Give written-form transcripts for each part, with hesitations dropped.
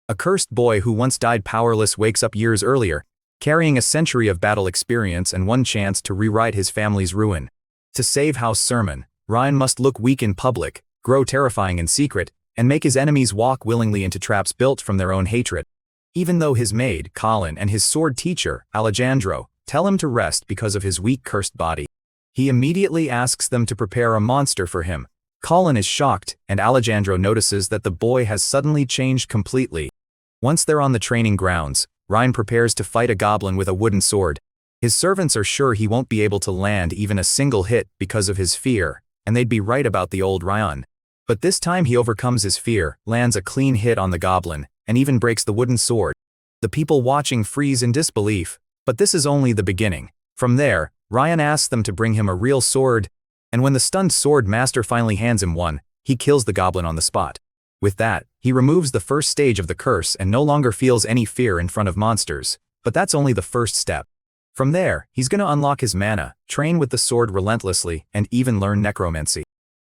A cursed boy who once died powerless wakes up years earlier, carrying a century of battle experience and one chance to rewrite his family's ruin. To save House Sermon, Ryan must look weak in public, grow terrifying in secret, and make his enemies walk willingly into traps built from their own hatred. Even though his maid, Colin, and his sword teacher, Alejandro, tell him to rest because of his weak cursed body, he immediately asks them to prepare a monster for him. Colin is shocked, and Alejandro notices that the boy has suddenly changed completely. Once they're on the training grounds, Ryan prepares to fight a goblin with a wooden sword. His servants are sure he won't be able to land even a single hit because of his fear, and they'd be right about the old Ryan. But this time he overcomes his fear, lands a clean hit on the goblin, and even breaks the wooden sword. The people watching freeze in disbelief, but this is only the beginning. From there, Ryan asks them to bring him a real sword, and when the stunned sword master finally hands him one, he kills the goblin on the spot. With that, he removes the first stage of the curse and no longer feels any fear in front of monsters, but that's only the first step. From there, he's gonna unlock his mana, train with the sword relentlessly, and even learn necromancy.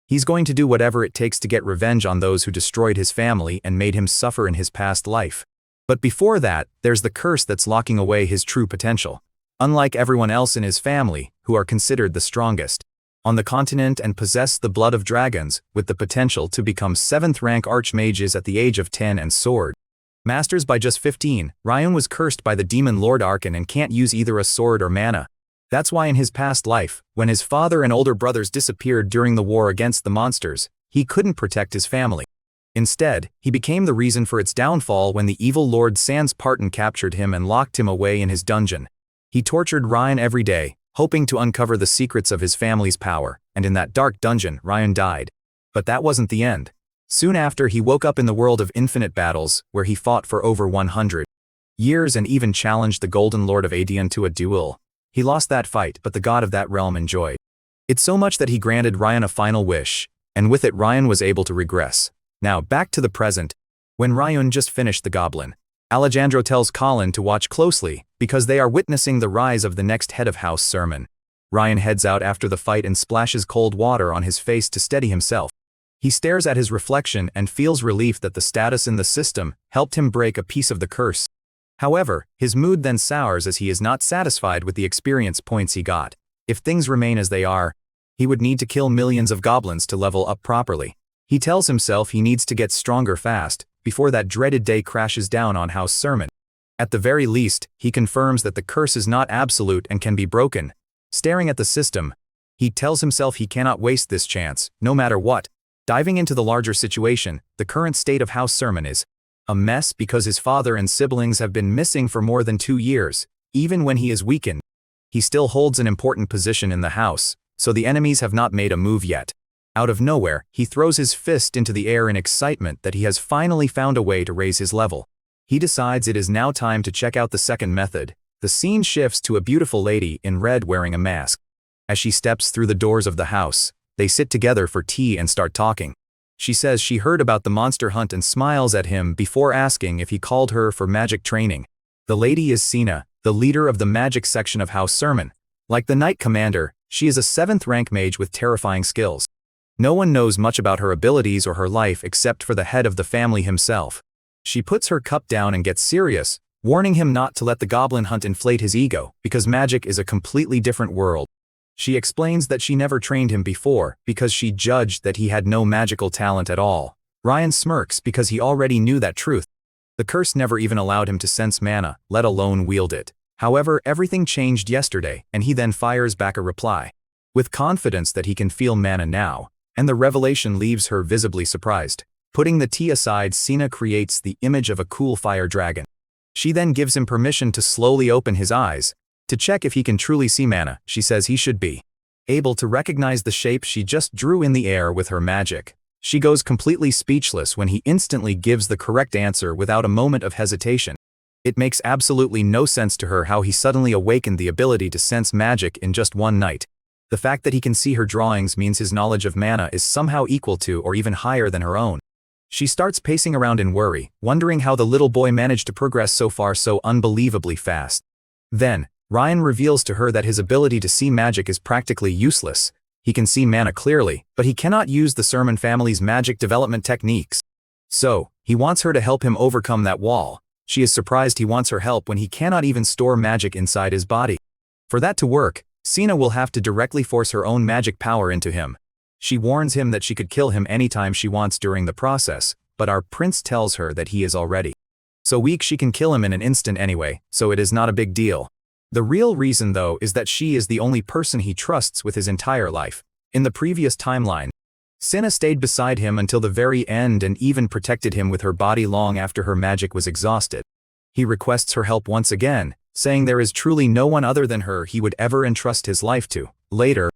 He's going to do whatever it takes to get revenge on those who destroyed his family and made him suffer in his past life. But before that, there's the curse that's locking away his true potential. Unlike everyone else in his family, who are considered the strongest on the continent and possess the blood of dragons, with the potential to become 7th-rank archmages at the age of 10 and sword masters by just 15, Ryan was cursed by the demon Lord Arkan and can't use either a sword or mana. That's why in his past life, when his father and older brothers disappeared during the war against the monsters, he couldn't protect his family. Instead, he became the reason for its downfall when the evil Lord Sans Parton captured him and locked him away in his dungeon. He tortured Ryan every day, hoping to uncover the secrets of his family's power, and in that dark dungeon, Ryan died. But that wasn't the end. Soon after, he woke up in the world of infinite battles, where he fought for over 100 years and even challenged the Golden Lord of Aedion to a duel. He lost that fight, but the god of that realm enjoyed it so much that he granted Ryan a final wish, and with it Ryan was able to regress. Now back to the present. When Ryan just finished the goblin, Alejandro tells Colin to watch closely, because they are witnessing the rise of the next head of House Sermon. Ryan heads out after the fight and splashes cold water on his face to steady himself. He stares at his reflection and feels relief that the status in the system helped him break a piece of the curse. However, his mood then sours as he is not satisfied with the experience points he got. If things remain as they are, he would need to kill millions of goblins to level up properly. He tells himself he needs to get stronger fast, before that dreaded day crashes down on House Sermon. At the very least, he confirms that the curse is not absolute and can be broken. Staring at the system, he tells himself he cannot waste this chance, no matter what. Diving into the larger situation, the current state of House Sermon is a mess because his father and siblings have been missing for more than 2 years. Even when he is weakened, he still holds an important position in the house, so the enemies have not made a move yet. Out of nowhere, he throws his fist into the air in excitement that he has finally found a way to raise his level. He decides it is now time to check out the second method. The scene shifts to a beautiful lady in red wearing a mask. As she steps through the doors of the house, they sit together for tea and start talking. She says she heard about the monster hunt and smiles at him before asking if he called her for magic training. The lady is Sina, the leader of the magic section of House Sermon. Like the Knight Commander, she is a 7th-rank mage with terrifying skills. No one knows much about her abilities or her life except for the head of the family himself. She puts her cup down and gets serious, warning him not to let the goblin hunt inflate his ego, because magic is a completely different world. She explains that she never trained him before, because she judged that he had no magical talent at all. Ryan smirks because he already knew that truth. The curse never even allowed him to sense mana, let alone wield it. However, everything changed yesterday, and he then fires back a reply with confidence that he can feel mana now, and the revelation leaves her visibly surprised. Putting the tea aside, Sina creates the image of a cool fire dragon. She then gives him permission to slowly open his eyes. To check if he can truly see mana, she says he should be able to recognize the shape she just drew in the air with her magic. She goes completely speechless when he instantly gives the correct answer without a moment of hesitation. It makes absolutely no sense to her how he suddenly awakened the ability to sense magic in just one night. The fact that he can see her drawings means his knowledge of mana is somehow equal to or even higher than her own. She starts pacing around in worry, wondering how the little boy managed to progress so far so unbelievably fast. Then, Ryan reveals to her that his ability to see magic is practically useless. He can see mana clearly, but he cannot use the Sermon family's magic development techniques. So, he wants her to help him overcome that wall. She is surprised he wants her help when he cannot even store magic inside his body. For that to work, Sina will have to directly force her own magic power into him. She warns him that she could kill him anytime she wants during the process, but our prince tells her that he is already so weak she can kill him in an instant anyway, so it is not a big deal. The real reason though is that she is the only person he trusts with his entire life. In the previous timeline, Sina stayed beside him until the very end and even protected him with her body long after her magic was exhausted. He requests her help once again, saying there is truly no one other than her he would ever entrust his life to. Later,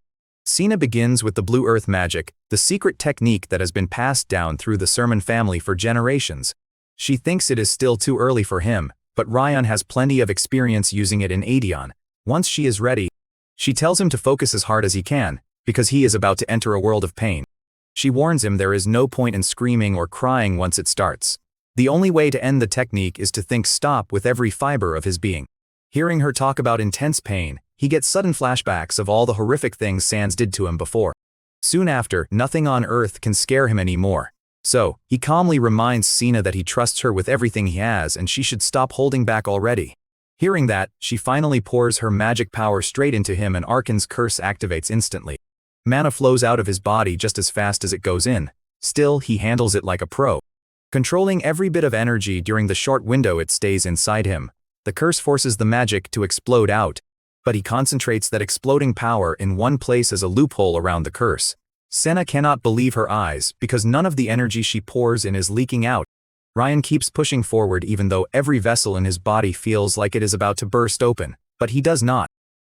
Sina begins with the Blue Earth magic, the secret technique that has been passed down through the Sermon family for generations. She thinks it is still too early for him, but Ryan has plenty of experience using it in Adeon. Once she is ready, she tells him to focus as hard as he can, because he is about to enter a world of pain. She warns him there is no point in screaming or crying once it starts. The only way to end the technique is to think stop with every fiber of his being. Hearing her talk about intense pain, he gets sudden flashbacks of all the horrific things Sans did to him before. Soon after, nothing on earth can scare him anymore. So, he calmly reminds Sina that he trusts her with everything he has and she should stop holding back already. Hearing that, she finally pours her magic power straight into him and Arkan's curse activates instantly. Mana flows out of his body just as fast as it goes in. Still, he handles it like a pro, controlling every bit of energy during the short window it stays inside him. The curse forces the magic to explode out, but he concentrates that exploding power in one place as a loophole around the curse. Sina cannot believe her eyes because none of the energy she pours in is leaking out. Ryan keeps pushing forward even though every vessel in his body feels like it is about to burst open, but he does not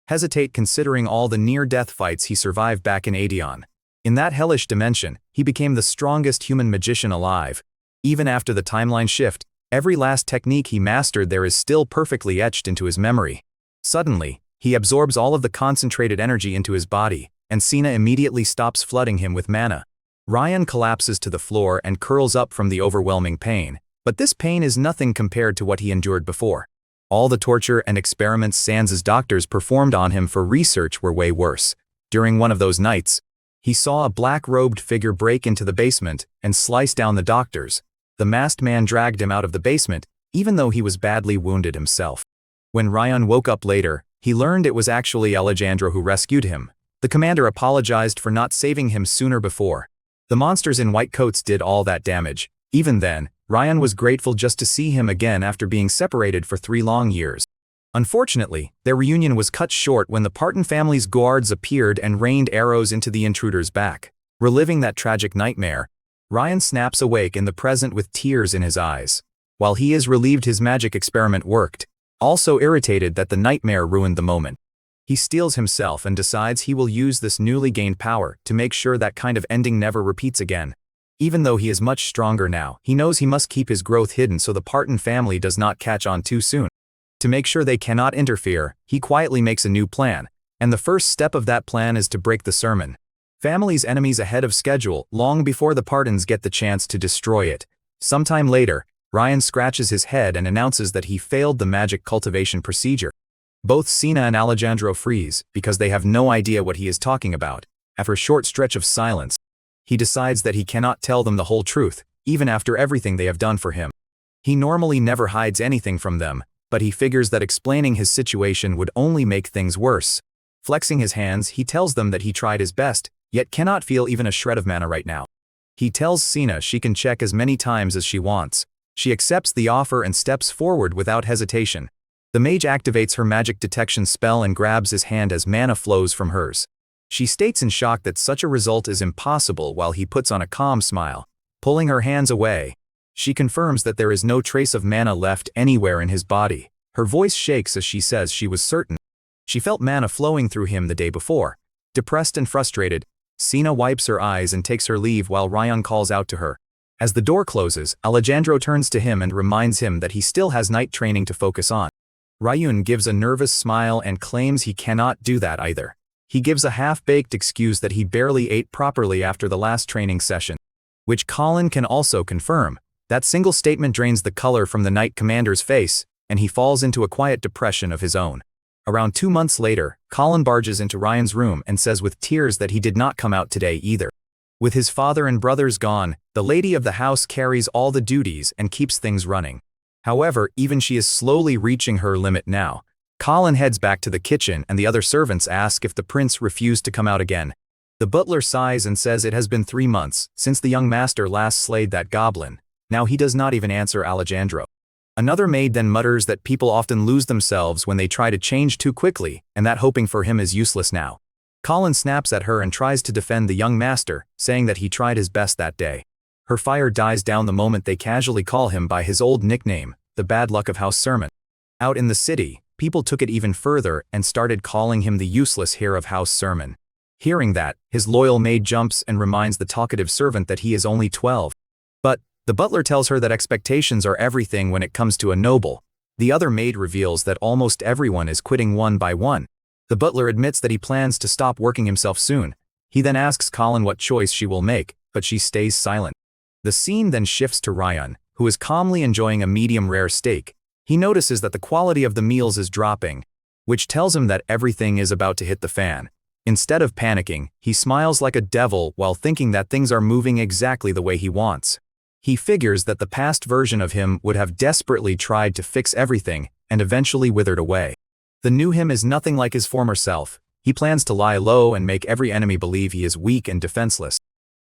hesitate considering all the near-death fights he survived back in Adeon. In that hellish dimension, he became the strongest human magician alive. Even after the timeline shift, every last technique he mastered there is still perfectly etched into his memory. Suddenly, he absorbs all of the concentrated energy into his body, and Sina immediately stops flooding him with mana. Ryan collapses to the floor and curls up from the overwhelming pain, but this pain is nothing compared to what he endured before. All the torture and experiments Sans' doctors performed on him for research were way worse. During one of those nights, he saw a black-robed figure break into the basement and slice down the doctors. The masked man dragged him out of the basement, even though he was badly wounded himself. When Ryan woke up later, he learned it was actually Alejandro who rescued him. The commander apologized for not saving him sooner before. The monsters in white coats did all that damage. Even then, Ryan was grateful just to see him again after being separated for 3 long years. Unfortunately, their reunion was cut short when the Parton family's guards appeared and rained arrows into the intruder's back. Reliving that tragic nightmare, Ryan snaps awake in the present with tears in his eyes. While he is relieved his magic experiment worked, also irritated that the nightmare ruined the moment, he steels himself and decides he will use this newly gained power to make sure that kind of ending never repeats again. Even though he is much stronger now, he knows he must keep his growth hidden so the Parton family does not catch on too soon. To make sure they cannot interfere, he quietly makes a new plan, and the first step of that plan is to break the Sermon family's enemies ahead of schedule, long before the Partons get the chance to destroy it. Sometime later, Ryan scratches his head and announces that he failed the magic cultivation procedure. Both Sina and Alejandro freeze, because they have no idea what he is talking about. After a short stretch of silence, he decides that he cannot tell them the whole truth, even after everything they have done for him. He normally never hides anything from them, but he figures that explaining his situation would only make things worse. Flexing his hands, he tells them that he tried his best, yet cannot feel even a shred of mana right now. He tells Sina she can check as many times as she wants. She accepts the offer and steps forward without hesitation. The mage activates her magic detection spell and grabs his hand as mana flows from hers. She states in shock that such a result is impossible while he puts on a calm smile. Pulling her hands away, she confirms that there is no trace of mana left anywhere in his body. Her voice shakes as she says she was certain she felt mana flowing through him the day before. Depressed and frustrated, Sina wipes her eyes and takes her leave while Ryan calls out to her. As the door closes, Alejandro turns to him and reminds him that he still has night training to focus on. Ryan gives a nervous smile and claims he cannot do that either. He gives a half-baked excuse that he barely ate properly after the last training session, which Colin can also confirm. That single statement drains the color from the Knight Commander's face, and he falls into a quiet depression of his own. Around 2 months later, Colin barges into Ryan's room and says with tears that he did not come out today either. With his father and brothers gone, the lady of the house carries all the duties and keeps things running. However, even she is slowly reaching her limit now. Colin heads back to the kitchen and the other servants ask if the prince refused to come out again. The butler sighs and says it has been 3 months since the young master last slayed that goblin. Now he does not even answer Alejandro. Another maid then mutters that people often lose themselves when they try to change too quickly, and that hoping for him is useless now. Colin snaps at her and tries to defend the young master, saying that he tried his best that day. Her fire dies down the moment they casually call him by his old nickname, the bad luck of House Sermon. Out in the city, people took it even further and started calling him the useless heir of House Sermon. Hearing that, his loyal maid jumps and reminds the talkative servant that he is only 12. But the butler tells her that expectations are everything when it comes to a noble. The other maid reveals that almost everyone is quitting one by one. The butler admits that he plans to stop working himself soon. He then asks Colin what choice she will make, but she stays silent. The scene then shifts to Ryan, who is calmly enjoying a medium-rare steak. He notices that the quality of the meals is dropping, which tells him that everything is about to hit the fan. Instead of panicking, he smiles like a devil while thinking that things are moving exactly the way he wants. He figures that the past version of him would have desperately tried to fix everything and eventually withered away. The new him is nothing like his former self. He plans to lie low and make every enemy believe he is weak and defenseless.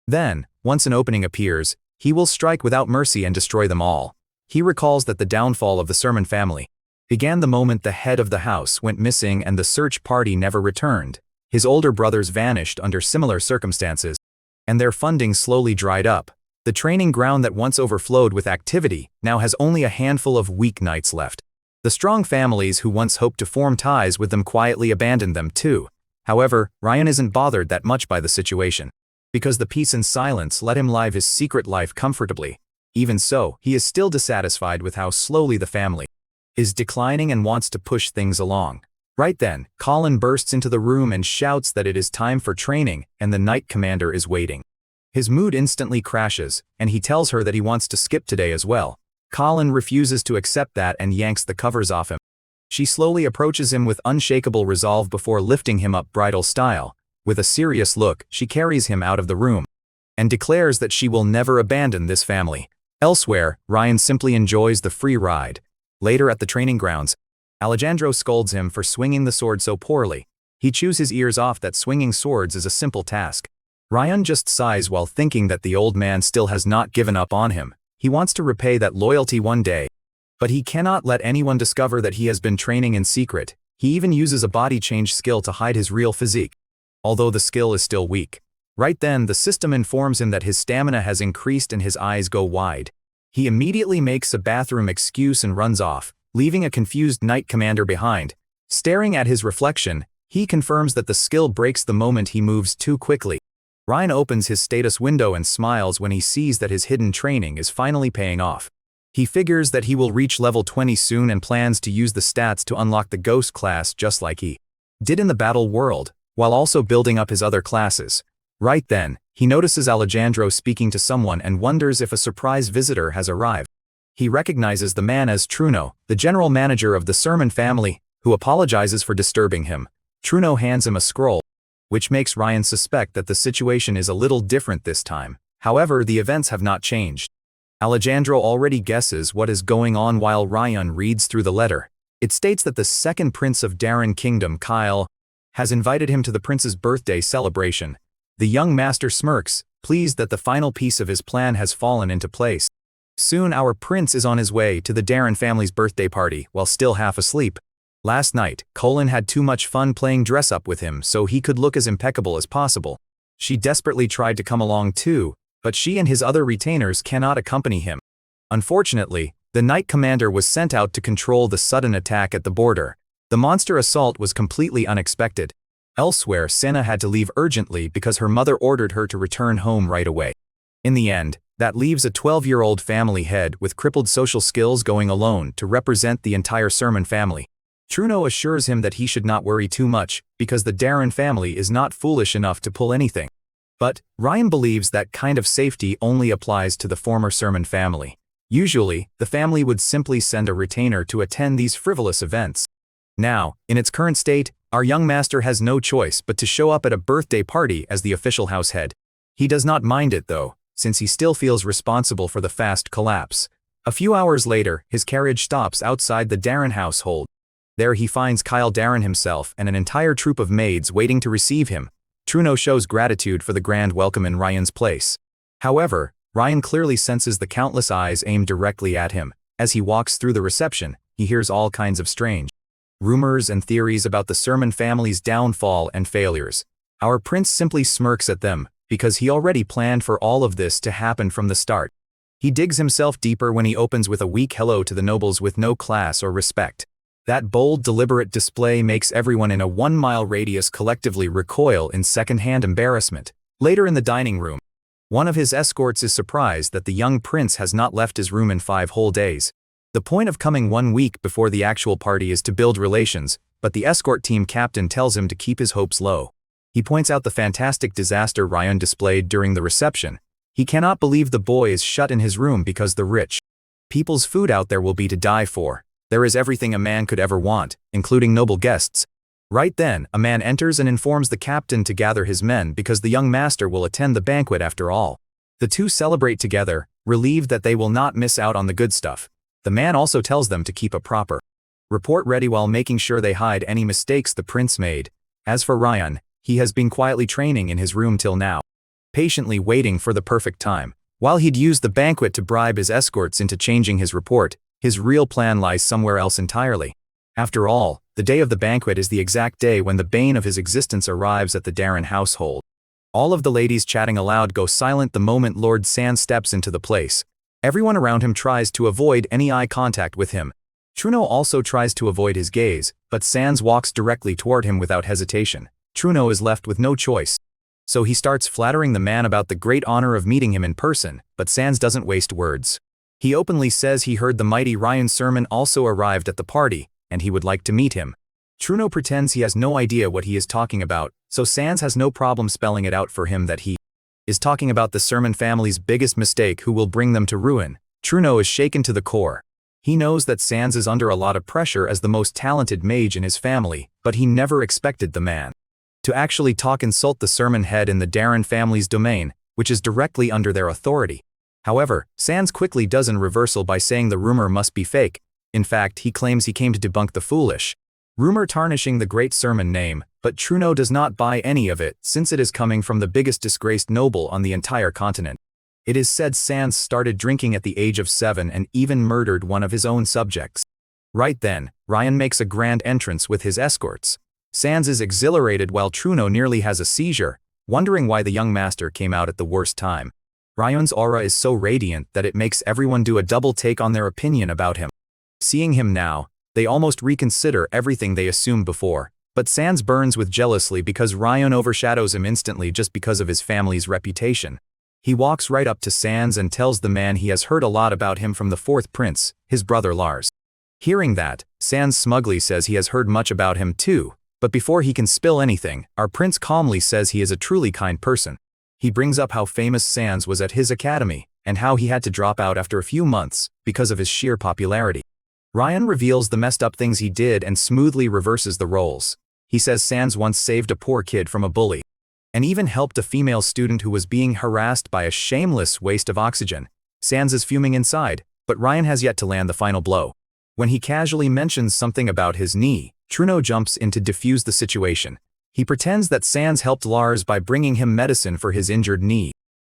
Then, once an opening appears, he will strike without mercy and destroy them all. He recalls that the downfall of the Sermon family began the moment the head of the house went missing and the search party never returned. His older brothers vanished under similar circumstances, and their funding slowly dried up. The training ground that once overflowed with activity now has only a handful of weeknights left. The strong families who once hoped to form ties with them quietly abandoned them too. However, Ryan isn't bothered that much by the situation, because the peace and silence let him live his secret life comfortably. Even so, he is still dissatisfied with how slowly the family is declining and wants to push things along. Right then, Colin bursts into the room and shouts that it is time for training and the Knight Commander is waiting. His mood instantly crashes, and he tells her that he wants to skip today as well. Colin refuses to accept that and yanks the covers off him. She slowly approaches him with unshakable resolve before lifting him up bridal style. With a serious look, she carries him out of the room and declares that she will never abandon this family. Elsewhere, Ryan simply enjoys the free ride. Later at the training grounds, Alejandro scolds him for swinging the sword so poorly. He chews his ears off that swinging swords is a simple task. Ryan just sighs while thinking that the old man still has not given up on him. He wants to repay that loyalty one day, but he cannot let anyone discover that he has been training in secret. He even uses a body change skill to hide his real physique, although the skill is still weak. Right then, the system informs him that his stamina has increased and his eyes go wide. He immediately makes a bathroom excuse and runs off, leaving a confused Knight Commander behind. Staring at his reflection, he confirms that the skill breaks the moment he moves too quickly. Ryan opens his status window and smiles when he sees that his hidden training is finally paying off. He figures that he will reach level 20 soon and plans to use the stats to unlock the Ghost class just like he did in the Battle World, while also building up his other classes. Right then, he notices Alejandro speaking to someone and wonders if a surprise visitor has arrived. He recognizes the man as Truno, the general manager of the Sermon family, who apologizes for disturbing him. Truno hands him a scroll, which makes Ryan suspect that the situation is a little different this time. However, the events have not changed. Alejandro already guesses what is going on while Ryan reads through the letter. It states that the second prince of Darren Kingdom, Kyle, has invited him to the prince's birthday celebration. The young master smirks, pleased that the final piece of his plan has fallen into place. Soon our prince is on his way to the Darren family's birthday party while still half asleep. Last night, Colin had too much fun playing dress-up with him so he could look as impeccable as possible. She desperately tried to come along too, but she and his other retainers cannot accompany him. Unfortunately, the Knight Commander was sent out to control the sudden attack at the border. The monster assault was completely unexpected. Elsewhere, Senna had to leave urgently because her mother ordered her to return home right away. In the end, that leaves a 12-year-old family head with crippled social skills going alone to represent the entire Sermon family. Truno assures him that he should not worry too much, because the Darren family is not foolish enough to pull anything. But Ryan believes that kind of safety only applies to the former Sermon family. Usually, the family would simply send a retainer to attend these frivolous events. Now, in its current state, our young master has no choice but to show up at a birthday party as the official house head. He does not mind it though, since he still feels responsible for the fast collapse. A few hours later, his carriage stops outside the Darren household. There he finds Kyle Darren himself and an entire troop of maids waiting to receive him. Truno shows gratitude for the grand welcome in Ryan's place. However, Ryan clearly senses the countless eyes aimed directly at him. As he walks through the reception, he hears all kinds of strange rumors and theories about the Sermon family's downfall and failures. Our prince simply smirks at them, because he already planned for all of this to happen from the start. He digs himself deeper when he opens with a weak hello to the nobles with no class or respect. That bold, deliberate display makes everyone in a 1-mile radius collectively recoil in second-hand embarrassment. Later in the dining room, one of his escorts is surprised that the young prince has not left his room in 5 whole days. The point of coming 1 week before the actual party is to build relations, but the escort team captain tells him to keep his hopes low. He points out the fantastic disaster Ryan displayed during the reception. He cannot believe the boy is shut in his room because the rich people's food out there will be to die for. There is everything a man could ever want, including noble guests. Right then, a man enters and informs the captain to gather his men because the young master will attend the banquet after all. The two celebrate together, relieved that they will not miss out on the good stuff. The man also tells them to keep a proper report ready while making sure they hide any mistakes the prince made. As for Ryan, he has been quietly training in his room till now, patiently waiting for the perfect time. While he'd used the banquet to bribe his escorts into changing his report, his real plan lies somewhere else entirely. After all, the day of the banquet is the exact day when the bane of his existence arrives at the Darren household. All of the ladies chatting aloud go silent the moment Lord Sans steps into the place. Everyone around him tries to avoid any eye contact with him. Truno also tries to avoid his gaze, but Sans walks directly toward him without hesitation. Truno is left with no choice. So he starts flattering the man about the great honor of meeting him in person, but Sans doesn't waste words. He openly says he heard the mighty Ryan Sermon also arrived at the party, and he would like to meet him. Truno pretends he has no idea what he is talking about, so Sans has no problem spelling it out for him that he is talking about the Sermon family's biggest mistake who will bring them to ruin. Truno is shaken to the core. He knows that Sans is under a lot of pressure as the most talented mage in his family, but he never expected the man to actually insult the Sermon head in the Darren family's domain, which is directly under their authority. However, Sans quickly does in reversal by saying the rumor must be fake. In fact, he claims he came to debunk the foolish rumor tarnishing the great Sermon name, but Truno does not buy any of it since it is coming from the biggest disgraced noble on the entire continent. It is said Sans started drinking at the age of 7 and even murdered one of his own subjects. Right then, Ryan makes a grand entrance with his escorts. Sans is exhilarated while Truno nearly has a seizure, wondering why the young master came out at the worst time. Ryan's aura is so radiant that it makes everyone do a double take on their opinion about him. Seeing him now, they almost reconsider everything they assumed before, but Sans burns with jealousy because Ryan overshadows him instantly just because of his family's reputation. He walks right up to Sans and tells the man he has heard a lot about him from the 4th prince, his brother Lars. Hearing that, Sans smugly says he has heard much about him too, but before he can spill anything, our prince calmly says he is a truly kind person. He brings up how famous Sans was at his academy, and how he had to drop out after a few months because of his sheer popularity. Ryan reveals the messed up things he did and smoothly reverses the roles. He says Sans once saved a poor kid from a bully, and even helped a female student who was being harassed by a shameless waste of oxygen. Sans is fuming inside, but Ryan has yet to land the final blow. When he casually mentions something about his knee, Truno jumps in to defuse the situation. He pretends that Sans helped Lars by bringing him medicine for his injured knee.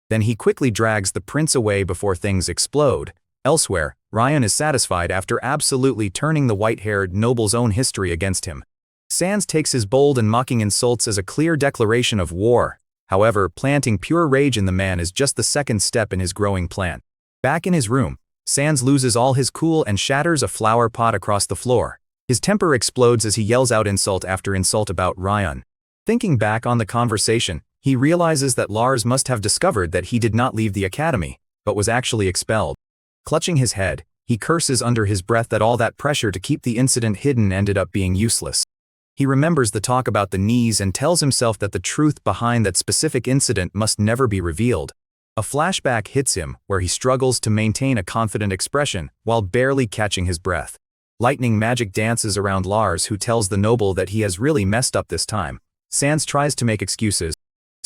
Then he quickly drags the prince away before things explode. Elsewhere, Ryan is satisfied after absolutely turning the white-haired noble's own history against him. Sans takes his bold and mocking insults as a clear declaration of war. However, planting pure rage in the man is just the second step in his growing plan. Back in his room, Sans loses all his cool and shatters a flower pot across the floor. His temper explodes as he yells out insult after insult about Ryan. Thinking back on the conversation, he realizes that Lars must have discovered that he did not leave the academy, but was actually expelled. Clutching his head, he curses under his breath that all that pressure to keep the incident hidden ended up being useless. He remembers the talk about the knees and tells himself that the truth behind that specific incident must never be revealed. A flashback hits him where he struggles to maintain a confident expression while barely catching his breath. Lightning magic dances around Lars, who tells the noble that he has really messed up this time. Sans tries to make excuses,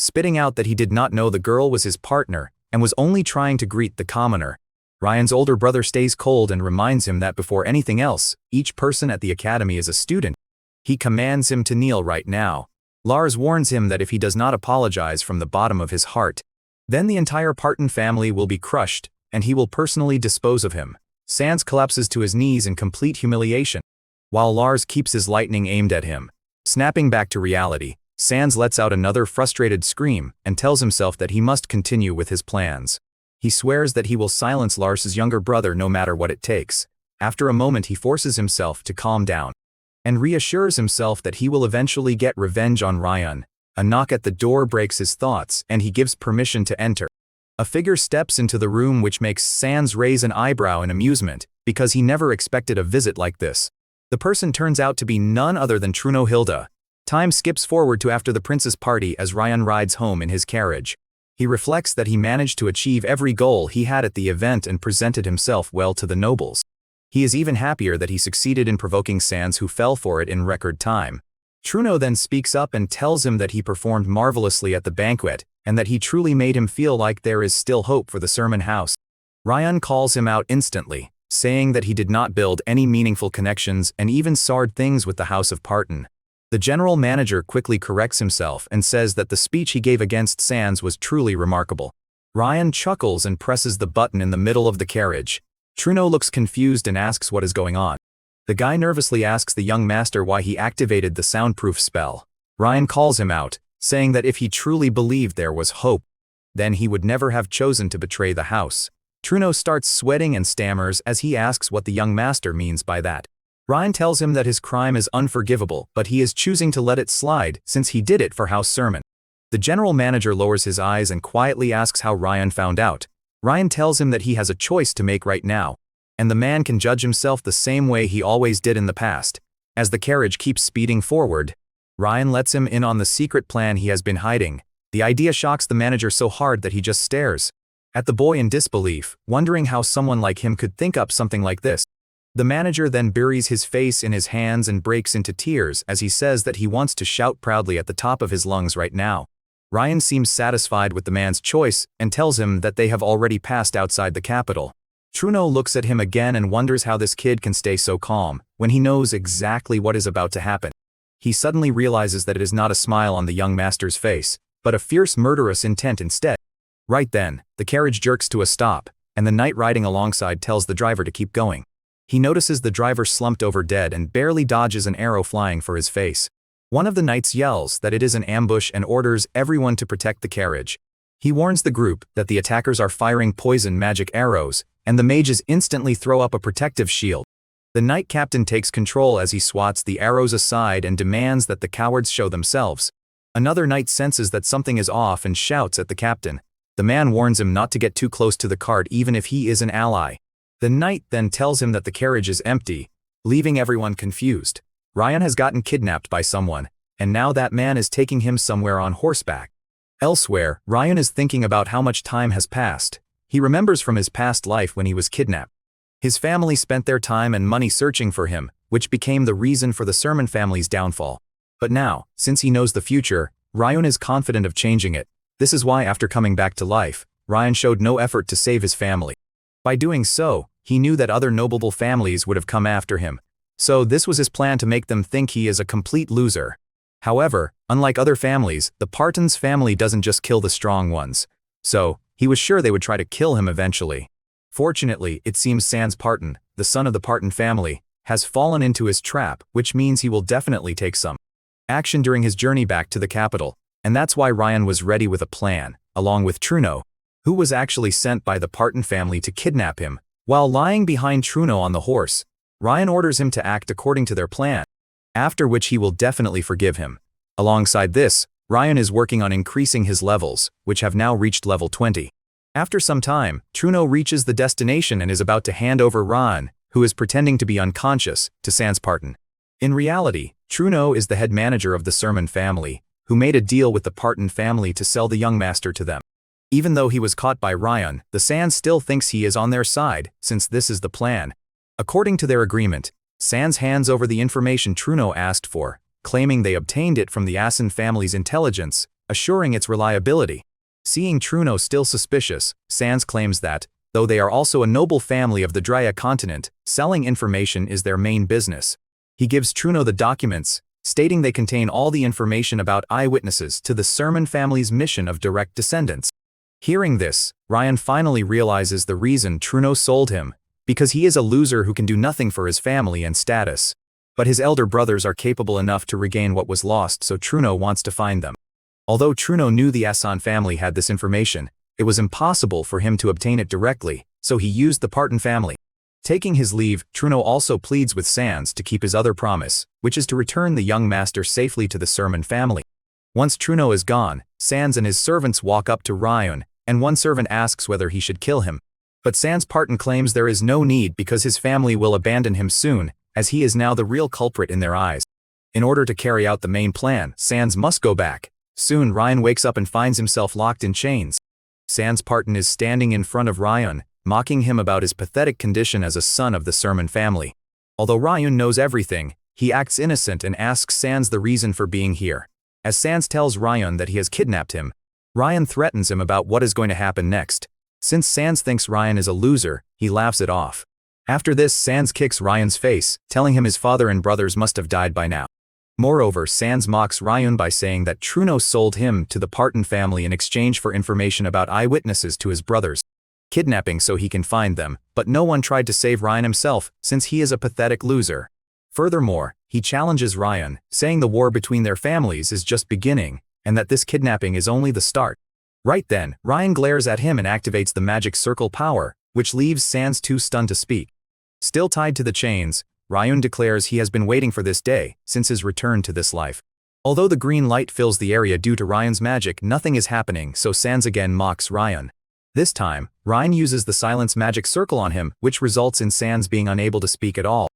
spitting out that he did not know the girl was his partner and was only trying to greet the commoner. Ryan's older brother stays cold and reminds him that before anything else, each person at the academy is a student. He commands him to kneel right now. Lars warns him that if he does not apologize from the bottom of his heart, then the entire Parton family will be crushed, and he will personally dispose of him. Sans collapses to his knees in complete humiliation, while Lars keeps his lightning aimed at him. Snapping back to reality, Sans lets out another frustrated scream and tells himself that he must continue with his plans. He swears that he will silence Lars's younger brother no matter what it takes. After a moment, he forces himself to calm down and reassures himself that he will eventually get revenge on Ryan. A knock at the door breaks his thoughts, and he gives permission to enter. A figure steps into the room, which makes Sans raise an eyebrow in amusement, because he never expected a visit like this. The person turns out to be none other than Truno Hilda. Time skips forward to after the prince's party as Ryan rides home in his carriage. He reflects that he managed to achieve every goal he had at the event and presented himself well to the nobles. He is even happier that he succeeded in provoking Sans, who fell for it in record time. Truno then speaks up and tells him that he performed marvelously at the banquet, and that he truly made him feel like there is still hope for the sermon house. Ryan calls him out instantly, saying that he did not build any meaningful connections and even starred things with the House of Parton. The general manager quickly corrects himself and says that the speech he gave against Sans was truly remarkable. Ryan chuckles and presses the button in the middle of the carriage. Truno looks confused and asks what is going on. The guy nervously asks the young master why he activated the soundproof spell. Ryan calls him out, saying that if he truly believed there was hope, then he would never have chosen to betray the house. Truno starts sweating and stammers as he asks what the young master means by that. Ryan tells him that his crime is unforgivable, but he is choosing to let it slide since he did it for House Sermon. The general manager lowers his eyes and quietly asks how Ryan found out. Ryan tells him that he has a choice to make right now, and the man can judge himself the same way he always did in the past. As the carriage keeps speeding forward, Ryan lets him in on the secret plan he has been hiding. The idea shocks the manager so hard that he just stares at the boy in disbelief, wondering how someone like him could think up something like this. The manager then buries his face in his hands and breaks into tears as he says that he wants to shout proudly at the top of his lungs right now. Ryan seems satisfied with the man's choice and tells him that they have already passed outside the capital. Truno looks at him again and wonders how this kid can stay so calm when he knows exactly what is about to happen. He suddenly realizes that it is not a smile on the young master's face, but a fierce murderous intent instead. Right then, the carriage jerks to a stop, and the knight riding alongside tells the driver to keep going. He notices the driver slumped over dead and barely dodges an arrow flying for his face. One of the knights yells that it is an ambush and orders everyone to protect the carriage. He warns the group that the attackers are firing poison magic arrows, and the mages instantly throw up a protective shield. The knight captain takes control as he swats the arrows aside and demands that the cowards show themselves. Another knight senses that something is off and shouts at the captain. The man warns him not to get too close to the cart even if he is an ally. The knight then tells him that the carriage is empty, leaving everyone confused. Ryan has gotten kidnapped by someone, and now that man is taking him somewhere on horseback. Elsewhere, Ryan is thinking about how much time has passed. He remembers from his past life when he was kidnapped. His family spent their time and money searching for him, which became the reason for the Sermon family's downfall. But now, since he knows the future, Ryan is confident of changing it. This is why after coming back to life, Ryan showed no effort to save his family. By doing so, he knew that other noble families would have come after him. So this was his plan to make them think he is a complete loser. However, unlike other families, the Parton's family doesn't just kill the strong ones. So, he was sure they would try to kill him eventually. Fortunately, it seems Sans Parton, the son of the Parton family, has fallen into his trap, which means he will definitely take some action during his journey back to the capital. And that's why Ryan was ready with a plan, along with Truno, who was actually sent by the Parton family to kidnap him. While lying behind Truno on the horse, Ryan orders him to act according to their plan, after which he will definitely forgive him. Alongside this, Ryan is working on increasing his levels, which have now reached level 20. After some time, Truno reaches the destination and is about to hand over Ryan, who is pretending to be unconscious, to Sans Parton. In reality, Truno is the head manager of the Sermon family, who made a deal with the Parton family to sell the young master to them. Even though he was caught by Ryan, the Sans still thinks he is on their side, since this is the plan. According to their agreement, Sans hands over the information Truno asked for, claiming they obtained it from the Asen family's intelligence, assuring its reliability. Seeing Truno still suspicious, Sans claims that, though they are also a noble family of the Drya continent, selling information is their main business. He gives Truno the documents, stating they contain all the information about eyewitnesses to the Sermon family's mission of direct descendants. Hearing this, Ryan finally realizes the reason Truno sold him, because he is a loser who can do nothing for his family and status. But his elder brothers are capable enough to regain what was lost, so Truno wants to find them. Although Truno knew the Asan family had this information, it was impossible for him to obtain it directly, so he used the Parton family. Taking his leave, Truno also pleads with Sans to keep his other promise, which is to return the young master safely to the Sermon family. Once Truno is gone, Sans and his servants walk up to Ryan, and one servant asks whether he should kill him. But Sans Parton claims there is no need because his family will abandon him soon, as he is now the real culprit in their eyes. In order to carry out the main plan, Sans must go back. Soon Ryan wakes up and finds himself locked in chains. Sans Parton is standing in front of Ryan, mocking him about his pathetic condition as a son of the Sermon family. Although Ryan knows everything, he acts innocent and asks Sans the reason for being here. As Sans tells Ryan that he has kidnapped him, Ryan threatens him about what is going to happen next. Since Sans thinks Ryan is a loser, he laughs it off. After this, Sans kicks Ryan's face, telling him his father and brothers must have died by now. Moreover, Sans mocks Ryan by saying that Truno sold him to the Parton family in exchange for information about eyewitnesses to his brothers' kidnapping so he can find them, but no one tried to save Ryan himself, since he is a pathetic loser. Furthermore, he challenges Ryan, saying the war between their families is just beginning, and that this kidnapping is only the start. Right then, Ryan glares at him and activates the magic circle power, which leaves Sans too stunned to speak. Still tied to the chains, Ryan declares he has been waiting for this day, since his return to this life. Although the green light fills the area due to Ryan's magic, nothing is happening, so Sans again mocks Ryan. This time, Ryan uses the silence magic circle on him, which results in Sans being unable to speak at all.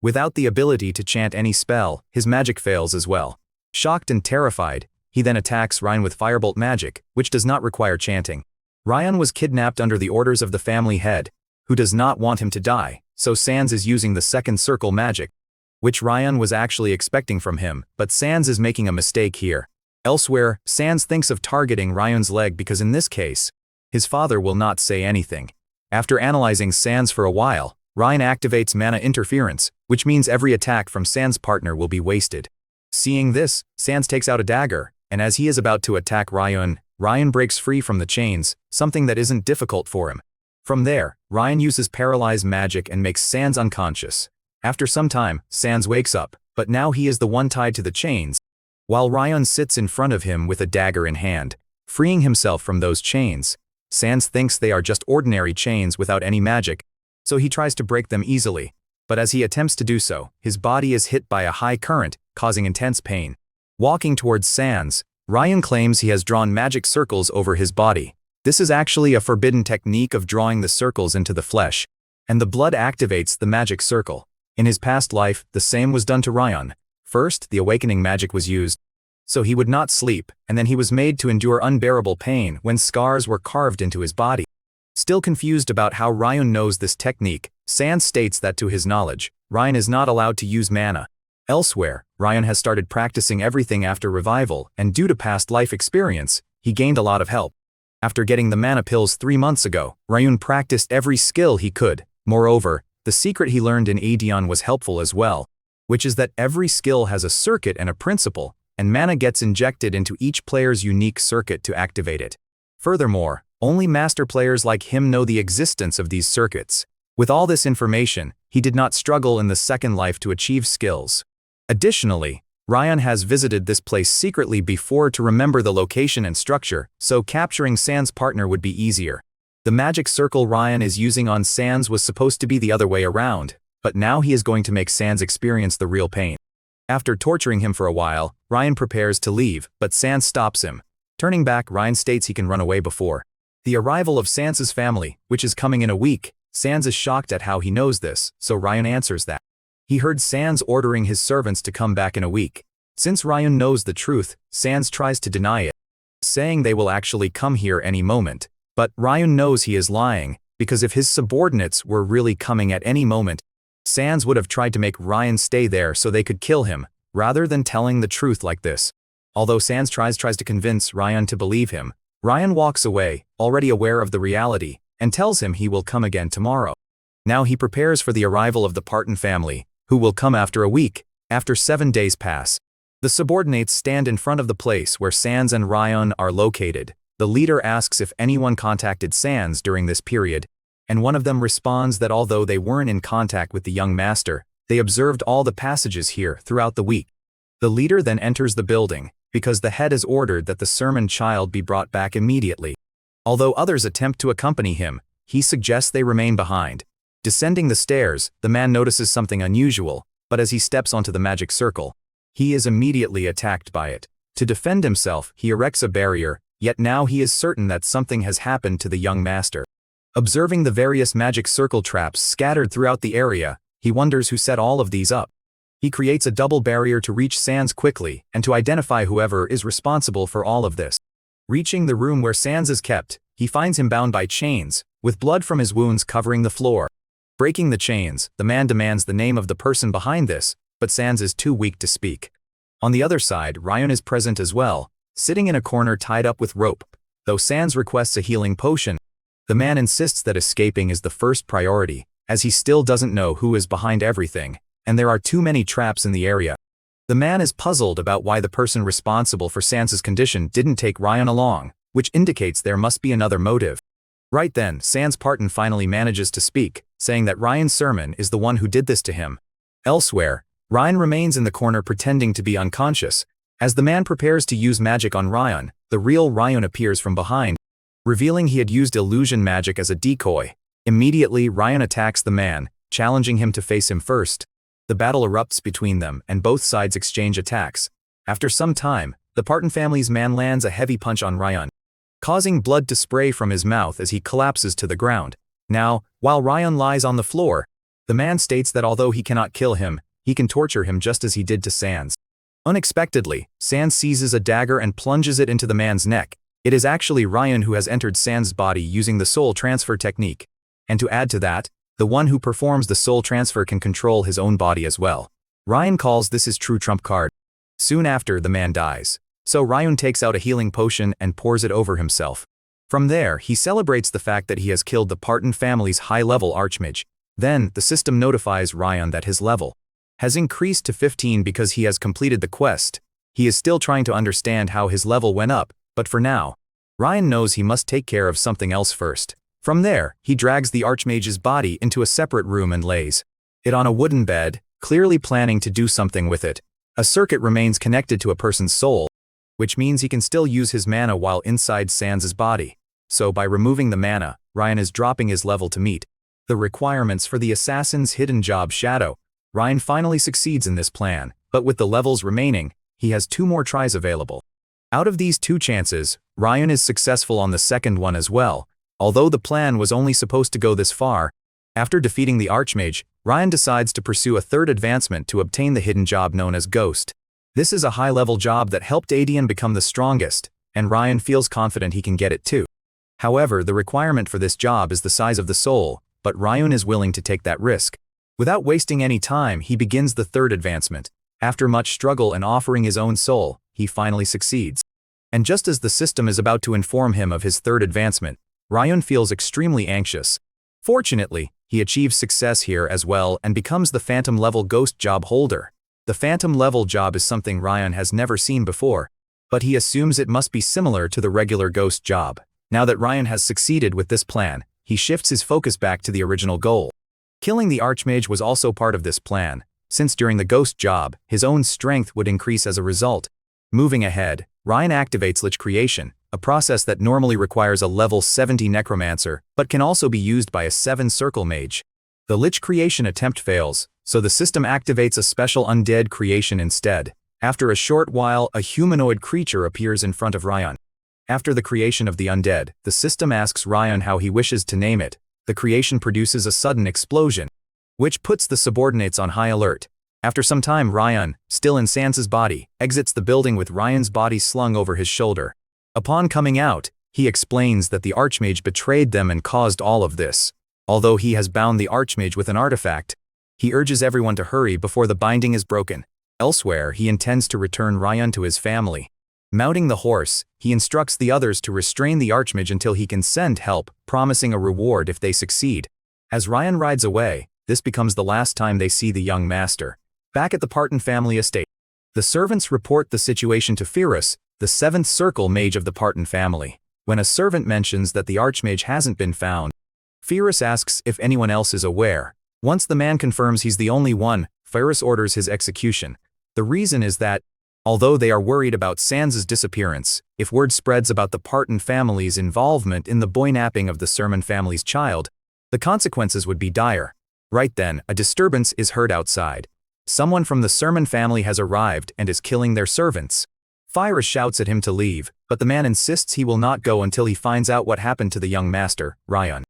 Without the ability to chant any spell, his magic fails as well. Shocked and terrified, he then attacks Ryan with firebolt magic, which does not require chanting. Ryan was kidnapped under the orders of the family head, who does not want him to die, so Sans is using the second circle magic, which Ryan was actually expecting from him, but Sans is making a mistake here. Elsewhere, Sans thinks of targeting Ryan's leg because in this case, his father will not say anything. After analyzing Sans for a while, Ryan activates mana interference, which means every attack from Sans' partner will be wasted. Seeing this, Sans takes out a dagger, and as he is about to attack Ryan, Ryan breaks free from the chains, something that isn't difficult for him. From there, Ryan uses paralyze magic and makes Sans unconscious. After some time, Sans wakes up, but now he is the one tied to the chains, while Ryan sits in front of him with a dagger in hand. Freeing himself from those chains, Sans thinks they are just ordinary chains without any magic, so he tries to break them easily. But as he attempts to do so, his body is hit by a high current, causing intense pain. Walking towards Sans, Ryan claims he has drawn magic circles over his body. This is actually a forbidden technique of drawing the circles into the flesh, and the blood activates the magic circle. In his past life, the same was done to Ryan. First, the awakening magic was used, so he would not sleep, and then he was made to endure unbearable pain when scars were carved into his body. Still confused about how Ryan knows this technique, Sans states that to his knowledge, Ryan is not allowed to use mana. Elsewhere, Ryan has started practicing everything after revival, and due to past life experience, he gained a lot of help. After getting the mana pills 3 months ago, Ryan practiced every skill he could. Moreover, the secret he learned in Aedeon was helpful as well, which is that every skill has a circuit and a principle, and mana gets injected into each player's unique circuit to activate it. Furthermore, only master players like him know the existence of these circuits. With all this information, he did not struggle in the second life to achieve skills. Additionally, Ryan has visited this place secretly before to remember the location and structure, so capturing Sans' partner would be easier. The magic circle Ryan is using on Sans was supposed to be the other way around, but now he is going to make Sans experience the real pain. After torturing him for a while, Ryan prepares to leave, but Sans stops him. Turning back, Ryan states he can run away before the arrival of Sans' family, which is coming in a week. Sans is shocked at how he knows this, so Ryan answers that he heard Sans ordering his servants to come back in a week. Since Ryan knows the truth, Sans tries to deny it, saying they will actually come here any moment. But Ryan knows he is lying, because if his subordinates were really coming at any moment, Sans would have tried to make Ryan stay there so they could kill him, rather than telling the truth like this. Although Sans tries to convince Ryan to believe him, Ryan walks away, already aware of the reality, and tells him he will come again tomorrow. Now he prepares for the arrival of the Parton family, who will come after a week. After 7 days pass, the subordinates stand in front of the place where Sans and Ryan are located. The leader asks if anyone contacted Sans during this period, and one of them responds that although they weren't in contact with the young master, they observed all the passages here throughout the week. The leader then enters the building, because the head has ordered that the sermon child be brought back immediately. Although others attempt to accompany him, he suggests they remain behind. Descending the stairs, the man notices something unusual, but as he steps onto the magic circle, he is immediately attacked by it. To defend himself, he erects a barrier, yet now he is certain that something has happened to the young master. Observing the various magic circle traps scattered throughout the area, he wonders who set all of these up. He creates a double barrier to reach Sans quickly and to identify whoever is responsible for all of this. Reaching the room where Sans is kept, he finds him bound by chains, with blood from his wounds covering the floor. Breaking the chains, the man demands the name of the person behind this, but Sans is too weak to speak. On the other side, Ryan is present as well, sitting in a corner tied up with rope. Though Sans requests a healing potion, the man insists that escaping is the first priority, as he still doesn't know who is behind everything, and there are too many traps in the area. The man is puzzled about why the person responsible for Sans's condition didn't take Ryan along, which indicates there must be another motive. Right then, Sans Parton finally manages to speak, saying that Ryan's sermon is the one who did this to him. Elsewhere, Ryan remains in the corner pretending to be unconscious. As the man prepares to use magic on Ryan, the real Ryan appears from behind, revealing he had used illusion magic as a decoy. Immediately, Ryan attacks the man, challenging him to face him first. The battle erupts between them and both sides exchange attacks. After some time, the Parton family's man lands a heavy punch on Ryan, causing blood to spray from his mouth as he collapses to the ground. Now, while Ryan lies on the floor, the man states that although he cannot kill him, he can torture him just as he did to Sans. Unexpectedly, Sans seizes a dagger and plunges it into the man's neck. It is actually Ryan who has entered Sans' body using the soul transfer technique. And to add to that, the one who performs the soul transfer can control his own body as well. Ryan calls this his true trump card. Soon after, the man dies. So Ryan takes out a healing potion and pours it over himself. From there, he celebrates the fact that he has killed the Parton family's high-level archmage. Then, the system notifies Ryan that his level has increased to 15 because he has completed the quest. He is still trying to understand how his level went up, but for now, Ryan knows he must take care of something else first. From there, he drags the archmage's body into a separate room and lays it on a wooden bed, clearly planning to do something with it. A circuit remains connected to a person's soul, which means he can still use his mana while inside Sans's body. So by removing the mana, Ryan is dropping his level to meet the requirements for the assassin's hidden job Shadow. Ryan finally succeeds in this plan, but with the levels remaining, he has 2 more tries available. Out of these 2 chances, Ryan is successful on the second one as well. Although the plan was only supposed to go this far, after defeating the Archmage, Ryan decides to pursue a third advancement to obtain the hidden job known as Ghost. This is a high-level job that helped Adian become the strongest, and Ryan feels confident he can get it too. However, the requirement for this job is the size of the soul, but Ryan is willing to take that risk. Without wasting any time, he begins the third advancement. After much struggle and offering his own soul, he finally succeeds. And just as the system is about to inform him of his third advancement, Ryan feels extremely anxious. Fortunately, he achieves success here as well and becomes the Phantom level Ghost job holder. The Phantom level job is something Ryan has never seen before, but he assumes it must be similar to the regular Ghost job. Now that Ryan has succeeded with this plan, he shifts his focus back to the original goal. Killing the Archmage was also part of this plan, since during the Ghost job, his own strength would increase as a result. Moving ahead, Ryan activates Lich Creation, a process that normally requires a level 70 Necromancer, but can also be used by a 7-Circle Mage. The Lich Creation attempt fails, so the system activates a special undead creation instead. After a short while, a humanoid creature appears in front of Ryan. After the creation of the undead, the system asks Ryan how he wishes to name it. The creation produces a sudden explosion, which puts the subordinates on high alert. After some time, Ryan, still in Sans's body, exits the building with Ryan's body slung over his shoulder. Upon coming out, he explains that the Archmage betrayed them and caused all of this. Although he has bound the Archmage with an artifact, he urges everyone to hurry before the binding is broken. Elsewhere, he intends to return Ryan to his family. Mounting the horse, he instructs the others to restrain the Archmage until he can send help, promising a reward if they succeed. As Ryan rides away, this becomes the last time they see the young master. Back at the Parton family estate, the servants report the situation to Pyrrhus, the seventh circle mage of the Parton family. When a servant mentions that the Archmage hasn't been found, Pyrrhus asks if anyone else is aware. Once the man confirms he's the only one, Pyrrhus orders his execution. The reason is that, although they are worried about Sans's disappearance, if word spreads about the Parton family's involvement in the boy-napping of the Sermon family's child, the consequences would be dire. Right then, a disturbance is heard outside. Someone from the Sermon family has arrived and is killing their servants. Pyrrhus shouts at him to leave, but the man insists he will not go until he finds out what happened to the young master, Ryan.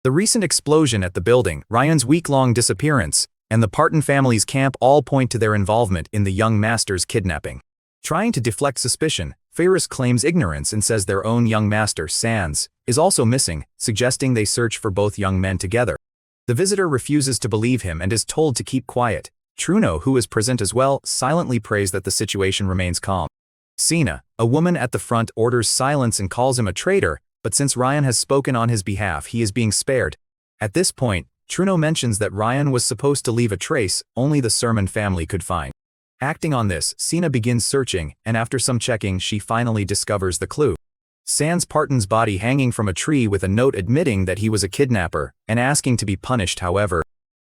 The recent explosion at the building, Ryan's week-long disappearance, and the Parton family's camp all point to their involvement in the young master's kidnapping. Trying to deflect suspicion, Pyrrhus claims ignorance and says their own young master, Sans, is also missing, suggesting they search for both young men together. The visitor refuses to believe him and is told to keep quiet. Truno, who is present as well, silently prays that the situation remains calm. Sina, a woman at the front, orders silence and calls him a traitor, but since Ryan has spoken on his behalf, he is being spared. At this point, Truno mentions that Ryan was supposed to leave a trace only the Sermon family could find. Acting on this, Sina begins searching, and after some checking, she finally discovers the clue. Sans Parton's body hanging from a tree with a note admitting that he was a kidnapper and asking to be punished. However,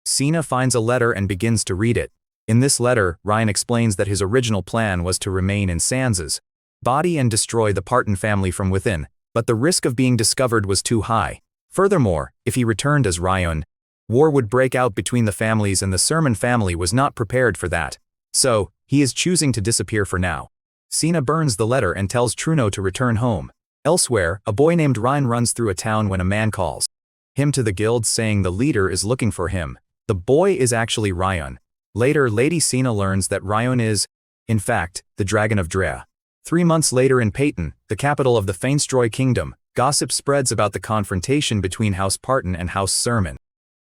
Sina finds a letter and begins to read it. In this letter, Ryan explains that his original plan was to remain in Sans's body and destroy the Parton family from within, but the risk of being discovered was too high. Furthermore, if he returned as Ryan, war would break out between the families and the Sermon family was not prepared for that. So, he is choosing to disappear for now. Sina burns the letter and tells Truno to return home. Elsewhere, a boy named Ryan runs through a town when a man calls him to the guild saying the leader is looking for him. The boy is actually Ryan. Later, Lady Sina learns that Ryan is, in fact, the Dragon of Drea. 3 months later in Payton, the capital of the Feinstroy Kingdom, gossip spreads about the confrontation between House Parton and House Sermon.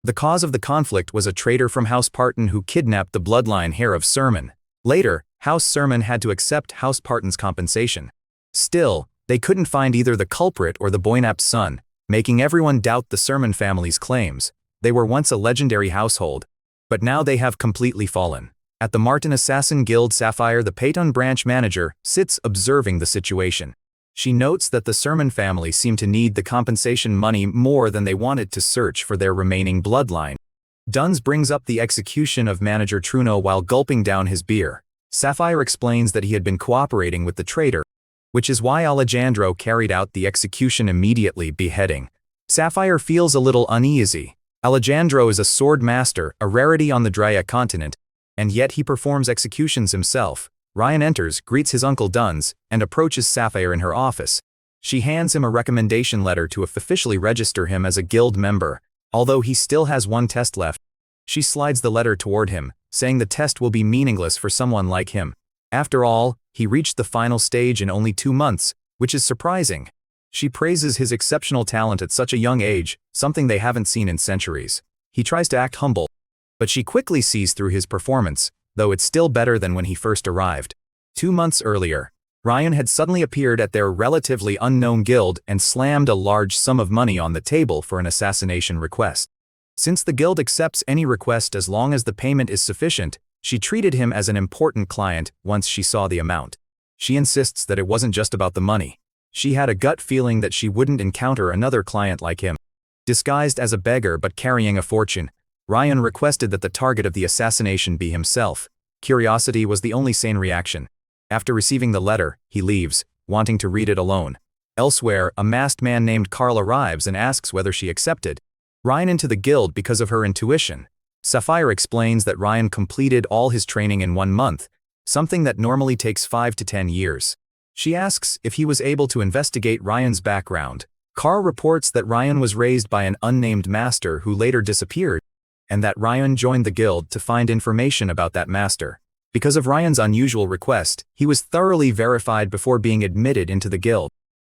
The cause of the conflict was a traitor from House Parton who kidnapped the bloodline heir of Sermon. Later, House Sermon had to accept House Parton's compensation. Still, they couldn't find either the culprit or the boy-napped son, making everyone doubt the Sermon family's claims. They were once a legendary household, but now they have completely fallen. At the Martin Assassin Guild, Sapphire, the Payton branch manager, sits observing the situation. She notes that the Sermon family seem to need the compensation money more than they wanted to search for their remaining bloodline. Duns brings up the execution of manager Truno while gulping down his beer. Sapphire explains that he had been cooperating with the traitor, which is why Alejandro carried out the execution immediately, beheading. Sapphire feels a little uneasy. Alejandro is a sword master, a rarity on the Drea continent, and yet he performs executions himself. Ryan enters, greets his uncle Duns, and approaches Sapphire in her office. She hands him a recommendation letter to officially register him as a guild member. Although he still has one test left, she slides the letter toward him, saying the test will be meaningless for someone like him. After all, he reached the final stage in only 2 months, which is surprising. She praises his exceptional talent at such a young age, something they haven't seen in centuries. He tries to act humble, but she quickly sees through his performance, though it's still better than when he first arrived. 2 months earlier, Ryan had suddenly appeared at their relatively unknown guild and slammed a large sum of money on the table for an assassination request. Since the guild accepts any request as long as the payment is sufficient, she treated him as an important client once she saw the amount. She insists that it wasn't just about the money. She had a gut feeling that she wouldn't encounter another client like him. Disguised as a beggar but carrying a fortune, Ryan requested that the target of the assassination be himself. Curiosity was the only sane reaction. After receiving the letter, he leaves, wanting to read it alone. Elsewhere, a masked man named Carl arrives and asks whether she accepted Ryan into the guild because of her intuition. Sapphire explains that Ryan completed all his training in 1 month, something that normally takes 5 to 10 years. She asks if he was able to investigate Ryan's background. Carl reports that Ryan was raised by an unnamed master who later disappeared, and that Ryan joined the guild to find information about that master. Because of Ryan's unusual request, he was thoroughly verified before being admitted into the guild.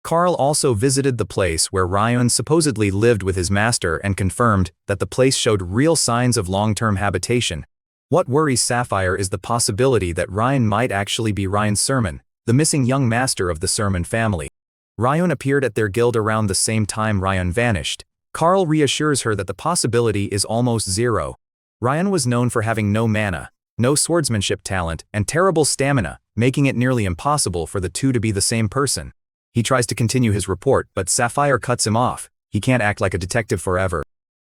Carl also visited the place where Ryan supposedly lived with his master and confirmed that the place showed real signs of long-term habitation. What worries Sapphire is the possibility that Ryan might actually be Ryan's Sermon. the missing young master of the Sermon family. Ryun appeared at their guild around the same time Ryun vanished. Carl reassures her that the possibility is almost zero. Ryun was known for having no mana, no swordsmanship talent, and terrible stamina, making it nearly impossible for the two to be the same person. He tries to continue his report, but Sapphire cuts him off. He can't act like a detective forever.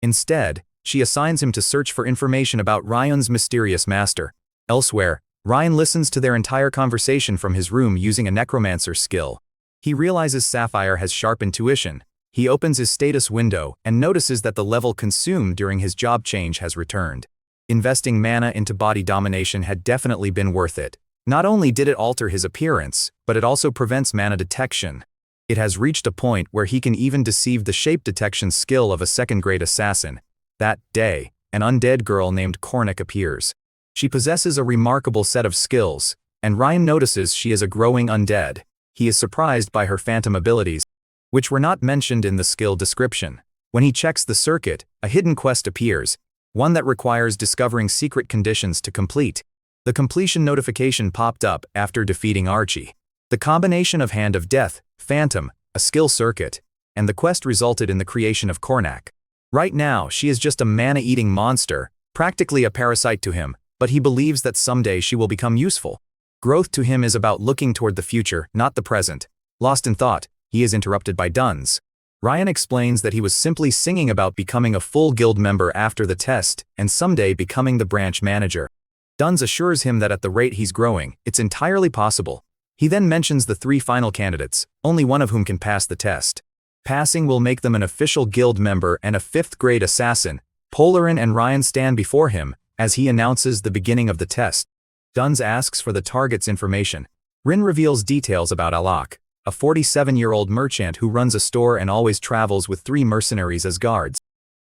Instead, she assigns him to search for information about Ryun's mysterious master. Elsewhere, Ryan listens to their entire conversation from his room using a necromancer skill. He realizes Sapphire has sharp intuition. He opens his status window and notices that the level consumed during his job change has returned. Investing mana into body domination had definitely been worth it. Not only did it alter his appearance, but it also prevents mana detection. It has reached a point where he can even deceive the shape detection skill of a second-grade assassin. That day, an undead girl named Kornik appears. She possesses a remarkable set of skills, and Ryan notices she is a growing undead. He is surprised by her phantom abilities, which were not mentioned in the skill description. When he checks the circuit, a hidden quest appears, one that requires discovering secret conditions to complete. The completion notification popped up after defeating Archie. The combination of Hand of Death, Phantom, a skill circuit, and the quest resulted in the creation of Kornak. Right now, she is just a mana-eating monster, practically a parasite to him, but he believes that someday she will become useful. Growth to him is about looking toward the future, not the present. Lost in thought, he is interrupted by Duns. Ryan explains that he was simply singing about becoming a full guild member after the test and someday becoming the branch manager. Duns assures him that at the rate he's growing, it's entirely possible. He then mentions the 3 final candidates, only one of whom can pass the test. Passing will make them an official guild member and a 5th-grade assassin. Polarin and Ryan stand before him as he announces the beginning of the test. Duns asks for the target's information. Rin reveals details about Alok, a 47-year-old merchant who runs a store and always travels with 3 mercenaries as guards.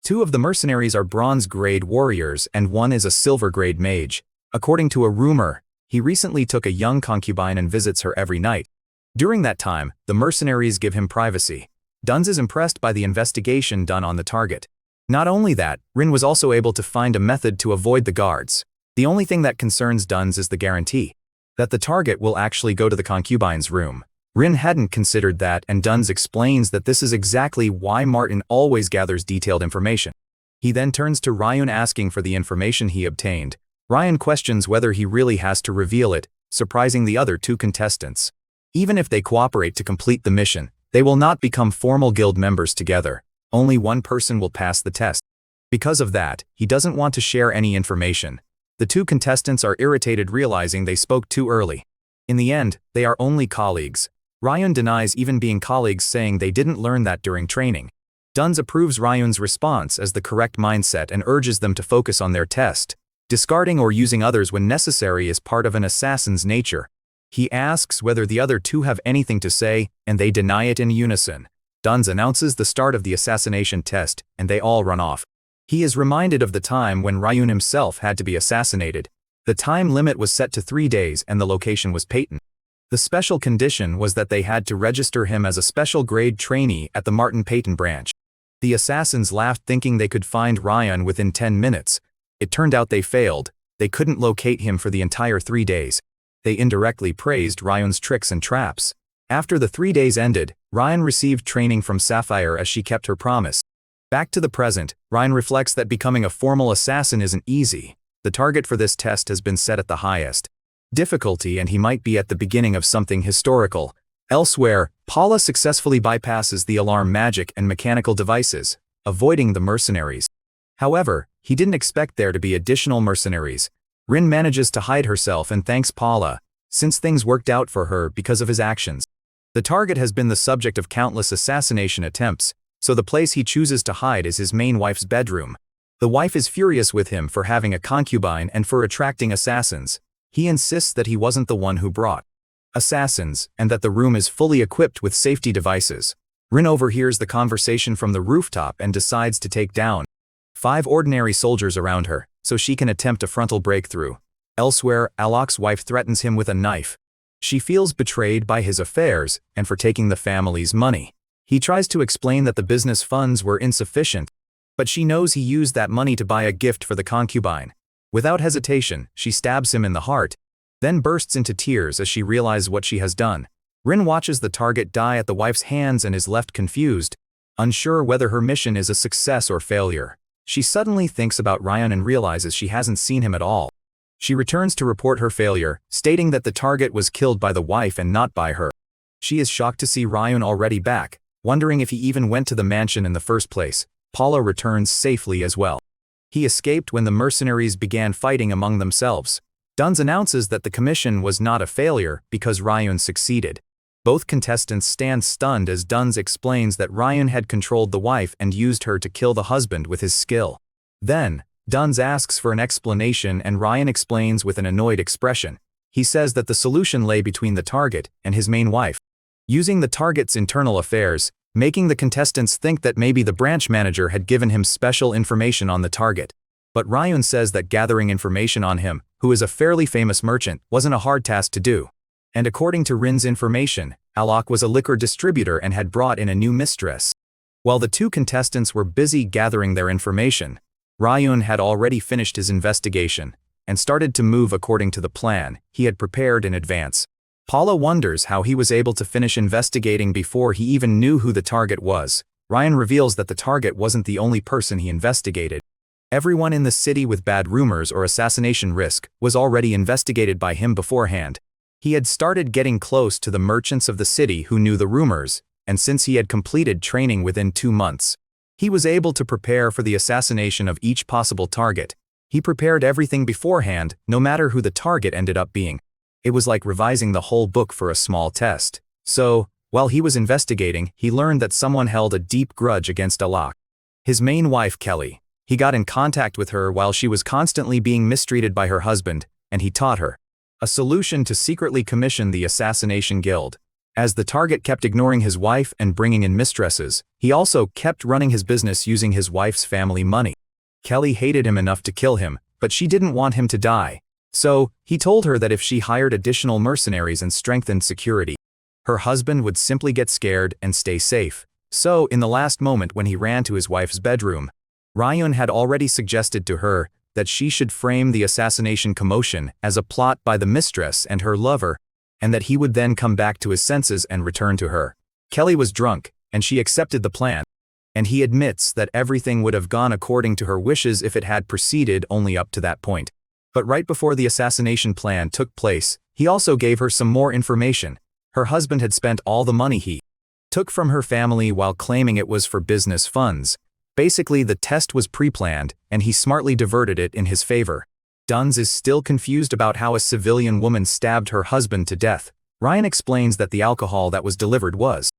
2 of the mercenaries are bronze-grade warriors and 1 is a silver-grade mage. According to a rumor, he recently took a young concubine and visits her every night. During that time, the mercenaries give him privacy. Duns is impressed by the investigation done on the target. Not only that, Rin was also able to find a method to avoid the guards. The only thing that concerns Duns is the guarantee that the target will actually go to the concubine's room. Rin hadn't considered that, and Duns explains that this is exactly why Martin always gathers detailed information. He then turns to Ryun asking for the information he obtained. Ryan questions whether he really has to reveal it, surprising the other 2 contestants. Even if they cooperate to complete the mission, they will not become formal guild members together. Only one person will pass the test. Because of that, he doesn't want to share any information. The 2 contestants are irritated realizing they spoke too early. In the end, they are only colleagues. Ryun denies even being colleagues, saying they didn't learn that during training. Duns approves Ryun's response as the correct mindset and urges them to focus on their test. Discarding or using others when necessary is part of an assassin's nature. He asks whether the other 2 have anything to say, and they deny it in unison. Duns announces the start of the assassination test, and they all run off. He is reminded of the time when Ryun himself had to be assassinated. The time limit was set to 3 days and the location was Peyton. The special condition was that they had to register him as a special grade trainee at the Martin Peyton branch. The assassins laughed thinking they could find Ryan within 10 minutes. It turned out they failed. They couldn't locate him for the entire 3 days. They indirectly praised Ryun's tricks and traps. After the 3 days ended, Ryan received training from Sapphire as she kept her promise. Back to the present, Ryan reflects that becoming a formal assassin isn't easy. The target for this test has been set at the highest difficulty, and he might be at the beginning of something historical. Elsewhere, Paula successfully bypasses the alarm magic and mechanical devices, avoiding the mercenaries. However, he didn't expect there to be additional mercenaries. Rin manages to hide herself and thanks Paula, since things worked out for her because of his actions. The target has been the subject of countless assassination attempts, so the place he chooses to hide is his main wife's bedroom. The wife is furious with him for having a concubine and for attracting assassins. He insists that he wasn't the one who brought assassins, and that the room is fully equipped with safety devices. Rin overhears the conversation from the rooftop and decides to take down 5 ordinary soldiers around her, so she can attempt a frontal breakthrough. Elsewhere, Alok's wife threatens him with a knife. She feels betrayed by his affairs and for taking the family's money. He tries to explain that the business funds were insufficient, but she knows he used that money to buy a gift for the concubine. Without hesitation, she stabs him in the heart. then bursts into tears as she realizes what she has done. Rin watches the target die at the wife's hands and is left confused, unsure whether her mission is a success or failure. She suddenly thinks about Ryan and realizes she hasn't seen him at all. She returns to report her failure, stating that the target was killed by the wife and not by her. She is shocked to see Ryan already back, wondering if he even went to the mansion in the first place. Paula returns safely as well. He escaped when the mercenaries began fighting among themselves. Duns announces that the commission was not a failure because Ryan succeeded. Both contestants stand stunned as Duns explains that Ryan had controlled the wife and used her to kill the husband with his skill. Then, Duns asks for an explanation and Ryan explains with an annoyed expression. He says that the solution lay between the target and his main wife. Using the target's internal affairs, making the contestants think that maybe the branch manager had given him special information on the target. But Ryan says that gathering information on him, who is a fairly famous merchant, wasn't a hard task to do. And according to Rin's information, Alok was a liquor distributor and had brought in a new mistress. While the two contestants were busy gathering their information, Ryan had already finished his investigation and started to move according to the plan he had prepared in advance. Paula wonders how he was able to finish investigating before he even knew who the target was. Ryan reveals that the target wasn't the only person he investigated. Everyone in the city with bad rumors or assassination risk was already investigated by him beforehand. He had started getting close to the merchants of the city who knew the rumors, and since he had completed training within 2 months, he was able to prepare for the assassination of each possible target. He prepared everything beforehand, no matter who the target ended up being. It was like revising the whole book for a small test. So, while he was investigating, he learned that someone held a deep grudge against Alok. His main wife, Kelly. He got in contact with her while she was constantly being mistreated by her husband, and he taught her a solution to secretly commission the assassination guild. As the target kept ignoring his wife and bringing in mistresses, he also kept running his business using his wife's family money. Kelly hated him enough to kill him, but she didn't want him to die. So, he told her that if she hired additional mercenaries and strengthened security, her husband would simply get scared and stay safe. So, in the last moment when he ran to his wife's bedroom, Ryan had already suggested to her that she should frame the assassination commotion as a plot by the mistress and her lover, and that he would then come back to his senses and return to her. Kelly was drunk, and she accepted the plan, and he admits that everything would have gone according to her wishes if it had proceeded only up to that point. But right before the assassination plan took place, he also gave her some more information. Her husband had spent all the money he took from her family while claiming it was for business funds. Basically, the test was pre-planned, and he smartly diverted it in his favor. Duns is still confused about how a civilian woman stabbed her husband to death. Ryan explains that the alcohol that was delivered was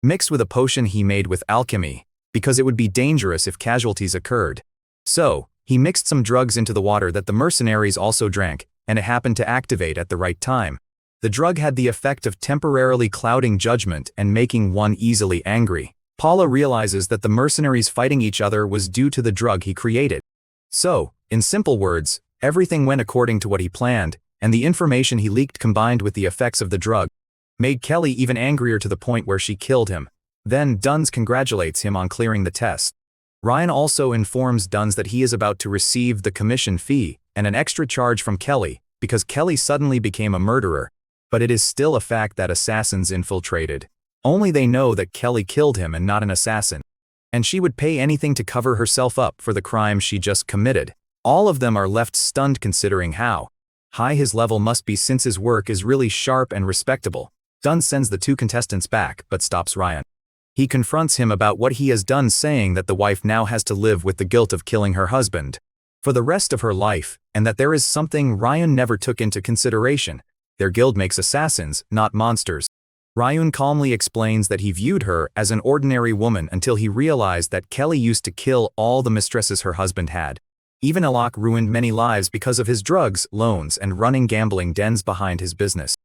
mixed with a potion he made with alchemy, because it would be dangerous if casualties occurred. So, he mixed some drugs into the water that the mercenaries also drank, and it happened to activate at the right time. The drug had the effect of temporarily clouding judgment and making one easily angry. Paula realizes that the mercenaries fighting each other was due to the drug he created. So, in simple words, everything went according to what he planned, and the information he leaked combined with the effects of the drug made Kelly even angrier to the point where she killed him. Then Duns congratulates him on clearing the test. Ryan also informs Duns that he is about to receive the commission fee and an extra charge from Kelly because Kelly suddenly became a murderer. But it is still a fact that assassins infiltrated. Only they know that Kelly killed him and not an assassin. And she would pay anything to cover herself up for the crime she just committed. All of them are left stunned considering how high his level must be since his work is really sharp and respectable. Duns sends the two contestants back but stops Ryan. He confronts him about what he has done, saying that the wife now has to live with the guilt of killing her husband for the rest of her life, and that there is something Ryan never took into consideration. Their guild makes assassins, not monsters. Ryan calmly explains that he viewed her as an ordinary woman until he realized that Kelly used to kill all the mistresses her husband had. Even Alok ruined many lives because of his drugs, loans, and running gambling dens behind his business.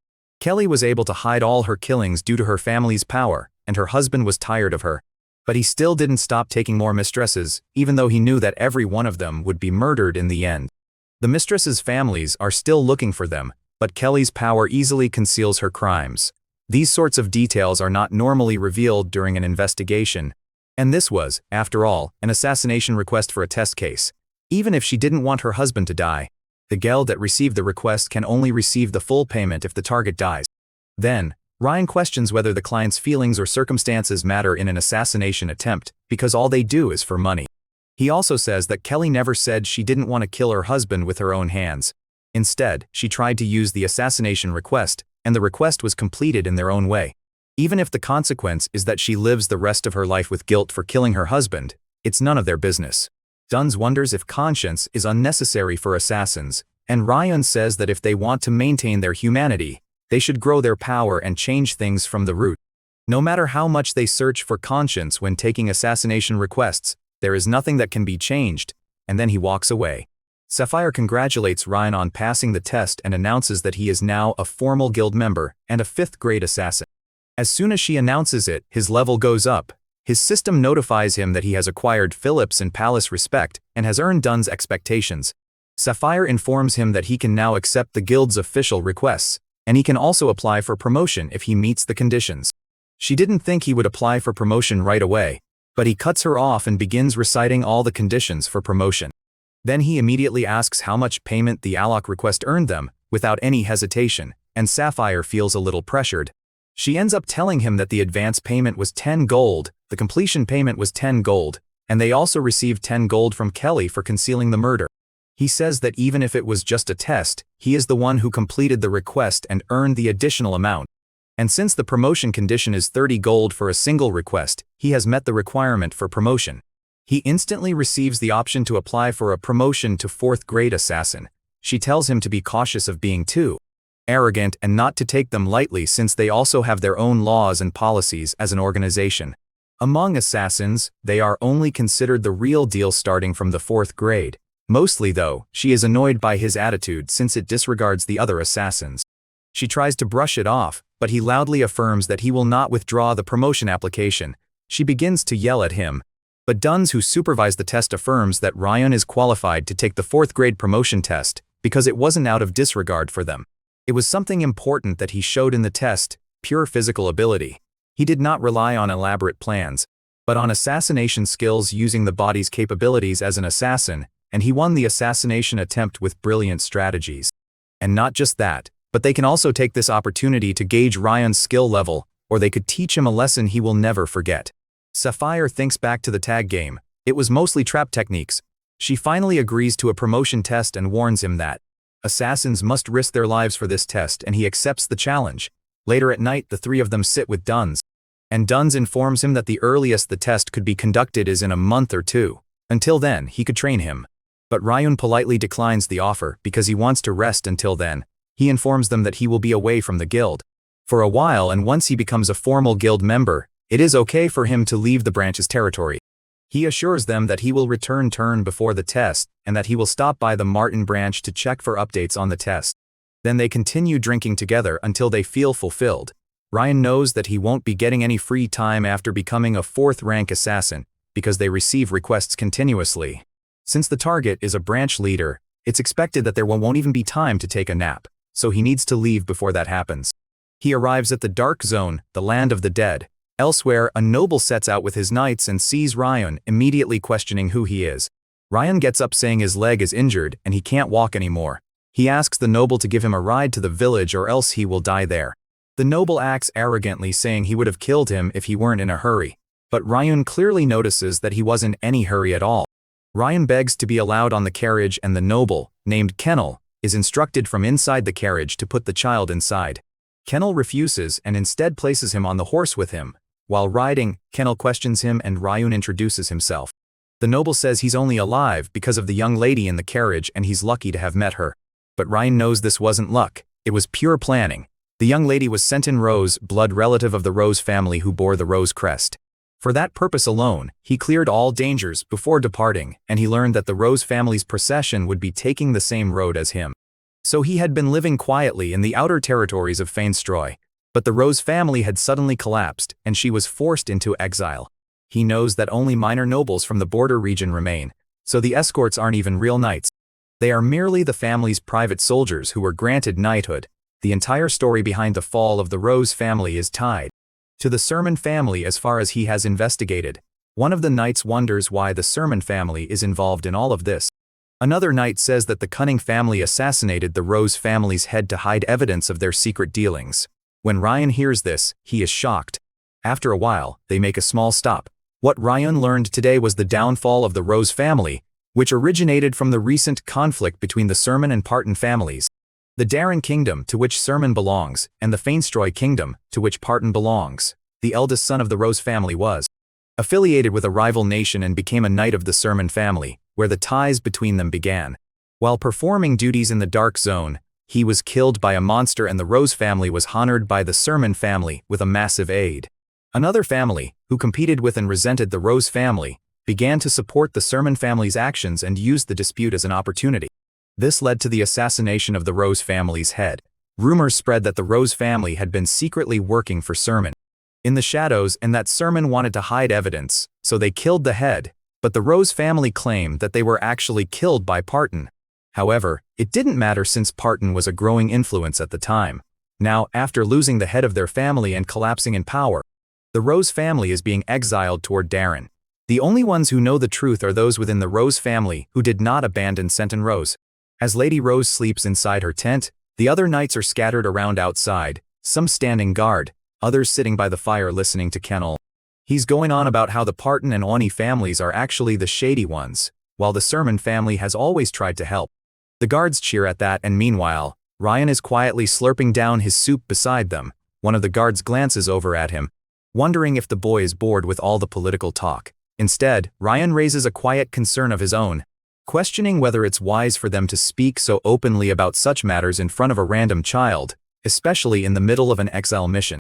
Kelly was able to hide all her killings due to her family's power, and her husband was tired of her. But he still didn't stop taking more mistresses, even though he knew that every one of them would be murdered in the end. The mistresses' families are still looking for them, but Kelly's power easily conceals her crimes. These sorts of details are not normally revealed during an investigation. And this was, after all, an assassination request for a test case. Even if she didn't want her husband to die, The geld that received the request can only receive the full payment if the target dies. Then, Ryan questions whether the client's feelings or circumstances matter in an assassination attempt, because all they do is for money. He also says that Kelly never said she didn't want to kill her husband with her own hands. Instead, she tried to use the assassination request, and the request was completed in their own way. Even if the consequence is that she lives the rest of her life with guilt for killing her husband, it's none of their business. Duns wonders if conscience is unnecessary for assassins, and Ryan says that if they want to maintain their humanity, they should grow their power and change things from the root. No matter how much they search for conscience when taking assassination requests, there is nothing that can be changed, and then he walks away. Sapphire congratulates Ryan on passing the test and announces that he is now a formal guild member and a 5th grade assassin. As soon as she announces it, his level goes up. His system notifies him that he has acquired Phillips and Palace respect and has earned Dunn's expectations. Sapphire informs him that he can now accept the guild's official requests, and he can also apply for promotion if he meets the conditions. She didn't think he would apply for promotion right away, but he cuts her off and begins reciting all the conditions for promotion. Then he immediately asks how much payment the alloc request earned them, without any hesitation, and Sapphire feels a little pressured. She ends up telling him that the advance payment was 10 gold, the completion payment was 10 gold, and they also received 10 gold from Kelly for concealing the murder. He says that even if it was just a test, he is the one who completed the request and earned the additional amount. And since the promotion condition is 30 gold for a single request, he has met the requirement for promotion. He instantly receives the option to apply for a promotion to 4th grade assassin. She tells him to be cautious of being too arrogant and not to take them lightly since they also have their own laws and policies as an organization. Among assassins, they are only considered the real deal starting from the 4th grade. Mostly though, she is annoyed by his attitude since it disregards the other assassins. She tries to brush it off, but he loudly affirms that he will not withdraw the promotion application. She begins to yell at him, but Duns, who supervised the test, affirms that Ryan is qualified to take the 4th grade promotion test because it wasn't out of disregard for them. It was something important that he showed in the test, pure physical ability. He did not rely on elaborate plans, but on assassination skills using the body's capabilities as an assassin, and he won the assassination attempt with brilliant strategies. And not just that, but they can also take this opportunity to gauge Ryan's skill level, or they could teach him a lesson he will never forget. Sapphire thinks back to the tag game. It was mostly trap techniques. She finally agrees to a promotion test and warns him that assassins must risk their lives for this test, and he accepts the challenge. Later at night, the three of them sit with Duns, and Duns informs him that the earliest the test could be conducted is in a month or 2. Until then, he could train him. But Ryan politely declines the offer because he wants to rest until then. He informs them that he will be away from the guild for a while, and once he becomes a formal guild member, it is okay for him to leave the branch's territory. He assures them that he will return before the test, and that he will stop by the Martin branch to check for updates on the test. Then they continue drinking together until they feel fulfilled. Ryan knows that he won't be getting any free time after becoming a 4th rank assassin, because they receive requests continuously. Since the target is a branch leader, it's expected that there won't even be time to take a nap, so he needs to leave before that happens. He arrives at the Dark Zone, the land of the dead. Elsewhere, a noble sets out with his knights and sees Ryan, immediately questioning who he is. Ryan gets up saying his leg is injured and he can't walk anymore. He asks the noble to give him a ride to the village or else he will die there. The noble acts arrogantly, saying he would have killed him if he weren't in a hurry. But Ryan clearly notices that he wasn't in any hurry at all. Ryan begs to be allowed on the carriage, and the noble, named Kennel, is instructed from inside the carriage to put the child inside. Kennel refuses and instead places him on the horse with him. While riding, Kennel questions him and Ryan introduces himself. The noble says he's only alive because of the young lady in the carriage and he's lucky to have met her. But Ryan knows this wasn't luck, it was pure planning. The young lady was Sentin Rose, blood relative of the Rose family who bore the Rose crest. For that purpose alone, he cleared all dangers before departing, and he learned that the Rose family's procession would be taking the same road as him. So he had been living quietly in the outer territories of Feinstroy. But the Rose family had suddenly collapsed, and she was forced into exile. He knows that only minor nobles from the border region remain, so the escorts aren't even real knights. They are merely the family's private soldiers who were granted knighthood. The entire story behind the fall of the Rose family is tied to the Sermon family as far as he has investigated. One of the knights wonders why the Sermon family is involved in all of this. Another knight says that the cunning family assassinated the Rose family's head to hide evidence of their secret dealings. When Ryan hears this, he is shocked. After a while, they make a small stop. What Ryan learned today was the downfall of the Rose family, which originated from the recent conflict between the Sermon and Parton families. The Darren kingdom, to which Sermon belongs, and the Fainstroy kingdom, to which Parton belongs. The eldest son of the Rose family was affiliated with a rival nation and became a knight of the Sermon family, where the ties between them began. While performing duties in the Dark Zone, he was killed by a monster, and the Rose family was honored by the Sermon family with a massive aid. Another family, who competed with and resented the Rose family, began to support the Sermon family's actions and used the dispute as an opportunity. This led to the assassination of the Rose family's head. Rumors spread that the Rose family had been secretly working for Sermon in the shadows and that Sermon wanted to hide evidence, so they killed the head, but the Rose family claimed that they were actually killed by Parton. However, it didn't matter since Parton was a growing influence at the time. Now, after losing the head of their family and collapsing in power, the Rose family is being exiled toward Darren. The only ones who know the truth are those within the Rose family who did not abandon Senton Rose. As Lady Rose sleeps inside her tent, the other knights are scattered around outside, some standing guard, others sitting by the fire listening to Kennel. He's going on about how the Parton and Oni families are actually the shady ones, while the Sermon family has always tried to help. The guards cheer at that, and meanwhile, Ryan is quietly slurping down his soup beside them. One of the guards glances over at him, wondering if the boy is bored with all the political talk. Instead, Ryan raises a quiet concern of his own, questioning whether it's wise for them to speak so openly about such matters in front of a random child, especially in the middle of an exile mission.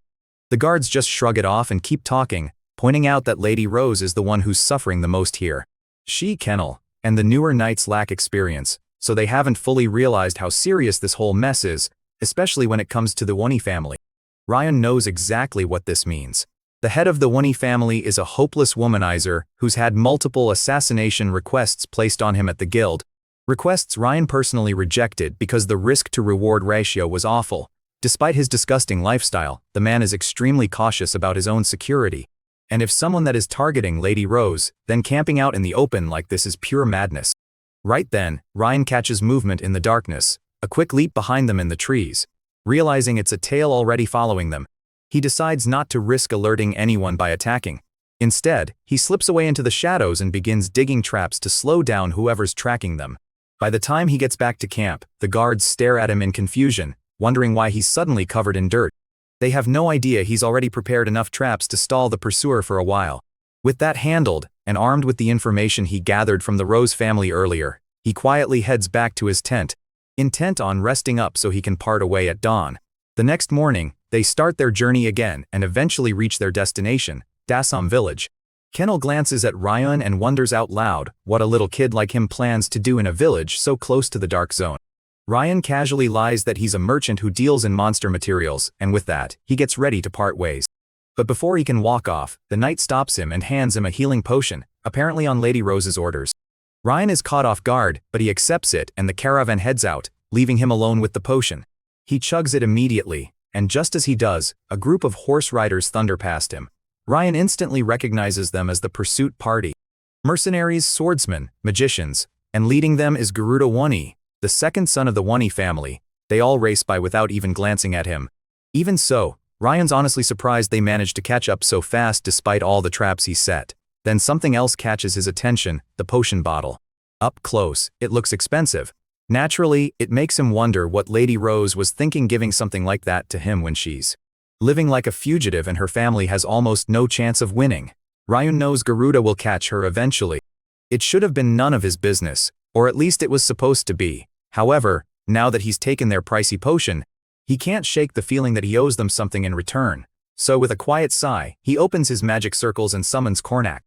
The guards just shrug it off and keep talking, pointing out that Lady Rose is the one who's suffering the most here. She, Kennel, and the newer knights lack experience, so they haven't fully realized how serious this whole mess is, especially when it comes to the Oni family. Ryan knows exactly what this means. The head of the Oni family is a hopeless womanizer who's had multiple assassination requests placed on him at the guild. Requests Ryan personally rejected because the risk-to-reward ratio was awful. Despite his disgusting lifestyle, the man is extremely cautious about his own security. And if someone that is targeting Lady Rose, then camping out in the open like this is pure madness. Right then, Ryan catches movement in the darkness, a quick leap behind them in the trees. Realizing it's a tail already following them, he decides not to risk alerting anyone by attacking. Instead, he slips away into the shadows and begins digging traps to slow down whoever's tracking them. By the time he gets back to camp, the guards stare at him in confusion, wondering why he's suddenly covered in dirt. They have no idea he's already prepared enough traps to stall the pursuer for a while. With that handled, and armed with the information he gathered from the Rose family earlier, he quietly heads back to his tent, intent on resting up so he can part away at dawn. The next morning, they start their journey again and eventually reach their destination, Dasam village. Kennel glances at Ryan and wonders out loud what a little kid like him plans to do in a village so close to the Dark Zone. Ryan casually lies that he's a merchant who deals in monster materials, and with that, he gets ready to part ways. But before he can walk off, the knight stops him and hands him a healing potion, apparently on Lady Rose's orders. Ryan is caught off guard, but he accepts it and the caravan heads out, leaving him alone with the potion. He chugs it immediately, and just as he does, a group of horse riders thunder past him. Ryan instantly recognizes them as the pursuit party. Mercenaries, swordsmen, magicians, and leading them is Garuda Wani, the second son of the Wani family. They all race by without even glancing at him. Even so, Ryan's honestly surprised they managed to catch up so fast despite all the traps he set. Then something else catches his attention, the potion bottle. Up close, it looks expensive. Naturally, it makes him wonder what Lady Rose was thinking giving something like that to him when she's living like a fugitive and her family has almost no chance of winning. Ryan knows Garuda will catch her eventually. It should have been none of his business, or at least it was supposed to be. However, now that he's taken their pricey potion, he can't shake the feeling that he owes them something in return. So with a quiet sigh, he opens his magic circles and summons Kornak.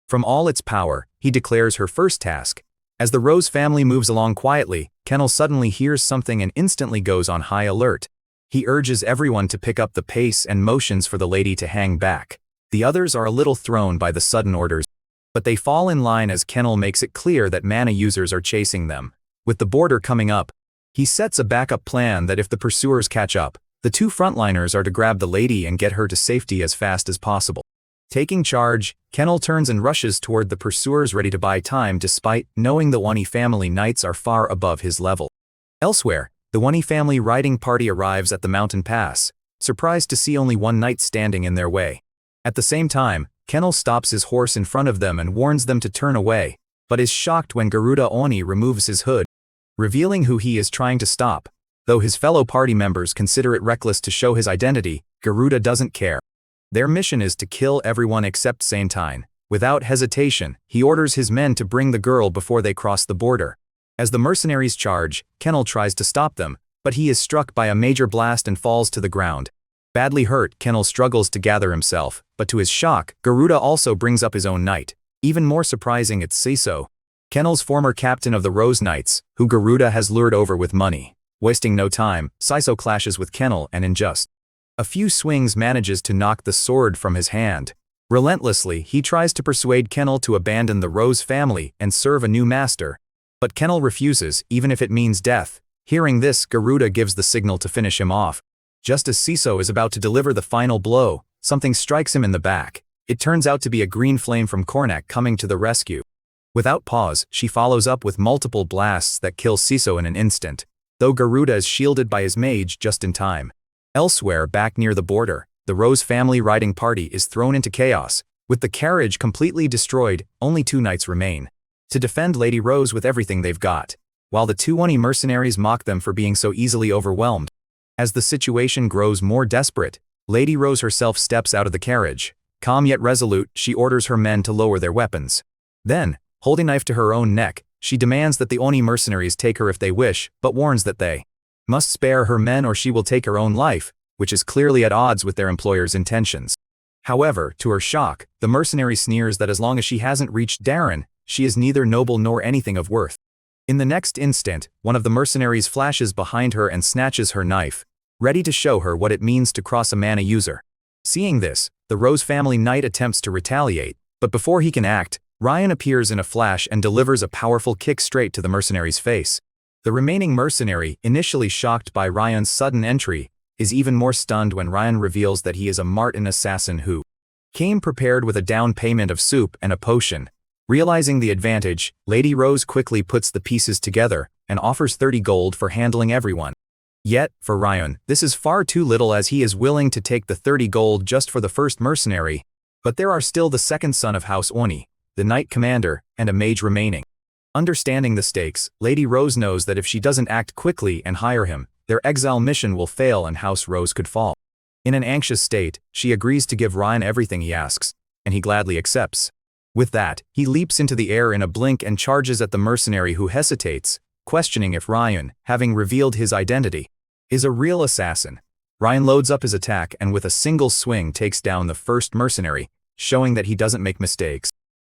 From all its power, he declares her first task. As the Rose family moves along quietly, Kennel suddenly hears something and instantly goes on high alert. He urges everyone to pick up the pace and motions for the lady to hang back. The others are a little thrown by the sudden orders, but they fall in line as Kennel makes it clear that mana users are chasing them. With the border coming up, he sets a backup plan that if the pursuers catch up, the two frontliners are to grab the lady and get her to safety as fast as possible. Taking charge, Kennel turns and rushes toward the pursuers, ready to buy time despite knowing the Wani family knights are far above his level. Elsewhere, the Wani family riding party arrives at the mountain pass, surprised to see only one knight standing in their way. At the same time, Kennel stops his horse in front of them and warns them to turn away, but is shocked when Garuda Oni removes his hood, revealing who he is trying to stop. Though his fellow party members consider it reckless to show his identity, Garuda doesn't care. Their mission is to kill everyone except Saintine. Without hesitation, he orders his men to bring the girl before they cross the border. As the mercenaries charge, Kennel tries to stop them, but he is struck by a major blast and falls to the ground. Badly hurt, Kennel struggles to gather himself, but to his shock, Garuda also brings up his own knight. Even more surprising, it's Siso, Kennel's former captain of the Rose Knights, who Garuda has lured over with money. Wasting no time, Siso clashes with Kennel and in just a few swings manages to knock the sword from his hand. Relentlessly, he tries to persuade Kennel to abandon the Rose family and serve a new master. But Kennel refuses, even if it means death. Hearing this, Garuda gives the signal to finish him off. Just as Siso is about to deliver the final blow, something strikes him in the back. It turns out to be a green flame from Kornak coming to the rescue. Without pause, she follows up with multiple blasts that kill Siso in an instant, though Garuda is shielded by his mage just in time. Elsewhere, back near the border, the Rose family riding party is thrown into chaos. With the carriage completely destroyed, only 2 knights remain to defend Lady Rose with everything they've got, while the 2 Wani mercenaries mock them for being so easily overwhelmed. As the situation grows more desperate, Lady Rose herself steps out of the carriage. Calm yet resolute, she orders her men to lower their weapons. Then, holding a knife to her own neck, she demands that the Oni mercenaries take her if they wish, but warns that they must spare her men or she will take her own life, which is clearly at odds with their employer's intentions. However, to her shock, the mercenary sneers that as long as she hasn't reached Darren, she is neither noble nor anything of worth. In the next instant, one of the mercenaries flashes behind her and snatches her knife, ready to show her what it means to cross a mana user. Seeing this, the Rose family knight attempts to retaliate, but before he can act, Ryan appears in a flash and delivers a powerful kick straight to the mercenary's face. The remaining mercenary, initially shocked by Ryan's sudden entry, is even more stunned when Ryan reveals that he is a Martin assassin who came prepared with a down payment of soup and a potion. Realizing the advantage, Lady Rose quickly puts the pieces together and offers 30 gold for handling everyone. Yet, for Ryan, this is far too little as he is willing to take the 30 gold just for the first mercenary, but there are still the second son of House Oni, the Knight Commander, and a mage remaining. Understanding the stakes, Lady Rose knows that if she doesn't act quickly and hire him, their exile mission will fail and House Rose could fall. In an anxious state, she agrees to give Ryan everything he asks, and he gladly accepts. With that, he leaps into the air in a blink and charges at the mercenary who hesitates, questioning if Ryan, having revealed his identity, is a real assassin. Ryan loads up his attack and with a single swing takes down the first mercenary, showing that he doesn't make mistakes,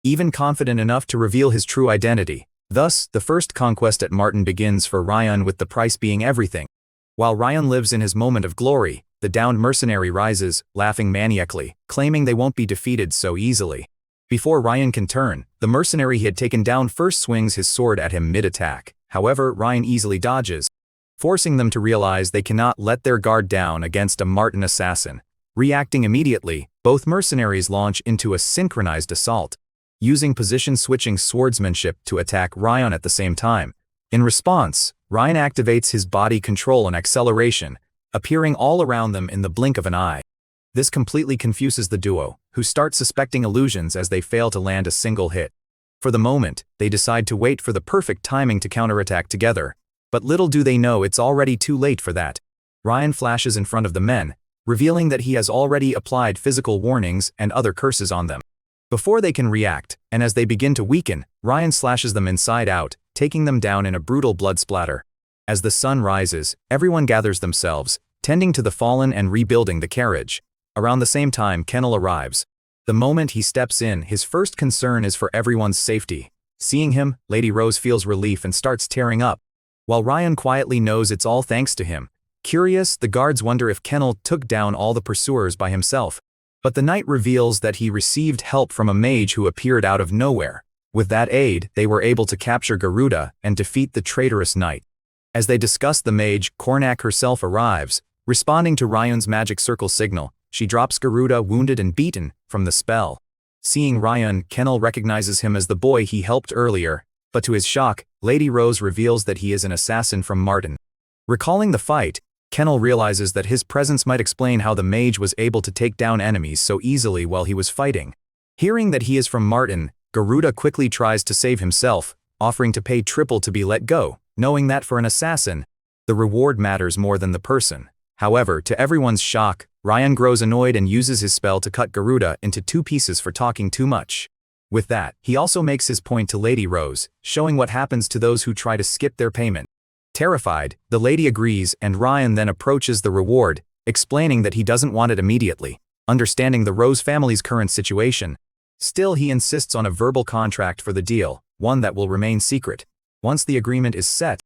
even confident enough to reveal his true identity. Thus, the first conquest at Martin begins for Ryan, with the price being everything. While Ryan lives in his moment of glory, the downed mercenary rises, laughing maniacally, claiming they won't be defeated so easily. Before Ryan can turn, the mercenary he had taken down first swings his sword at him mid-attack. However, Ryan easily dodges, forcing them to realize they cannot let their guard down against a Martin assassin. Reacting immediately, both mercenaries launch into a synchronized assault, using position-switching swordsmanship to attack Ryan at the same time. In response, Ryan activates his body control and acceleration, appearing all around them in the blink of an eye. This completely confuses the duo, who start suspecting illusions as they fail to land a single hit. For the moment, they decide to wait for the perfect timing to counterattack together, but little do they know it's already too late for that. Ryan flashes in front of the men, revealing that he has already applied physical warnings and other curses on them. Before they can react, and as they begin to weaken, Ryan slashes them inside out, taking them down in a brutal blood splatter. As the sun rises, everyone gathers themselves, tending to the fallen and rebuilding the carriage. Around the same time, Kennel arrives. The moment he steps in, his first concern is for everyone's safety. Seeing him, Lady Rose feels relief and starts tearing up, while Ryan quietly knows it's all thanks to him. Curious, the guards wonder if Kennel took down all the pursuers by himself. But the knight reveals that he received help from a mage who appeared out of nowhere. With that aid, they were able to capture Garuda and defeat the traitorous knight. As they discuss the mage, Kornak herself arrives, responding to Ryan's magic circle signal, she drops Garuda wounded and beaten from the spell. Seeing Ryan, Kennel recognizes him as the boy he helped earlier, but to his shock, Lady Rose reveals that he is an assassin from Martin. Recalling the fight, Kennel realizes that his presence might explain how the mage was able to take down enemies so easily while he was fighting. Hearing that he is from Martin, Garuda quickly tries to save himself, offering to pay triple to be let go, knowing that for an assassin, the reward matters more than the person. However, to everyone's shock, Ryan grows annoyed and uses his spell to cut Garuda into 2 pieces for talking too much. With that, he also makes his point to Lady Rose, showing what happens to those who try to skip their payment. Terrified, the lady agrees and Ryan then approaches the reward, explaining that he doesn't want it immediately, understanding the Rose family's current situation. Still, he insists on a verbal contract for the deal, one that will remain secret. Once the agreement is set,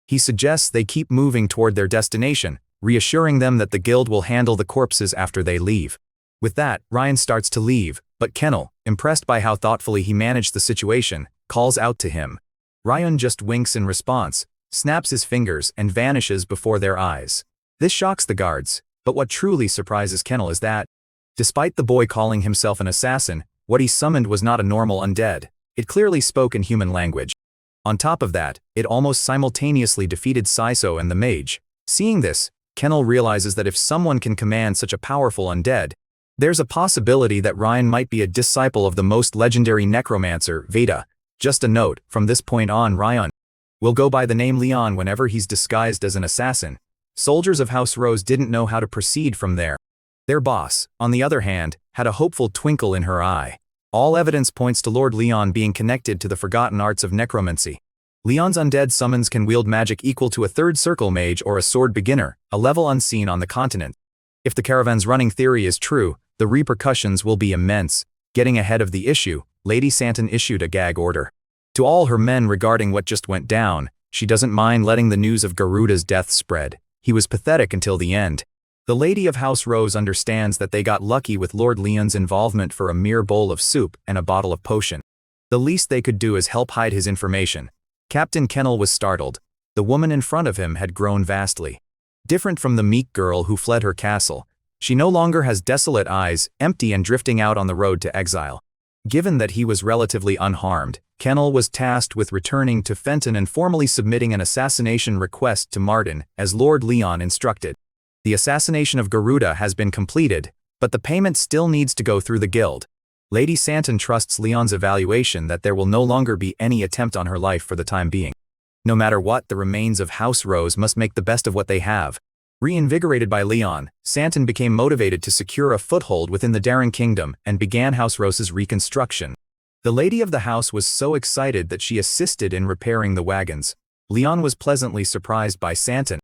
he suggests they keep moving toward their destination, reassuring them that the guild will handle the corpses after they leave. With that, Ryan starts to leave, but Kennel, impressed by how thoughtfully he managed the situation, calls out to him. Ryan just winks in response, snaps his fingers and vanishes before their eyes. This shocks the guards, but what truly surprises Kennel is that, despite the boy calling himself an assassin, what he summoned was not a normal undead. It clearly spoke in human language. On top of that, it almost simultaneously defeated Saiso and the mage. Seeing this, Kennel realizes that if someone can command such a powerful undead, there's a possibility that Ryan might be a disciple of the most legendary necromancer, Veda. Just a note, from this point on Ryan will go by the name Leon whenever he's disguised as an assassin. Soldiers of House Rose didn't know how to proceed from there. Their boss, on the other hand, had a hopeful twinkle in her eye. All evidence points to Lord Leon being connected to the forgotten arts of necromancy. Leon's undead summons can wield magic equal to a 3rd circle mage or a sword beginner, a level unseen on the continent. If the caravan's running theory is true, the repercussions will be immense. Getting ahead of the issue, Lady Santon issued a gag order to all her men regarding what just went down. She doesn't mind letting the news of Garuda's death spread. He was pathetic until the end. The Lady of House Rose understands that they got lucky with Lord Leon's involvement for a mere bowl of soup and a bottle of potion. The least they could do is help hide his information. Captain Kennel was startled. The woman in front of him had grown vastly. Different from the meek girl who fled her castle, she no longer has desolate eyes, empty and drifting out on the road to exile. Given that he was relatively unharmed, Kennel was tasked with returning to Fenton and formally submitting an assassination request to Martin, as Lord Leon instructed. The assassination of Garuda has been completed, but the payment still needs to go through the guild. Lady Santon trusts Leon's evaluation that there will no longer be any attempt on her life for the time being. No matter what, the remains of House Rose must make the best of what they have. Reinvigorated by Leon, Santon became motivated to secure a foothold within the Darren Kingdom and began House Rose's reconstruction. The lady of the house was so excited that she assisted in repairing the wagons. Leon was pleasantly surprised by Santon.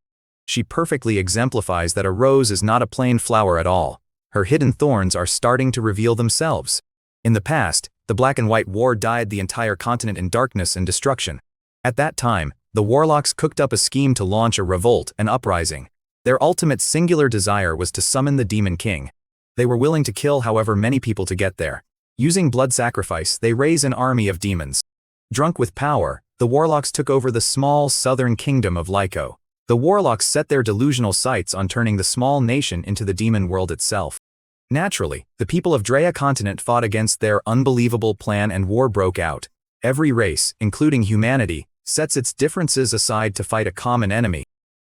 She perfectly exemplifies that a rose is not a plain flower at all. Her hidden thorns are starting to reveal themselves. In the past, the Black and White War dyed the entire continent in darkness and destruction. At that time, the warlocks cooked up a scheme to launch a revolt and uprising. Their ultimate singular desire was to summon the Demon King. They were willing to kill however many people to get there. Using blood sacrifice, they raise an army of demons. Drunk with power, the warlocks took over the small southern kingdom of Lyco. The warlocks set their delusional sights on turning the small nation into the demon world itself. Naturally, the people of Drea continent fought against their unbelievable plan and war broke out. Every race, including humanity, sets its differences aside to fight a common enemy.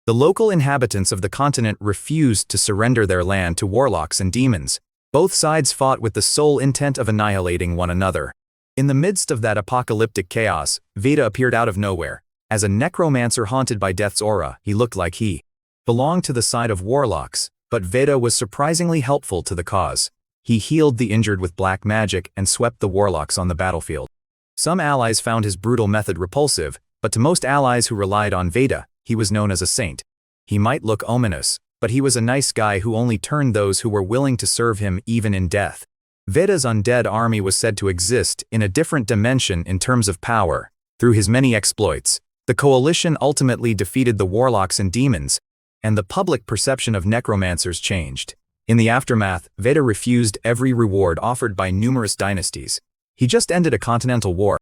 The local inhabitants of the continent refused to surrender their land to warlocks and demons. Both sides fought with the sole intent of annihilating one another. In the midst of that apocalyptic chaos, Veda appeared out of nowhere. As a necromancer haunted by death's aura, he looked like he belonged to the side of warlocks, but Veda was surprisingly helpful to the cause. He healed the injured with black magic and swept the warlocks on the battlefield. Some allies found his brutal method repulsive, but to most allies who relied on Veda, he was known as a saint. He might look ominous, but he was a nice guy who only turned those who were willing to serve him even in death. Veda's undead army was said to exist in a different dimension in terms of power. Through his many exploits, the coalition ultimately defeated the warlocks and demons, and the public perception of necromancers changed. In the aftermath, Veda refused every reward offered by numerous dynasties. He just ended a continental war,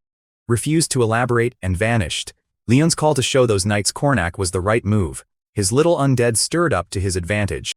refused to elaborate, and vanished. Leon's call to show those knights Cornac was the right move. His little undead stirred up to his advantage.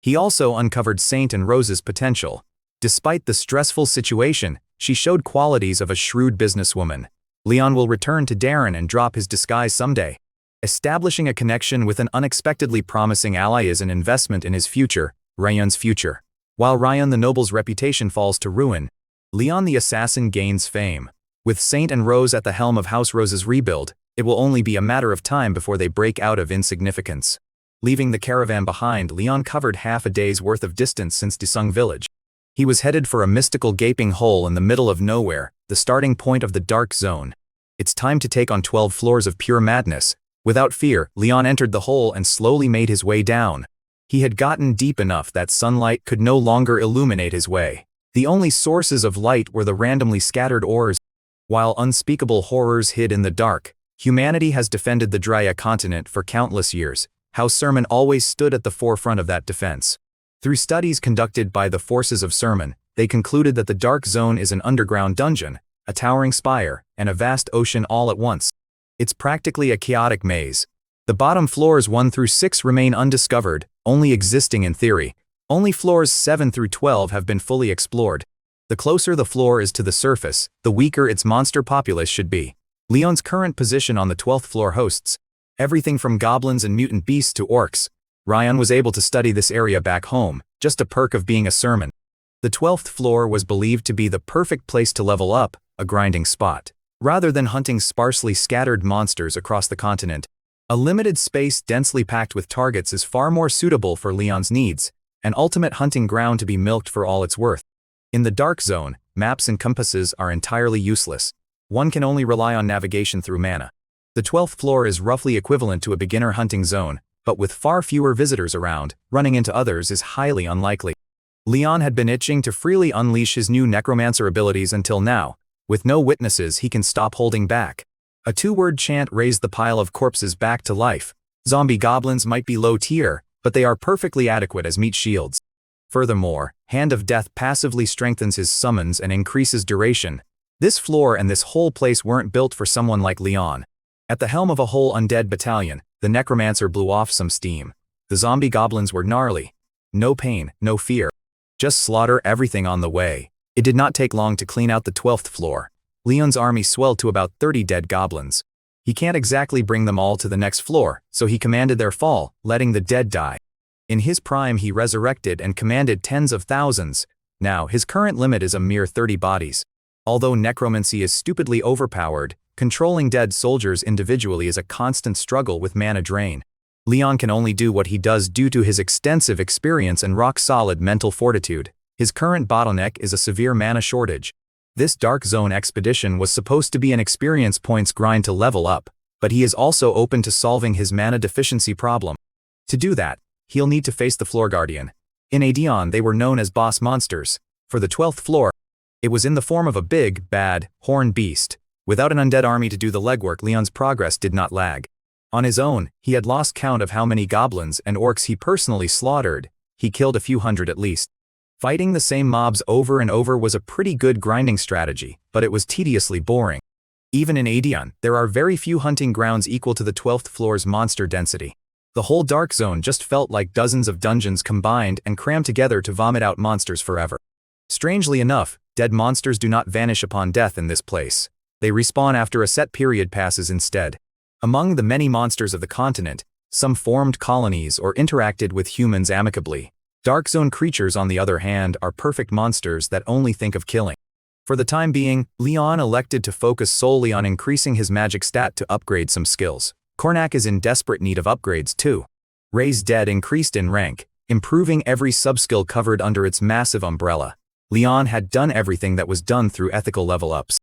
He also uncovered Saint and Rose's potential. Despite the stressful situation, she showed qualities of a shrewd businesswoman. Leon will return to Darren and drop his disguise someday. Establishing a connection with an unexpectedly promising ally is an investment in his future, Ryan's future. While Ryan the noble's reputation falls to ruin, Leon the assassin gains fame. With Saint and Rose at the helm of House Rose's rebuild, it will only be a matter of time before they break out of insignificance. Leaving the caravan behind, Leon covered half a day's worth of distance since Disung village. He was headed for a mystical gaping hole in the middle of nowhere, the starting point of the dark zone. It's time to take on 12 floors of pure madness. Without fear, Leon entered the hole and slowly made his way down. He had gotten deep enough that sunlight could no longer illuminate his way. The only sources of light were the randomly scattered ores. While unspeakable horrors hid in the dark, humanity has defended the Drya continent for countless years. House Sermon always stood at the forefront of that defense. Through studies conducted by the forces of Sermon, they concluded that the Dark Zone is an underground dungeon, a towering spire, and a vast ocean all at once. It's practically a chaotic maze. The bottom floors 1 through 6 remain undiscovered, only existing in theory. Only floors 7 through 12 have been fully explored. The closer the floor is to the surface, the weaker its monster populace should be. Leon's current position on the 12th floor hosts everything from goblins and mutant beasts to orcs. Ryan was able to study this area back home, just a perk of being a Sermon. The 12th floor was believed to be the perfect place to level up, a grinding spot. Rather than hunting sparsely scattered monsters across the continent, a limited space densely packed with targets is far more suitable for Leon's needs, an ultimate hunting ground to be milked for all it's worth. In the Dark Zone, maps and compasses are entirely useless. One can only rely on navigation through mana. The 12th floor is roughly equivalent to a beginner hunting zone, but with far fewer visitors around, running into others is highly unlikely. Leon had been itching to freely unleash his new necromancer abilities until now. With no witnesses, he can stop holding back. A 2-word chant raised the pile of corpses back to life. Zombie goblins might be low tier, but they are perfectly adequate as meat shields. Furthermore, Hand of Death passively strengthens his summons and increases duration. This floor and this whole place weren't built for someone like Leon. At the helm of a whole undead battalion, the necromancer blew off some steam. The zombie goblins were gnarly. No pain, no fear. Just slaughter everything on the way. It did not take long to clean out the 12th floor. Leon's army swelled to about 30 dead goblins. He can't exactly bring them all to the next floor, so he commanded their fall, letting the dead die. In his prime he resurrected and commanded tens of thousands. Now, his current limit is a mere 30 bodies. Although necromancy is stupidly overpowered, controlling dead soldiers individually is a constant struggle with mana drain. Leon can only do what he does due to his extensive experience and rock-solid mental fortitude. His current bottleneck is a severe mana shortage. This Dark Zone expedition was supposed to be an experience points grind to level up, but he is also open to solving his mana deficiency problem. To do that, he'll need to face the Floor Guardian. In Aedeon they were known as boss monsters. For the 12th floor, it was in the form of a big, bad, horned beast. Without an undead army to do the legwork, Leon's progress did not lag. On his own, he had lost count of how many goblins and orcs he personally slaughtered. He killed a few hundred at least. Fighting the same mobs over and over was a pretty good grinding strategy, but it was tediously boring. Even in Aedeon, there are very few hunting grounds equal to the 12th floor's monster density. The whole Dark Zone just felt like dozens of dungeons combined and crammed together to vomit out monsters forever. Strangely enough, dead monsters do not vanish upon death in this place. They respawn after a set period passes instead. Among the many monsters of the continent, some formed colonies or interacted with humans amicably. Dark Zone creatures, on the other hand, are perfect monsters that only think of killing. For the time being, Leon elected to focus solely on increasing his magic stat to upgrade some skills. Cornac is in desperate need of upgrades too. Raise Dead increased in rank, improving every subskill covered under its massive umbrella. Leon had done everything that was done through ethical level-ups.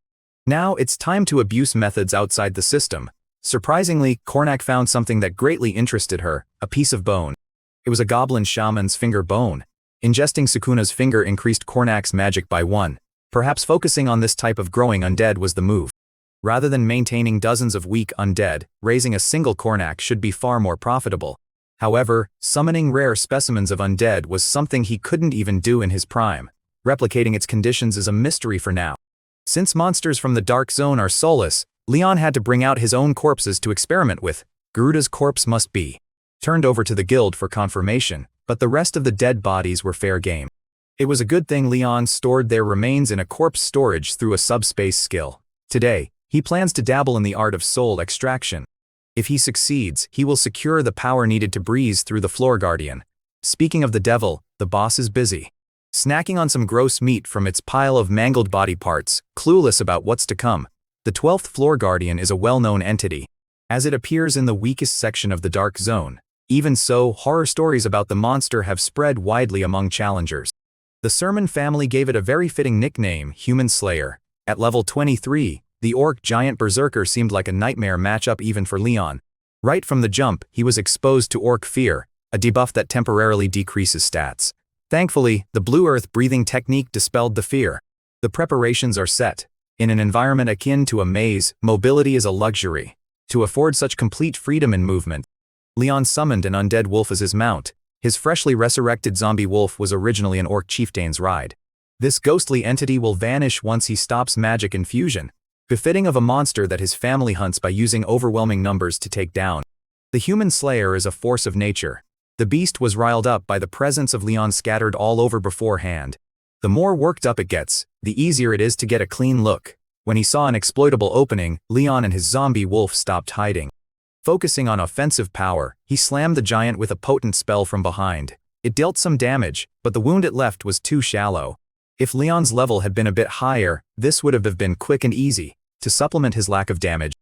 Now it's time to abuse methods outside the system. Surprisingly, Cornac found something that greatly interested her, a piece of bone. It was a goblin shaman's finger bone. Ingesting Sukuna's finger increased Cornac's magic by 1. Perhaps focusing on this type of growing undead was the move. Rather than maintaining dozens of weak undead, raising a single Cornac should be far more profitable. However, summoning rare specimens of undead was something he couldn't even do in his prime. Replicating its conditions is a mystery for now. Since monsters from the Dark Zone are soulless, Leon had to bring out his own corpses to experiment with. Garuda's corpse must be turned over to the guild for confirmation, but the rest of the dead bodies were fair game. It was a good thing Leon stored their remains in a corpse storage through a subspace skill. Today, he plans to dabble in the art of soul extraction. If he succeeds, he will secure the power needed to breeze through the floor guardian. Speaking of the devil, the boss is busy. Snacking on some gross meat from its pile of mangled body parts, clueless about what's to come. The 12th floor guardian is a well-known entity, as it appears in the weakest section of the dark zone. Even so, horror stories about the monster have spread widely among challengers. The Sermon family gave it a very fitting nickname, Human Slayer. At level 23, the orc giant berserker seemed like a nightmare matchup even for Leon. Right from the jump, he was exposed to orc fear, a debuff that temporarily decreases stats. Thankfully, the blue earth breathing technique dispelled the fear. The preparations are set. In an environment akin to a maze, mobility is a luxury. To afford such complete freedom in movement, Leon summoned an undead wolf as his mount. His freshly resurrected zombie wolf was originally an orc chieftain's ride. This ghostly entity will vanish once he stops magic infusion, befitting of a monster that his family hunts by using overwhelming numbers to take down. The Human Slayer is a force of nature. The beast was riled up by the presence of Leon scattered all over beforehand. The more worked up it gets, the easier it is to get a clean look. When he saw an exploitable opening, Leon and his zombie wolf stopped hiding. Focusing on offensive power, he slammed the giant with a potent spell from behind. It dealt some damage, but the wound it left was too shallow. If Leon's level had been a bit higher, this would have been quick and easy. To supplement his lack of damage,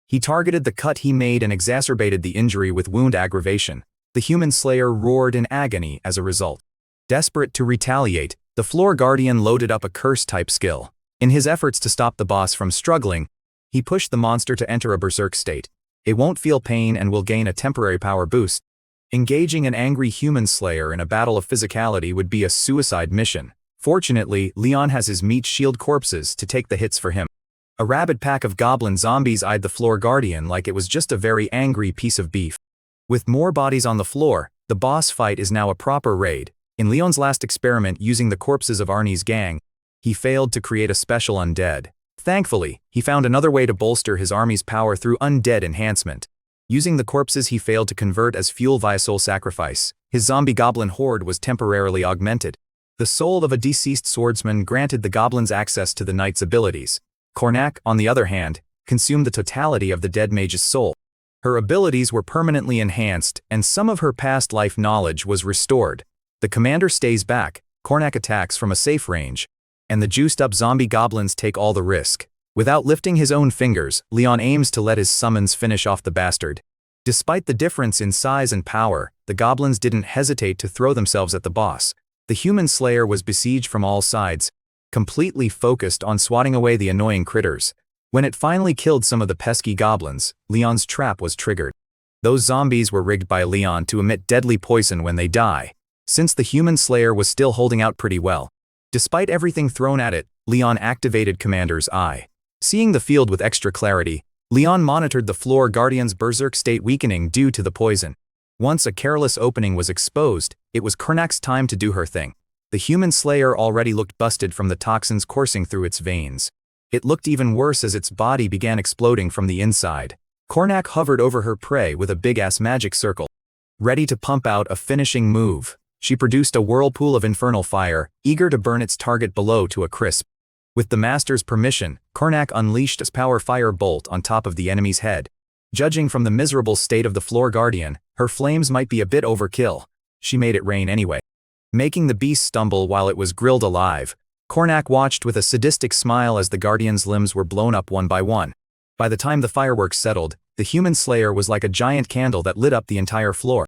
he targeted the cut he made and exacerbated the injury with wound aggravation. The Human Slayer roared in agony as a result. Desperate to retaliate, the floor guardian loaded up a curse-type skill. In his efforts to stop the boss from struggling, he pushed the monster to enter a berserk state. It won't feel pain and will gain a temporary power boost. Engaging an angry Human Slayer in a battle of physicality would be a suicide mission. Fortunately, Leon has his meat shield corpses to take the hits for him. A rabid pack of goblin zombies eyed the floor guardian like it was just a very angry piece of beef. With more bodies on the floor, the boss fight is now a proper raid. In Leon's last experiment using the corpses of Arnie's gang, he failed to create a special undead. Thankfully, he found another way to bolster his army's power through undead enhancement. Using the corpses he failed to convert as fuel via soul sacrifice, his zombie goblin horde was temporarily augmented. The soul of a deceased swordsman granted the goblins access to the knight's abilities. Cornac, on the other hand, consumed the totality of the dead mage's soul. Her abilities were permanently enhanced, and some of her past life knowledge was restored. The commander stays back, Cornac attacks from a safe range, and the juiced-up zombie goblins take all the risk. Without lifting his own fingers, Leon aims to let his summons finish off the bastard. Despite the difference in size and power, the goblins didn't hesitate to throw themselves at the boss. The Human Slayer was besieged from all sides, completely focused on swatting away the annoying critters. When it finally killed some of the pesky goblins, Leon's trap was triggered. Those zombies were rigged by Leon to emit deadly poison when they die. Since the Human Slayer was still holding out pretty well, despite everything thrown at it, Leon activated Commander's Eye. Seeing the field with extra clarity, Leon monitored the floor guardian's berserk state weakening due to the poison. Once a careless opening was exposed, it was Cornac's time to do her thing. The Human Slayer already looked busted from the toxins coursing through its veins. It looked even worse as its body began exploding from the inside. Cornac hovered over her prey with a big-ass magic circle, ready to pump out a finishing move. She produced a whirlpool of infernal fire, eager to burn its target below to a crisp. With the master's permission, Cornac unleashed a power fire bolt on top of the enemy's head. Judging from the miserable state of the floor guardian, her flames might be a bit overkill. She made it rain anyway, making the beast stumble while it was grilled alive. Cornac watched with a sadistic smile as the guardian's limbs were blown up one by one. By the time the fireworks settled, the Human Slayer was like a giant candle that lit up the entire floor.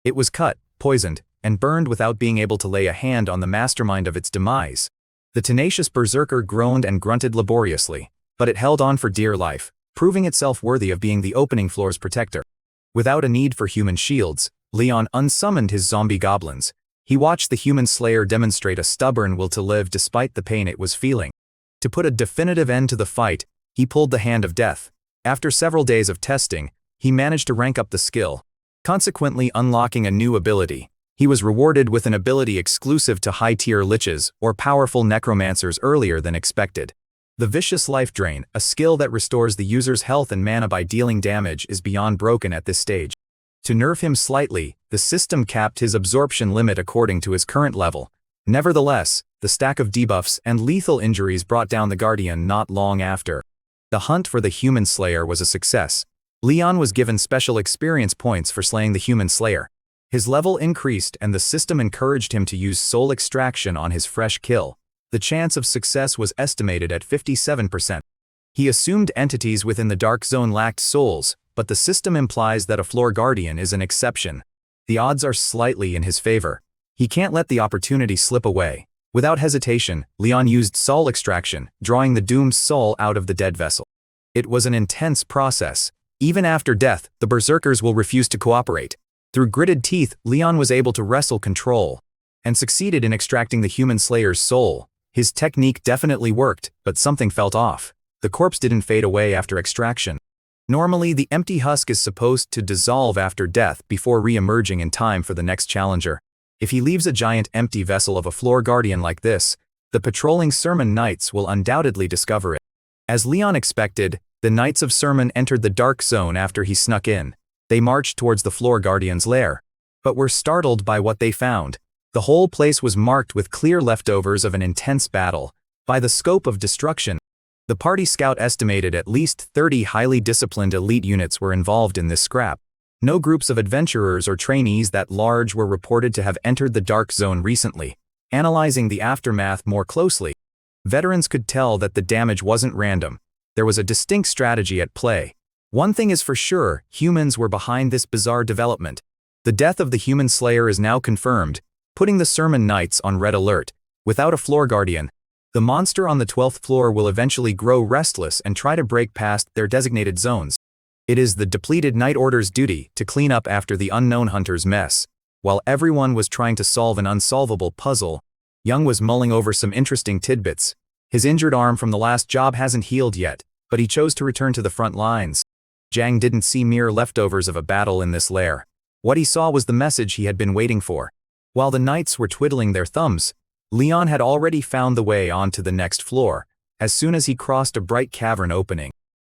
It was cut, poisoned, and burned without being able to lay a hand on the mastermind of its demise. The tenacious berserker groaned and grunted laboriously, but it held on for dear life, proving itself worthy of being the opening floor's protector. Without a need for human shields, Leon unsummoned his zombie goblins. He watched the Human Slayer demonstrate a stubborn will to live despite the pain it was feeling. To put a definitive end to the fight, he pulled the Hand of Death. After several days of testing, he managed to rank up the skill, consequently unlocking a new ability. He was rewarded with an ability exclusive to high-tier liches or powerful necromancers earlier than expected. The Vicious Life Drain, a skill that restores the user's health and mana by dealing damage, is beyond broken at this stage. To nerf him slightly, the system capped his absorption limit according to his current level. Nevertheless, the stack of debuffs and lethal injuries brought down the Guardian not long after. The hunt for the Human Slayer was a success. Leon was given special experience points for slaying the Human Slayer. His level increased and the system encouraged him to use soul extraction on his fresh kill. The chance of success was estimated at 57%. He assumed entities within the Dark Zone lacked souls, but the system implies that a Floor Guardian is an exception. The odds are slightly in his favor. He can't let the opportunity slip away. Without hesitation, Leon used soul extraction, drawing the doomed soul out of the dead vessel. It was an intense process. Even after death, the berserkers will refuse to cooperate. Through gritted teeth, Leon was able to wrestle control and succeeded in extracting the Human Slayer's soul. His technique definitely worked, but something felt off. The corpse didn't fade away after extraction. Normally, the empty husk is supposed to dissolve after death before re-emerging in time for the next challenger. If he leaves a giant empty vessel of a Floor Guardian like this, the patrolling Sermon Knights will undoubtedly discover it. As Leon expected, the Knights of Sermon entered the Dark Zone after he snuck in. They marched towards the Floor Guardian's lair, but were startled by what they found. The whole place was marked with clear leftovers of an intense battle. By the scope of destruction, the party scout estimated at least 30 highly disciplined elite units were involved in this scrap. No groups of adventurers or trainees that large were reported to have entered the Dark Zone recently. Analyzing the aftermath more closely, veterans could tell that the damage wasn't random. There was a distinct strategy at play. One thing is for sure, humans were behind this bizarre development. The death of the Human Slayer is now confirmed, putting the Sermon Knights on red alert. Without a Floor Guardian, the monster on the 12th floor will eventually grow restless and try to break past their designated zones. It is the depleted Night Order's duty to clean up after the unknown hunter's mess. While everyone was trying to solve an unsolvable puzzle, Young was mulling over some interesting tidbits. His injured arm from the last job hasn't healed yet, but he chose to return to the front lines. Jang didn't see mere leftovers of a battle in this lair. What he saw was the message he had been waiting for. While the knights were twiddling their thumbs, Leon had already found the way onto the next floor. As soon as he crossed a bright cavern opening,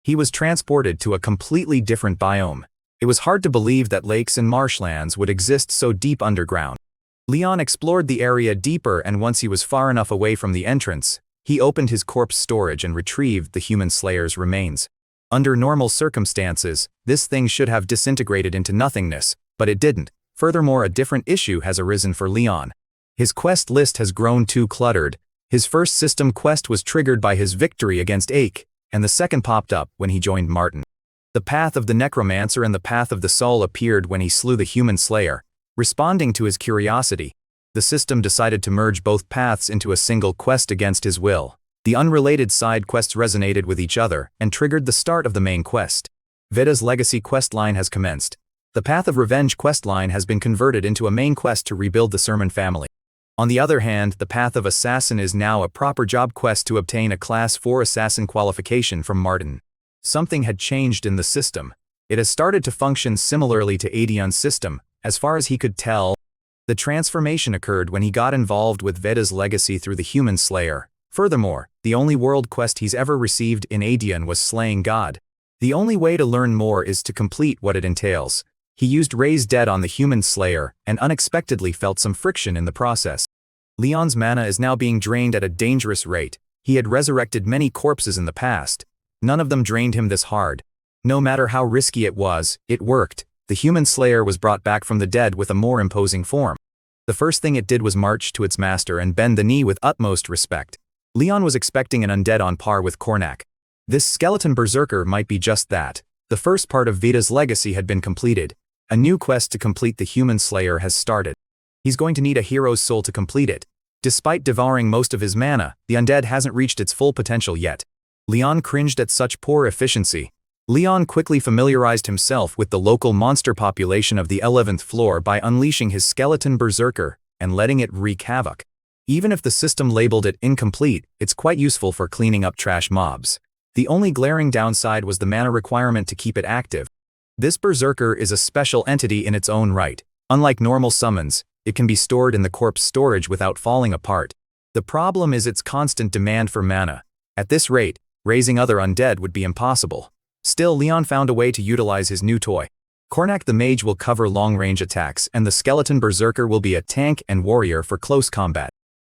he was transported to a completely different biome. It was hard to believe that lakes and marshlands would exist so deep underground. Leon explored the area deeper, and once he was far enough away from the entrance, he opened his corpse storage and retrieved the Human Slayer's remains. Under normal circumstances, this thing should have disintegrated into nothingness, but it didn't. Furthermore, a different issue has arisen for Leon. His quest list has grown too cluttered. His first system quest was triggered by his victory against Ake, and the second popped up when he joined Martin. The Path of the Necromancer and the Path of the Soul appeared when he slew the Human Slayer. Responding to his curiosity, the system decided to merge both paths into a single quest against his will. The unrelated side quests resonated with each other and triggered the start of the main quest. Veda's Legacy questline has commenced. The Path of Revenge questline has been converted into a main quest to rebuild the Sermon family. On the other hand, the Path of Assassin is now a proper job quest to obtain a Class 4 Assassin qualification from Martin. Something had changed in the system. It has started to function similarly to Adion's system. As far as he could tell, the transformation occurred when he got involved with Veda's Legacy through the Human Slayer. Furthermore, the only world quest he's ever received in Adion was slaying God. The only way to learn more is to complete what it entails. He used Raise Dead on the Human Slayer and unexpectedly felt some friction in the process. Leon's mana is now being drained at a dangerous rate. He had resurrected many corpses in the past. None of them drained him this hard. No matter how risky it was, it worked. The Human Slayer was brought back from the dead with a more imposing form. The first thing it did was march to its master and bend the knee with utmost respect. Leon was expecting an undead on par with Kornak. This skeleton berserker might be just that. The first part of Veda's Legacy had been completed. A new quest to complete the Human Slayer has started. He's going to need a hero's soul to complete it. Despite devouring most of his mana, the undead hasn't reached its full potential yet. Leon cringed at such poor efficiency. Leon quickly familiarized himself with the local monster population of the 11th floor by unleashing his skeleton berserker and letting it wreak havoc. Even if the system labeled it incomplete, it's quite useful for cleaning up trash mobs. The only glaring downside was the mana requirement to keep it active. This berserker is a special entity in its own right. Unlike normal summons, it can be stored in the corpse storage without falling apart. The problem is its constant demand for mana. At this rate, raising other undead would be impossible. Still, Leon found a way to utilize his new toy. Kornak the mage will cover long-range attacks, and the skeleton berserker will be a tank and warrior for close combat.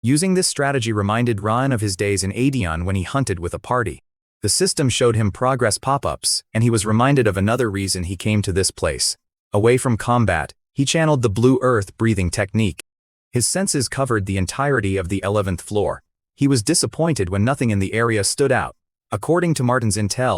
Using this strategy reminded Ryan of his days in Aedeon when he hunted with a party. The system showed him progress pop-ups, and he was reminded of another reason he came to this place. Away from combat, he channeled the blue earth breathing technique. His senses covered the entirety of the 11th floor. He was disappointed when nothing in the area stood out. According to Martin's intel,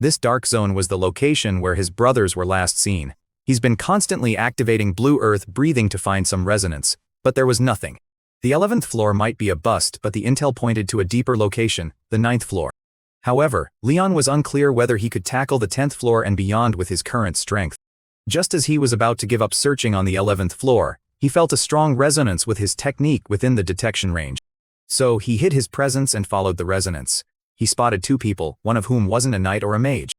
this dark zone was the location where his brothers were last seen. He's been constantly activating blue earth breathing to find some resonance, but there was nothing. The 11th floor might be a bust, but the intel pointed to a deeper location, the 9th floor. However, Leon was unclear whether he could tackle the 10th floor and beyond with his current strength. Just as he was about to give up searching on the 11th floor, he felt a strong resonance with his technique within the detection range. So he hid his presence and followed the resonance. He spotted two people, one of whom wasn't a knight or a mage.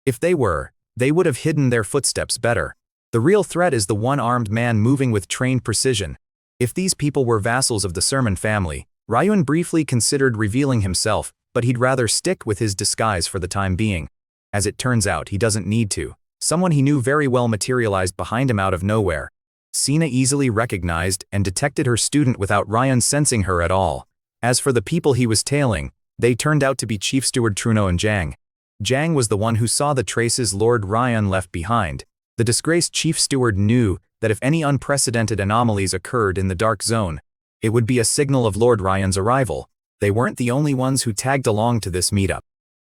If they were, they would have hidden their footsteps better. The real threat is the one-armed man moving with trained precision. If these people were vassals of the Sermon family, Ryun briefly considered revealing himself, but he'd rather stick with his disguise for the time being. As it turns out, he doesn't need to. Someone he knew very well materialized behind him out of nowhere. Sina easily recognized and detected her student without Ryan sensing her at all. As for the people he was tailing, they turned out to be Chief Steward Truno and Jang. Jang was the one who saw the traces Lord Ryan left behind. The disgraced Chief Steward knew that if any unprecedented anomalies occurred in the Dark Zone, it would be a signal of Lord Ryan's arrival. They weren't the only ones who tagged along to this meetup.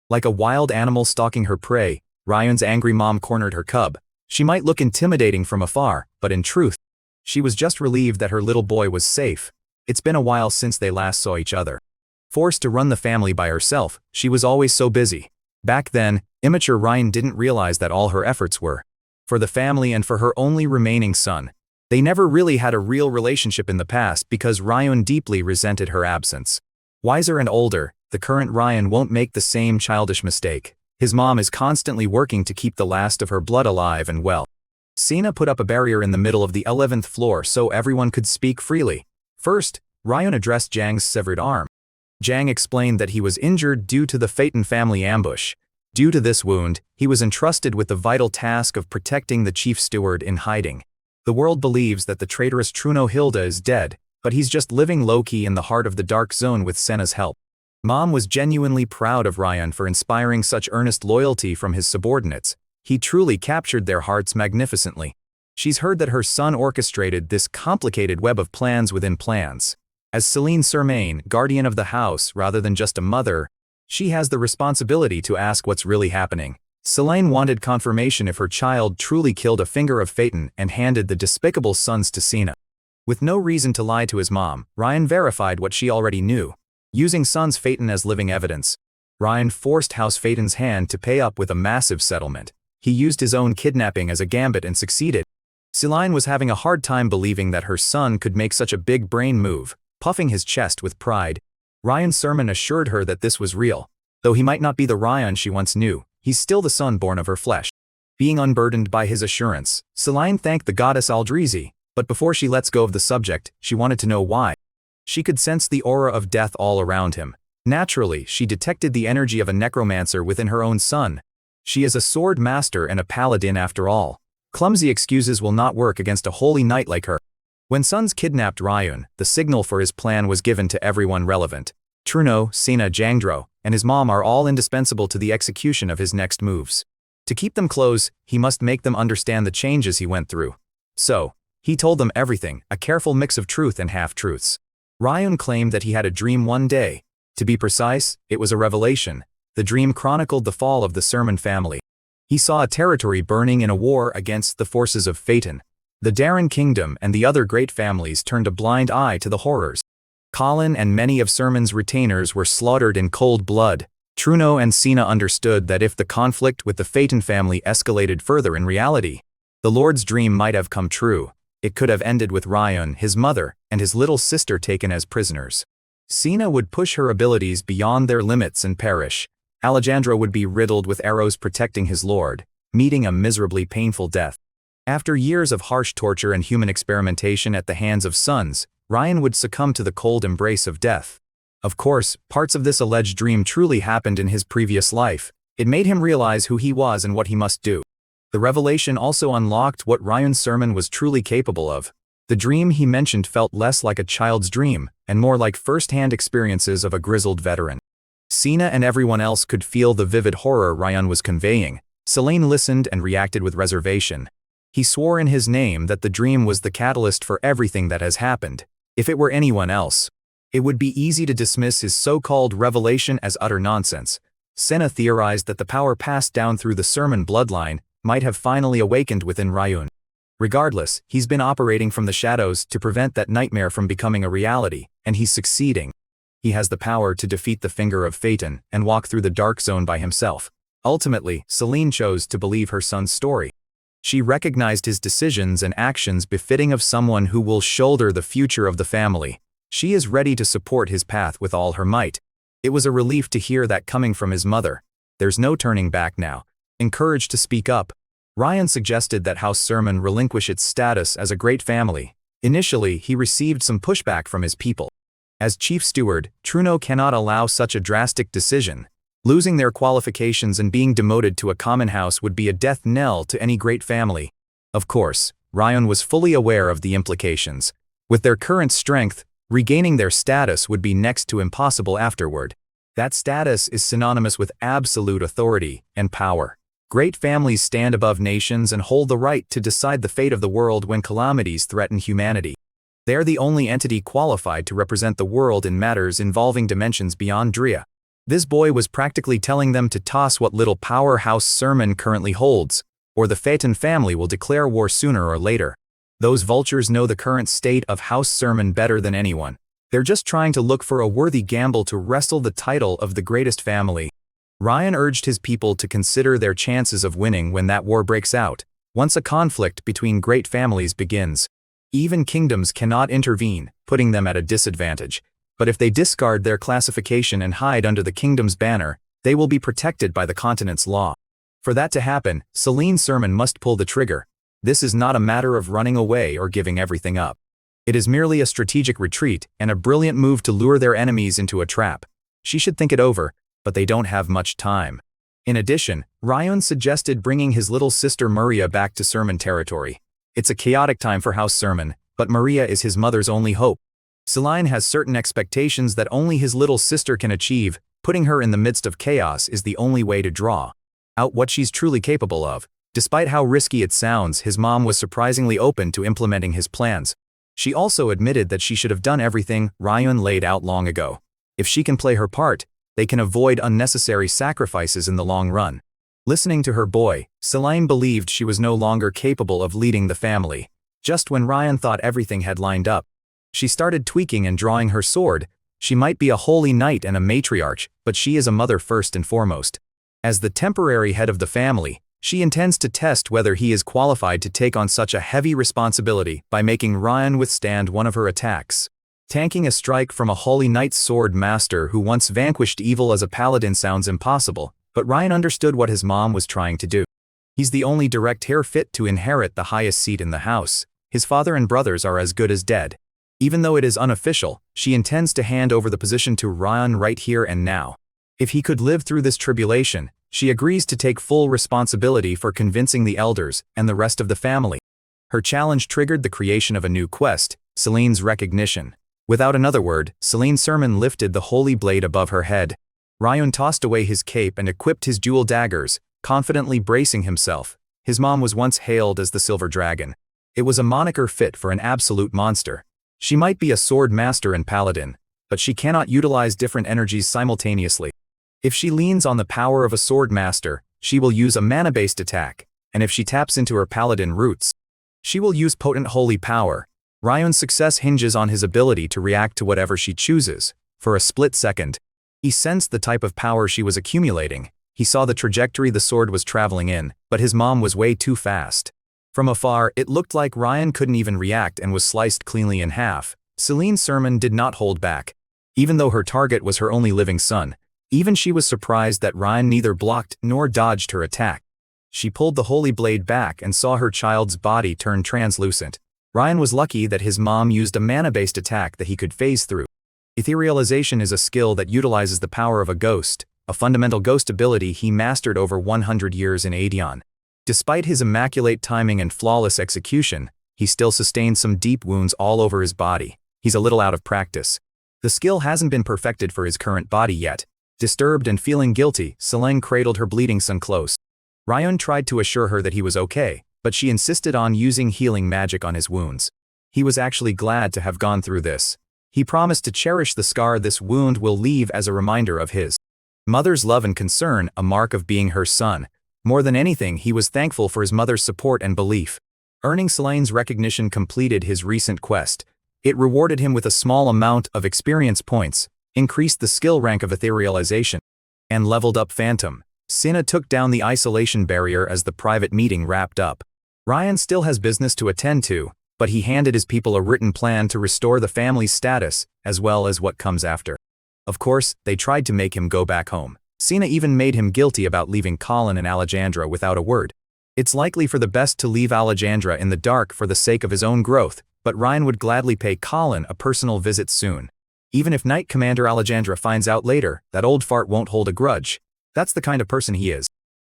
Like a wild animal stalking her prey, Ryan's angry mom cornered her cub. She might look intimidating from afar, but in truth, she was just relieved that her little boy was safe. It's been a while since they last saw each other. Forced to run the family by herself, she was always so busy. Back then, immature Ryan didn't realize that all her efforts were for the family and for her only remaining son. They never really had a real relationship in the past because Ryan deeply resented her absence. Wiser and older, the current Ryan won't make the same childish mistake. His mom is constantly working to keep the last of her blood alive and well. Sina put up a barrier in the middle of the 11th floor so everyone could speak freely. First, Ryan addressed Jang's severed arm. Jang explained that he was injured due to the Phaeton family ambush. Due to this wound, he was entrusted with the vital task of protecting the Chief Steward in hiding. The world believes that the traitorous Truno Hilda is dead, but he's just living low-key in the heart of the Dark Zone with Senna's help. Mom was genuinely proud of Ryan for inspiring such earnest loyalty from his subordinates. He truly captured their hearts magnificently. She's heard that her son orchestrated this complicated web of plans within plans. As Celine Sermaine, guardian of the house rather than just a mother, she has the responsibility to ask what's really happening. Celine wanted confirmation if her child truly killed a finger of Phaeton and handed the despicable sons to Sina. With no reason to lie to his mom, Ryan verified what she already knew. Using Sons Phaeton as living evidence, Ryan forced House Phaeton's hand to pay up with a massive settlement. He used his own kidnapping as a gambit and succeeded. Celine was having a hard time believing that her son could make such a big brain move. Puffing his chest with pride, Ryan's sermon assured her that this was real. Though he might not be the Ryan she once knew, he's still the son born of her flesh. Being unburdened by his assurance, Celine thanked the goddess Aldrizi. But before she lets go of the subject, she wanted to know why. She could sense the aura of death all around him. Naturally, she detected the energy of a necromancer within her own son. She is a sword master and a paladin after all. Clumsy excuses will not work against a holy knight like her. When Sons kidnapped Ryun, the signal for his plan was given to everyone relevant. Truno, Sina, Jangdro, and his mom are all indispensable to the execution of his next moves. To keep them close, he must make them understand the changes he went through. So, he told them everything, a careful mix of truth and half-truths. Ryun claimed that he had a dream one day. To be precise, it was a revelation. The dream chronicled the fall of the Sermon family. He saw a territory burning in a war against the forces of Phaeton. The Darren Kingdom and the other great families turned a blind eye to the horrors. Colin and many of Sermon's retainers were slaughtered in cold blood. Truno and Sina understood that if the conflict with the Phaeton family escalated further in reality, the Lord's dream might have come true. It could have ended with Ryun, his mother, and his little sister taken as prisoners. Sina would push her abilities beyond their limits and perish. Alejandro would be riddled with arrows protecting his lord, meeting a miserably painful death. After years of harsh torture and human experimentation at the hands of Sons, Ryan would succumb to the cold embrace of death. Of course, parts of this alleged dream truly happened in his previous life. It made him realize who he was and what he must do. The revelation also unlocked what Ryan's sermon was truly capable of. The dream he mentioned felt less like a child's dream, and more like first-hand experiences of a grizzled veteran. Sina and everyone else could feel the vivid horror Ryan was conveying. Selene listened and reacted with reservation. He swore in his name that the dream was the catalyst for everything that has happened. If it were anyone else, it would be easy to dismiss his so-called revelation as utter nonsense. Sena theorized that the power passed down through the sermon bloodline might have finally awakened within Ryan. Regardless, he's been operating from the shadows to prevent that nightmare from becoming a reality, and he's succeeding. He has the power to defeat the finger of Phaeton and walk through the dark zone by himself. Ultimately, Selene chose to believe her son's story. She recognized his decisions and actions befitting of someone who will shoulder the future of the family. She is ready to support his path with all her might. It was a relief to hear that coming from his mother. There's no turning back now. Encouraged to speak up, Ryan suggested that House Sermon relinquish its status as a great family. Initially, he received some pushback from his people. As chief steward, Truno cannot allow such a drastic decision. Losing their qualifications and being demoted to a common house would be a death knell to any great family. Of course, Ryan was fully aware of the implications. With their current strength, regaining their status would be next to impossible afterward. That status is synonymous with absolute authority and power. Great families stand above nations and hold the right to decide the fate of the world when calamities threaten humanity. They are the only entity qualified to represent the world in matters involving dimensions beyond Drea. This boy was practically telling them to toss what little power House Sermon currently holds, or the Phaeton family will declare war sooner or later. Those vultures know the current state of House Sermon better than anyone. They're just trying to look for a worthy gamble to wrestle the title of the greatest family. Ryan urged his people to consider their chances of winning when that war breaks out. Once a conflict between great families begins, even kingdoms cannot intervene, putting them at a disadvantage. But if they discard their classification and hide under the kingdom's banner, they will be protected by the continent's law. For that to happen, Selene Sermon must pull the trigger. This is not a matter of running away or giving everything up. It is merely a strategic retreat and a brilliant move to lure their enemies into a trap. She should think it over, but they don't have much time. In addition, Ryan suggested bringing his little sister Maria back to Sermon territory. It's a chaotic time for House Sermon, but Maria is his mother's only hope. Selene has certain expectations that only his little sister can achieve. Putting her in the midst of chaos is the only way to draw out what she's truly capable of. Despite how risky it sounds, his mom was surprisingly open to implementing his plans. She also admitted that she should have done everything Ryan laid out long ago. If she can play her part, they can avoid unnecessary sacrifices in the long run. Listening to her boy, Selene believed she was no longer capable of leading the family. Just when Ryan thought everything had lined up, she started tweaking and drawing her sword. She might be a holy knight and a matriarch, but she is a mother first and foremost. As the temporary head of the family, she intends to test whether he is qualified to take on such a heavy responsibility by making Ryan withstand one of her attacks. Tanking a strike from a holy knight's sword master who once vanquished evil as a paladin sounds impossible, but Ryan understood what his mom was trying to do. He's the only direct heir fit to inherit the highest seat in the house. His father and brothers are as good as dead. Even though it is unofficial, she intends to hand over the position to Ryan right here and now. If he could live through this tribulation, she agrees to take full responsibility for convincing the elders and the rest of the family. Her challenge triggered the creation of a new quest, Selene's recognition. Without another word, Selene Sermon lifted the holy blade above her head. Ryan tossed away his cape and equipped his dual daggers, confidently bracing himself. His mom was once hailed as the Silver Dragon. It was a moniker fit for an absolute monster. She might be a sword master and paladin, but she cannot utilize different energies simultaneously. If she leans on the power of a sword master, she will use a mana-based attack, and if she taps into her paladin roots, she will use potent holy power. Ryan's success hinges on his ability to react to whatever she chooses. For a split second, he sensed the type of power she was accumulating. He saw the trajectory the sword was traveling in, but his mom was way too fast. From afar, it looked like Ryan couldn't even react and was sliced cleanly in half. Selene Sermon did not hold back. Even though her target was her only living son, even she was surprised that Ryan neither blocked nor dodged her attack. She pulled the holy blade back and saw her child's body turn translucent. Ryan was lucky that his mom used a mana-based attack that he could phase through. Etherealization is a skill that utilizes the power of a ghost, a fundamental ghost ability he mastered over 100 years in Aedeon. Despite his immaculate timing and flawless execution, he still sustained some deep wounds all over his body. He's a little out of practice. The skill hasn't been perfected for his current body yet. Disturbed and feeling guilty, Selene cradled her bleeding son close. Ryun tried to assure her that he was okay, but she insisted on using healing magic on his wounds. He was actually glad to have gone through this. He promised to cherish the scar this wound will leave as a reminder of his mother's love and concern, a mark of being her son. More than anything, he was thankful for his mother's support and belief. Earning Selene's recognition completed his recent quest. It rewarded him with a small amount of experience points, increased the skill rank of etherealization, and leveled up Phantom. Sina took down the isolation barrier as the private meeting wrapped up. Ryan still has business to attend to, but he handed his people a written plan to restore the family's status, as well as what comes after. Of course, they tried to make him go back home. Sina even made him guilty about leaving Colin and Alejandra without a word. It's likely for the best to leave Alejandra in the dark for the sake of his own growth, but Ryan would gladly pay Colin a personal visit soon. Even if Knight Commander Alejandra finds out later, that old fart won't hold a grudge. That's the kind of person he is.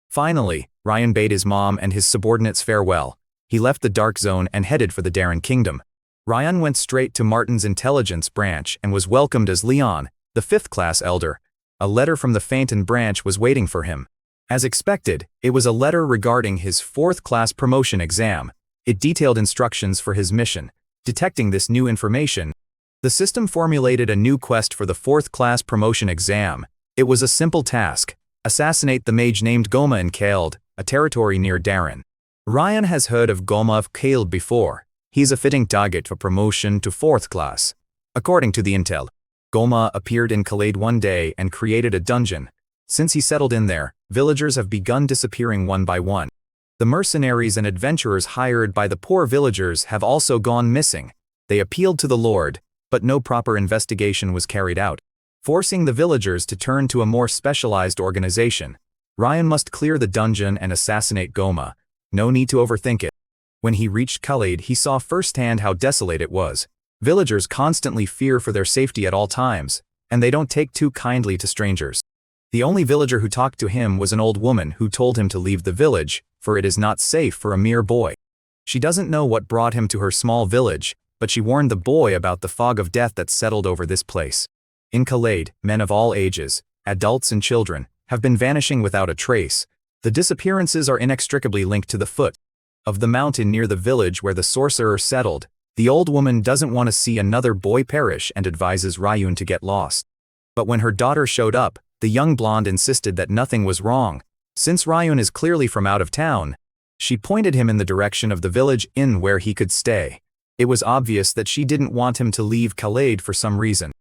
Finally, Ryan bade his mom and his subordinates farewell. He left the Dark Zone and headed for the Darren Kingdom. Ryan went straight to Martin's intelligence branch and was welcomed as Leon, the 5th-class elder. A letter from the Phaeton branch was waiting for him. As expected, it was a letter regarding his 4th-class promotion exam. It detailed instructions for his mission. Detecting this new information, the system formulated a new quest for the 4th-class promotion exam. It was a simple task: assassinate the mage named Goma in Keld, a territory near Darren. Ryan has heard of Goma of Keld before. He's a fitting target for promotion to 4th class. According to the intel, Goma appeared in Khaled one day and created a dungeon. Since he settled in there, villagers have begun disappearing one by one. The mercenaries and adventurers hired by the poor villagers have also gone missing. They appealed to the Lord, but no proper investigation was carried out, forcing the villagers to turn to a more specialized organization. Ryan must clear the dungeon and assassinate Goma. No need to overthink it. When he reached Khaled, he saw firsthand how desolate it was. Villagers constantly fear for their safety at all times, and they don't take too kindly to strangers. The only villager who talked to him was an old woman who told him to leave the village, for it is not safe for a mere boy. She doesn't know what brought him to her small village, but she warned the boy about the fog of death that settled over this place. In Khaled, men of all ages, adults and children, have been vanishing without a trace. The disappearances are inextricably linked to the foot of the mountain near the village where the sorcerer settled. The old woman doesn't want to see another boy perish and advises Ryun to get lost. But when her daughter showed up, the young blonde insisted that nothing was wrong. Since Ryun is clearly from out of town, she pointed him in the direction of the village inn where he could stay. It was obvious that she didn't want him to leave Khaled for some reason.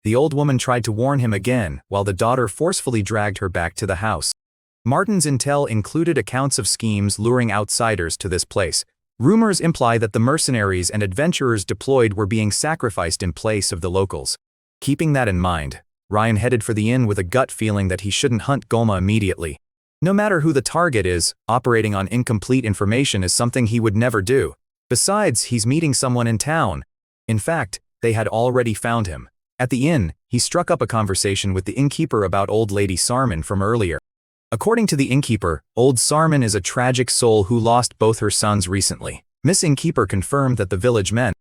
The old woman tried to warn him again, while the daughter forcefully dragged her back to the house. Martin's intel included accounts of schemes luring outsiders to this place. Rumors imply that the mercenaries and adventurers deployed were being sacrificed in place of the locals. Keeping that in mind, Ryan headed for the inn with a gut feeling that he shouldn't hunt Goma immediately. No matter who the target is, operating on incomplete information is something he would never do. Besides, he's meeting someone in town. In fact, they had already found him. At the inn, he struck up a conversation with the innkeeper about old Lady Sarman from earlier. According to the innkeeper, old Sarman is a tragic soul who lost both her sons recently. Miss Innkeeper confirmed that the village men,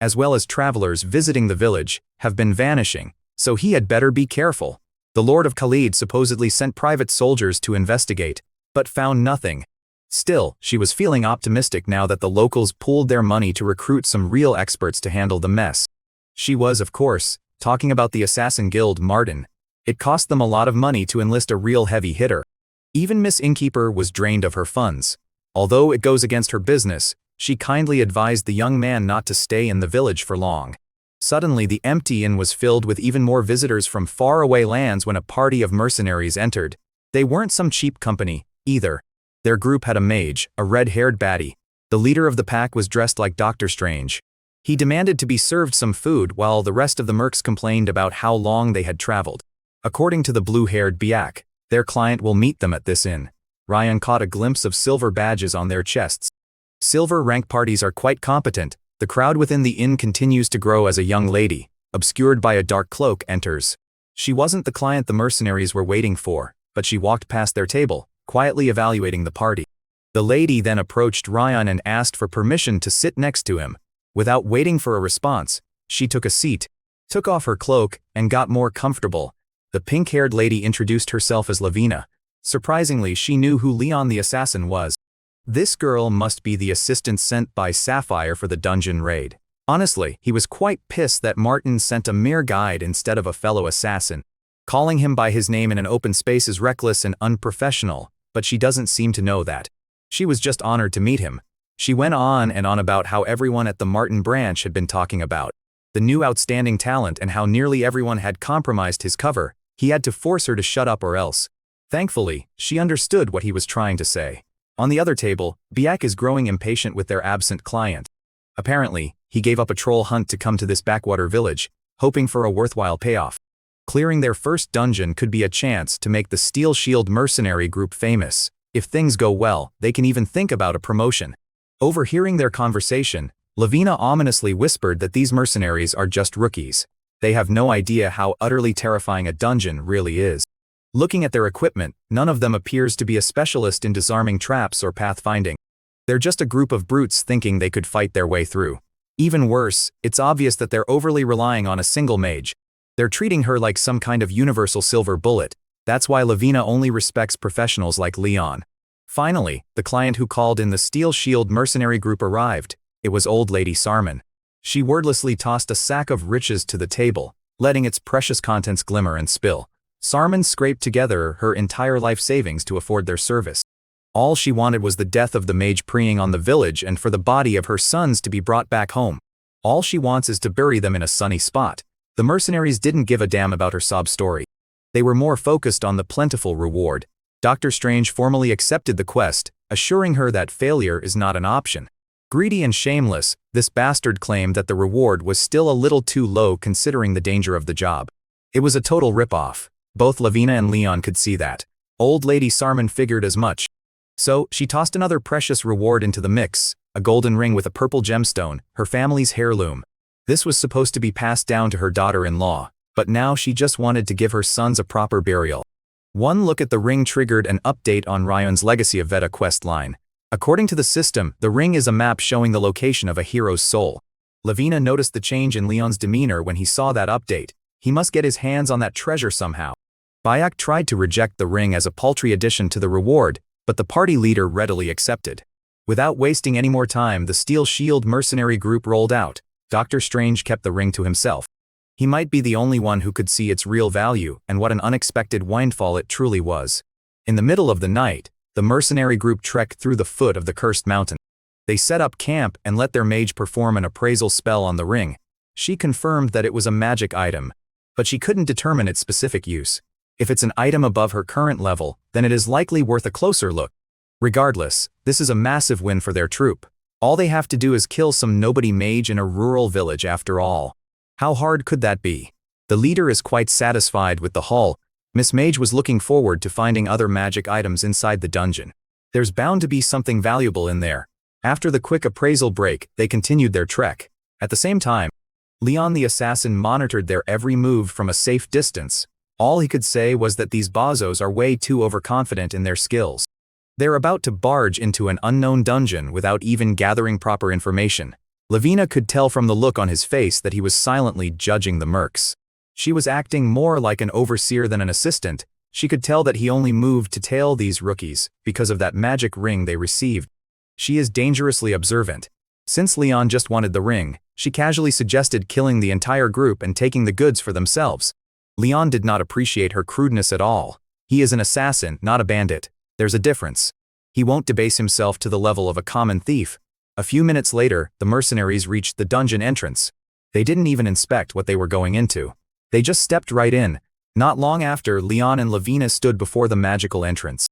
as well as travelers visiting the village, have been vanishing, so he had better be careful. The Lord of Khalid supposedly sent private soldiers to investigate, but found nothing. Still, she was feeling optimistic now that the locals pooled their money to recruit some real experts to handle the mess. She was, of course, talking about the assassin guild Martin. It cost them a lot of money to enlist a real heavy hitter. Even Miss Innkeeper was drained of her funds. Although it goes against her business, she kindly advised the young man not to stay in the village for long. Suddenly the empty inn was filled with even more visitors from faraway lands when a party of mercenaries entered. They weren't some cheap company, either. Their group had a mage, a red-haired baddie. The leader of the pack was dressed like Doctor Strange. He demanded to be served some food while the rest of the mercs complained about how long they had traveled. According to the blue-haired Biak, their client will meet them at this inn. Ryan caught a glimpse of silver badges on their chests. Silver rank parties are quite competent. The crowd within the inn continues to grow as a young lady, obscured by a dark cloak, enters. She wasn't the client the mercenaries were waiting for, but she walked past their table, quietly evaluating the party. The lady then approached Ryan and asked for permission to sit next to him. Without waiting for a response, she took a seat, took off her cloak, and got more comfortable. The pink-haired lady introduced herself as Lavina. Surprisingly, she knew who Leon the assassin was. This girl must be the assistant sent by Sapphire for the dungeon raid. Honestly, he was quite pissed that Martin sent a mere guide instead of a fellow assassin. Calling him by his name in an open space is reckless and unprofessional, but she doesn't seem to know that. She was just honored to meet him. She went on and on about how everyone at the Martin branch had been talking about the new outstanding talent and how nearly everyone had compromised his cover. He had to force her to shut up or else. Thankfully, she understood what he was trying to say. On the other table, Biak is growing impatient with their absent client. Apparently, he gave up a troll hunt to come to this backwater village, hoping for a worthwhile payoff. Clearing their first dungeon could be a chance to make the Steel Shield mercenary group famous. If things go well, they can even think about a promotion. Overhearing their conversation, Lavina ominously whispered that these mercenaries are just rookies. They have no idea how utterly terrifying a dungeon really is. Looking at their equipment, none of them appears to be a specialist in disarming traps or pathfinding. They're just a group of brutes thinking they could fight their way through. Even worse, it's obvious that they're overly relying on a single mage. They're treating her like some kind of universal silver bullet. That's why Lavina only respects professionals like Leon. Finally, the client who called in the Steel Shield mercenary group arrived. It was old lady Sarman. She wordlessly tossed a sack of riches to the table, letting its precious contents glimmer and spill. Sarman scraped together her entire life savings to afford their service. All she wanted was the death of the mage preying on the village and for the body of her sons to be brought back home. All she wants is to bury them in a sunny spot. The mercenaries didn't give a damn about her sob story. They were more focused on the plentiful reward. Dr. Strange formally accepted the quest, assuring her that failure is not an option. Greedy and shameless, this bastard claimed that the reward was still a little too low considering the danger of the job. It was a total rip-off. Both Lavina and Leon could see that. Old lady Sarman figured as much. So, she tossed another precious reward into the mix, a golden ring with a purple gemstone, her family's heirloom. This was supposed to be passed down to her daughter-in-law, but now she just wanted to give her sons a proper burial. One look at the ring triggered an update on Ryan's Legacy of Veda quest line. According to the system, the ring is a map showing the location of a hero's soul. Lavina noticed the change in Leon's demeanor when he saw that update. He must get his hands on that treasure somehow. Biak tried to reject the ring as a paltry addition to the reward, but the party leader readily accepted. Without wasting any more time, the Steel Shield mercenary group rolled out. Dr. Strange kept the ring to himself. He might be the only one who could see its real value and what an unexpected windfall it truly was. In the middle of the night, the mercenary group trekked through the foot of the cursed mountain. They set up camp and let their mage perform an appraisal spell on the ring. She confirmed that it was a magic item, but she couldn't determine its specific use. If it's an item above her current level, then it is likely worth a closer look. Regardless, this is a massive win for their troop. All they have to do is kill some nobody mage in a rural village after all. How hard could that be? The leader is quite satisfied with the haul. Miss Mage was looking forward to finding other magic items inside the dungeon. There's bound to be something valuable in there. After the quick appraisal break, they continued their trek. At the same time, Leon the assassin monitored their every move from a safe distance. All he could say was that these bozos are way too overconfident in their skills. They're about to barge into an unknown dungeon without even gathering proper information. Lavina could tell from the look on his face that he was silently judging the mercs. She was acting more like an overseer than an assistant. She could tell that he only moved to tail these rookies because of that magic ring they received. She is dangerously observant. Since Leon just wanted the ring, she casually suggested killing the entire group and taking the goods for themselves. Leon did not appreciate her crudeness at all. He is an assassin, not a bandit. There's a difference. He won't debase himself to the level of a common thief. A few minutes later, the mercenaries reached the dungeon entrance. They didn't even inspect what they were going into. They just stepped right in. Not long after, Leon and Lavina stood before the magical entrance.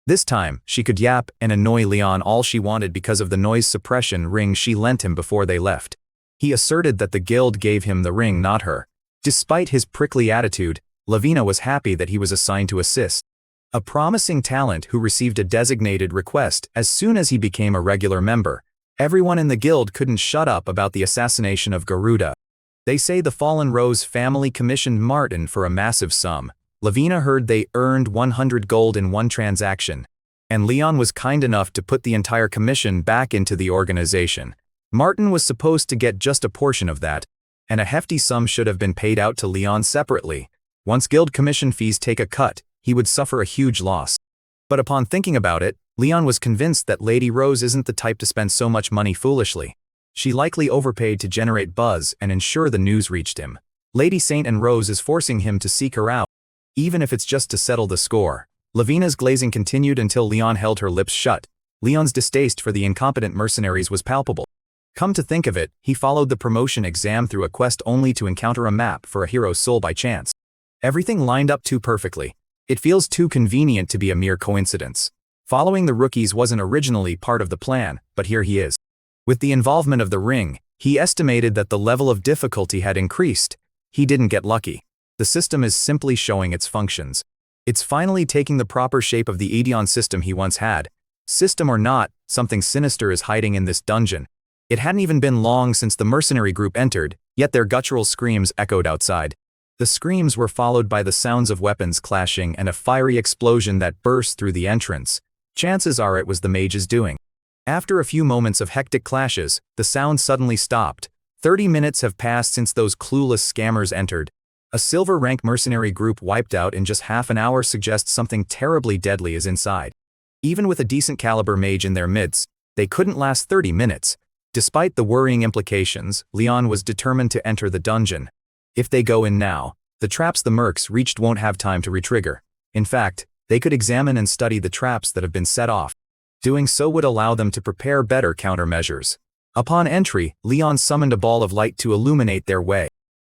This time, she could yap and annoy Leon all she wanted because of the noise suppression ring she lent him before they left. He asserted that the guild gave him the ring, not her. Despite his prickly attitude, Lavina was happy that he was assigned to assist. A promising talent who received a designated request as soon as he became a regular member. Everyone in the guild couldn't shut up about the assassination of Garuda. They say the Fallen Rose family commissioned Martin for a massive sum. Lavina heard they earned 100 gold in one transaction. and Leon was kind enough to put the entire commission back into the organization. Martin was supposed to get just a portion of that, and a hefty sum should have been paid out to Leon separately. Once guild commission fees take a cut, he would suffer a huge loss. But upon thinking about it, Leon was convinced that Lady Rose isn't the type to spend so much money foolishly. She likely overpaid to generate buzz and ensure the news reached him. Lady Saint and Rose is forcing him to seek her out, even if it's just to settle the score. Lavina's glazing continued until Leon held her lips shut. Leon's distaste for the incompetent mercenaries was palpable. Come to think of it, he followed the promotion exam through a quest only to encounter a map for a hero's soul by chance. Everything lined up too perfectly. It feels too convenient to be a mere coincidence. Following the rookies wasn't originally part of the plan, but here he is. With the involvement of the ring, he estimated that the level of difficulty had increased. He didn't get lucky. The system is simply showing its functions. It's finally taking the proper shape of the Edeon system he once had. System or not, something sinister is hiding in this dungeon. It hadn't even been long since the mercenary group entered, yet their guttural screams echoed outside. The screams were followed by the sounds of weapons clashing and a fiery explosion that burst through the entrance. Chances are it was the mage's doing. After a few moments of hectic clashes, the sound suddenly stopped. 30 minutes have passed since those clueless scammers entered. A silver rank mercenary group wiped out in just half an hour suggests something terribly deadly is inside. Even with a decent caliber mage in their midst, they couldn't last 30 minutes. Despite the worrying implications, Leon was determined to enter the dungeon. If they go in now, the traps the mercs reached won't have time to retrigger. In fact, they could examine and study the traps that have been set off. Doing so would allow them to prepare better countermeasures. Upon entry, Leon summoned a ball of light to illuminate their way.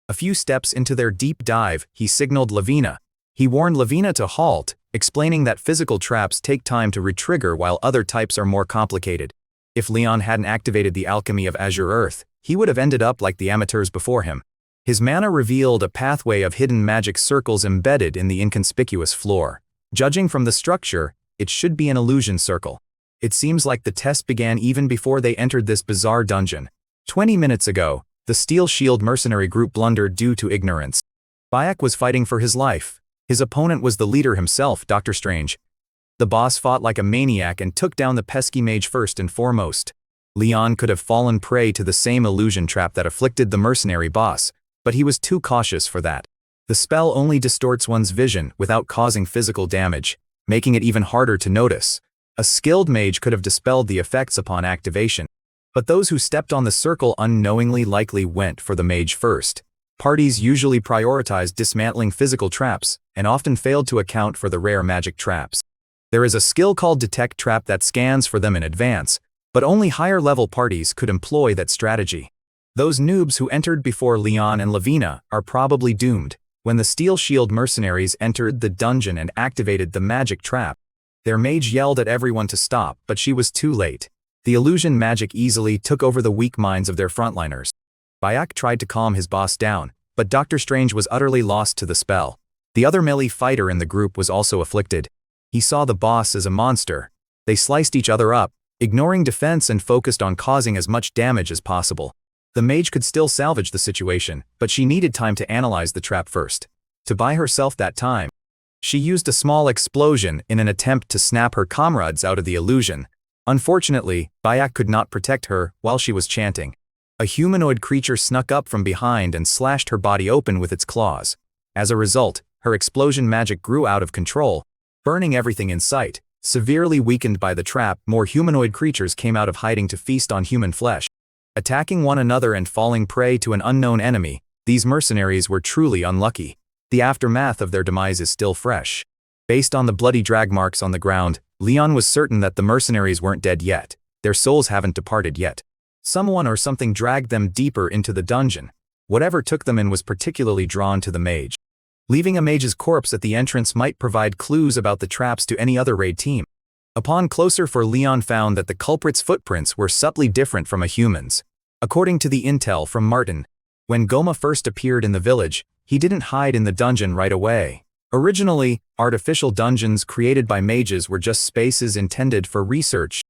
A few steps into their deep dive, he signaled Lavina. He warned Lavina to halt, explaining that physical traps take time to retrigger while other types are more complicated. If Leon hadn't activated the alchemy of Azure Earth, he would have ended up like the amateurs before him. His mana revealed a pathway of hidden magic circles embedded in the inconspicuous floor. Judging from the structure, it should be an illusion circle. It seems like the test began even before they entered this bizarre dungeon. 20 minutes ago, the Steel Shield mercenary group blundered due to ignorance. Bayek was fighting for his life. His opponent was the leader himself, Dr. Strange. The boss fought like a maniac and took down the pesky mage first and foremost. Leon could have fallen prey to the same illusion trap that afflicted the mercenary boss, but he was too cautious for that. The spell only distorts one's vision without causing physical damage, making it even harder to notice. A skilled mage could have dispelled the effects upon activation. But those who stepped on the circle unknowingly likely went for the mage first. Parties usually prioritized dismantling physical traps, and often failed to account for the rare magic traps. There is a skill called Detect Trap that scans for them in advance, but only higher-level parties could employ that strategy. Those noobs who entered before Leon and Lavina are probably doomed. When the Steel Shield mercenaries entered the dungeon and activated the magic trap, their mage yelled at everyone to stop, but she was too late. The illusion magic easily took over the weak minds of their frontliners. Bayek tried to calm his boss down, but Dr. Strange was utterly lost to the spell. The other melee fighter in the group was also afflicted. He saw the boss as a monster. They sliced each other up, ignoring defense and focused on causing as much damage as possible. The mage could still salvage the situation, but she needed time to analyze the trap first. To buy herself that time, she used a small explosion in an attempt to snap her comrades out of the illusion. Unfortunately, Bayek could not protect her while she was chanting. A humanoid creature snuck up from behind and slashed her body open with its claws. As a result, her explosion magic grew out of control, burning everything in sight. Severely weakened by the trap, more humanoid creatures came out of hiding to feast on human flesh. Attacking one another and falling prey to an unknown enemy, these mercenaries were truly unlucky. The aftermath of their demise is still fresh. Based on the bloody drag marks on the ground, Leon was certain that the mercenaries weren't dead yet. Their souls haven't departed yet. Someone or something dragged them deeper into the dungeon. Whatever took them in was particularly drawn to the mage. Leaving a mage's corpse at the entrance might provide clues about the traps to any other raid team. Upon closer for Leon found that the culprit's footprints were subtly different from a human's. According to the intel from Martin, when Goma first appeared in the village, he didn't hide in the dungeon right away. Originally, artificial dungeons created by mages were just spaces intended for research,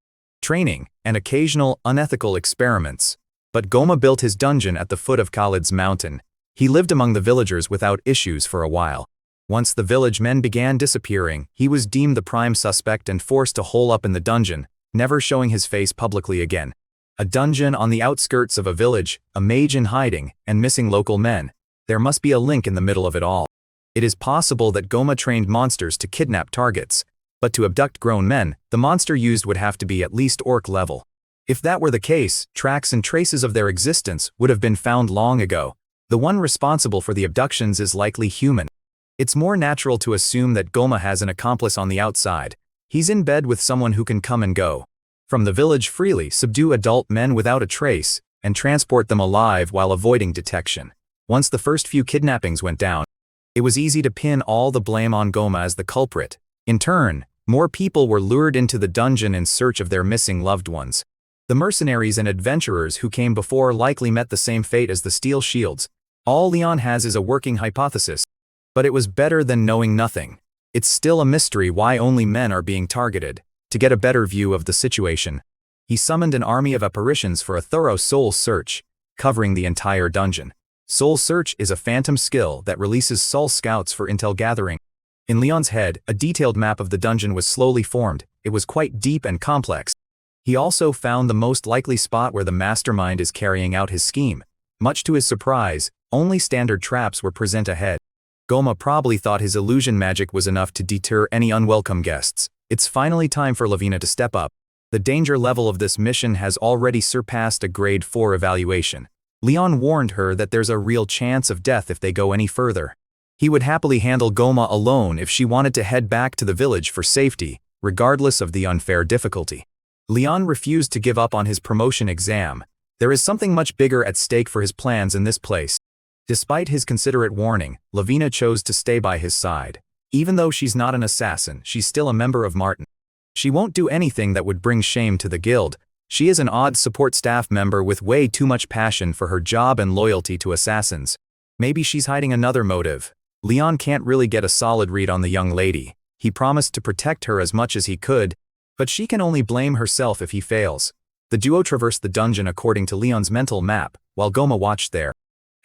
training, and occasional unethical experiments. But Goma built his dungeon at the foot of Khalid's mountain. He lived among the villagers without issues for a while. Once the village men began disappearing, he was deemed the prime suspect and forced to hole up in the dungeon, never showing his face publicly again. A dungeon on the outskirts of a village, a mage in hiding, and missing local men. There must be a link in the middle of it all. It is possible that Goma trained monsters to kidnap targets, but to abduct grown men, the monster used would have to be at least orc level. If that were the case, tracks and traces of their existence would have been found long ago. The one responsible for the abductions is likely human. It's more natural to assume that Goma has an accomplice on the outside. He's in bed with someone who can come and go from the village freely, subdue adult men without a trace, and transport them alive while avoiding detection. Once the first few kidnappings went down, it was easy to pin all the blame on Goma as the culprit. In turn, more people were lured into the dungeon in search of their missing loved ones. The mercenaries and adventurers who came before likely met the same fate as the Steel Shields. All Leon has is a working hypothesis. But it was better than knowing nothing. It's still a mystery why only men are being targeted. To get a better view of the situation, he summoned an army of apparitions for a thorough soul search, covering the entire dungeon. Soul search is a phantom skill that releases soul scouts for intel gathering. In Leon's head, a detailed map of the dungeon was slowly formed. It was quite deep and complex. He also found the most likely spot where the mastermind is carrying out his scheme. Much to his surprise, only standard traps were present ahead. Goma probably thought his illusion magic was enough to deter any unwelcome guests. It's finally time for Lavina to step up. The danger level of this mission has already surpassed a grade 4 evaluation. Leon warned her that there's a real chance of death if they go any further. He would happily handle Goma alone if she wanted to head back to the village for safety, regardless of the unfair difficulty. Leon refused to give up on his promotion exam. There is something much bigger at stake for his plans in this place. Despite his considerate warning, Lavina chose to stay by his side. Even though she's not an assassin, she's still a member of Martin. She won't do anything that would bring shame to the guild. She is an odd support staff member with way too much passion for her job and loyalty to assassins. Maybe she's hiding another motive. Leon can't really get a solid read on the young lady. He promised to protect her as much as he could, but she can only blame herself if he fails. The duo traversed the dungeon according to Leon's mental map, while Goma watched there.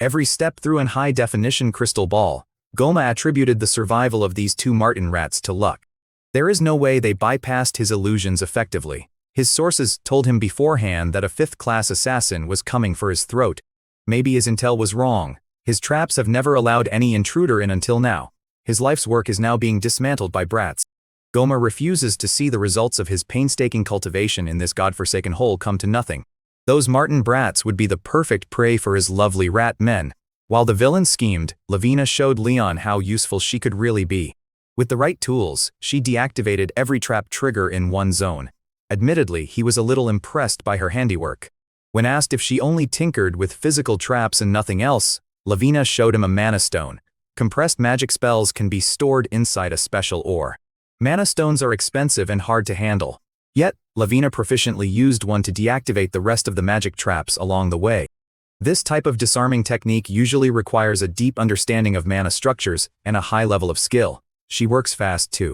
Every step through an high-definition crystal ball, Goma attributed the survival of these two Martin rats to luck. There is no way they bypassed his illusions effectively. His sources told him beforehand that a 5th-class assassin was coming for his throat. Maybe his intel was wrong. His traps have never allowed any intruder in until now. His life's work is now being dismantled by brats. Goma refuses to see the results of his painstaking cultivation in this godforsaken hole come to nothing. Those Martin brats would be the perfect prey for his lovely rat men. While the villain schemed, Lavina showed Leon how useful she could really be. With the right tools, she deactivated every trap trigger in one zone. Admittedly, he was a little impressed by her handiwork. When asked if she only tinkered with physical traps and nothing else, Lavina showed him a mana stone. Compressed magic spells can be stored inside a special ore. Mana stones are expensive and hard to handle. Yet, Lavina proficiently used one to deactivate the rest of the magic traps along the way. This type of disarming technique usually requires a deep understanding of mana structures and a high level of skill. She works fast too.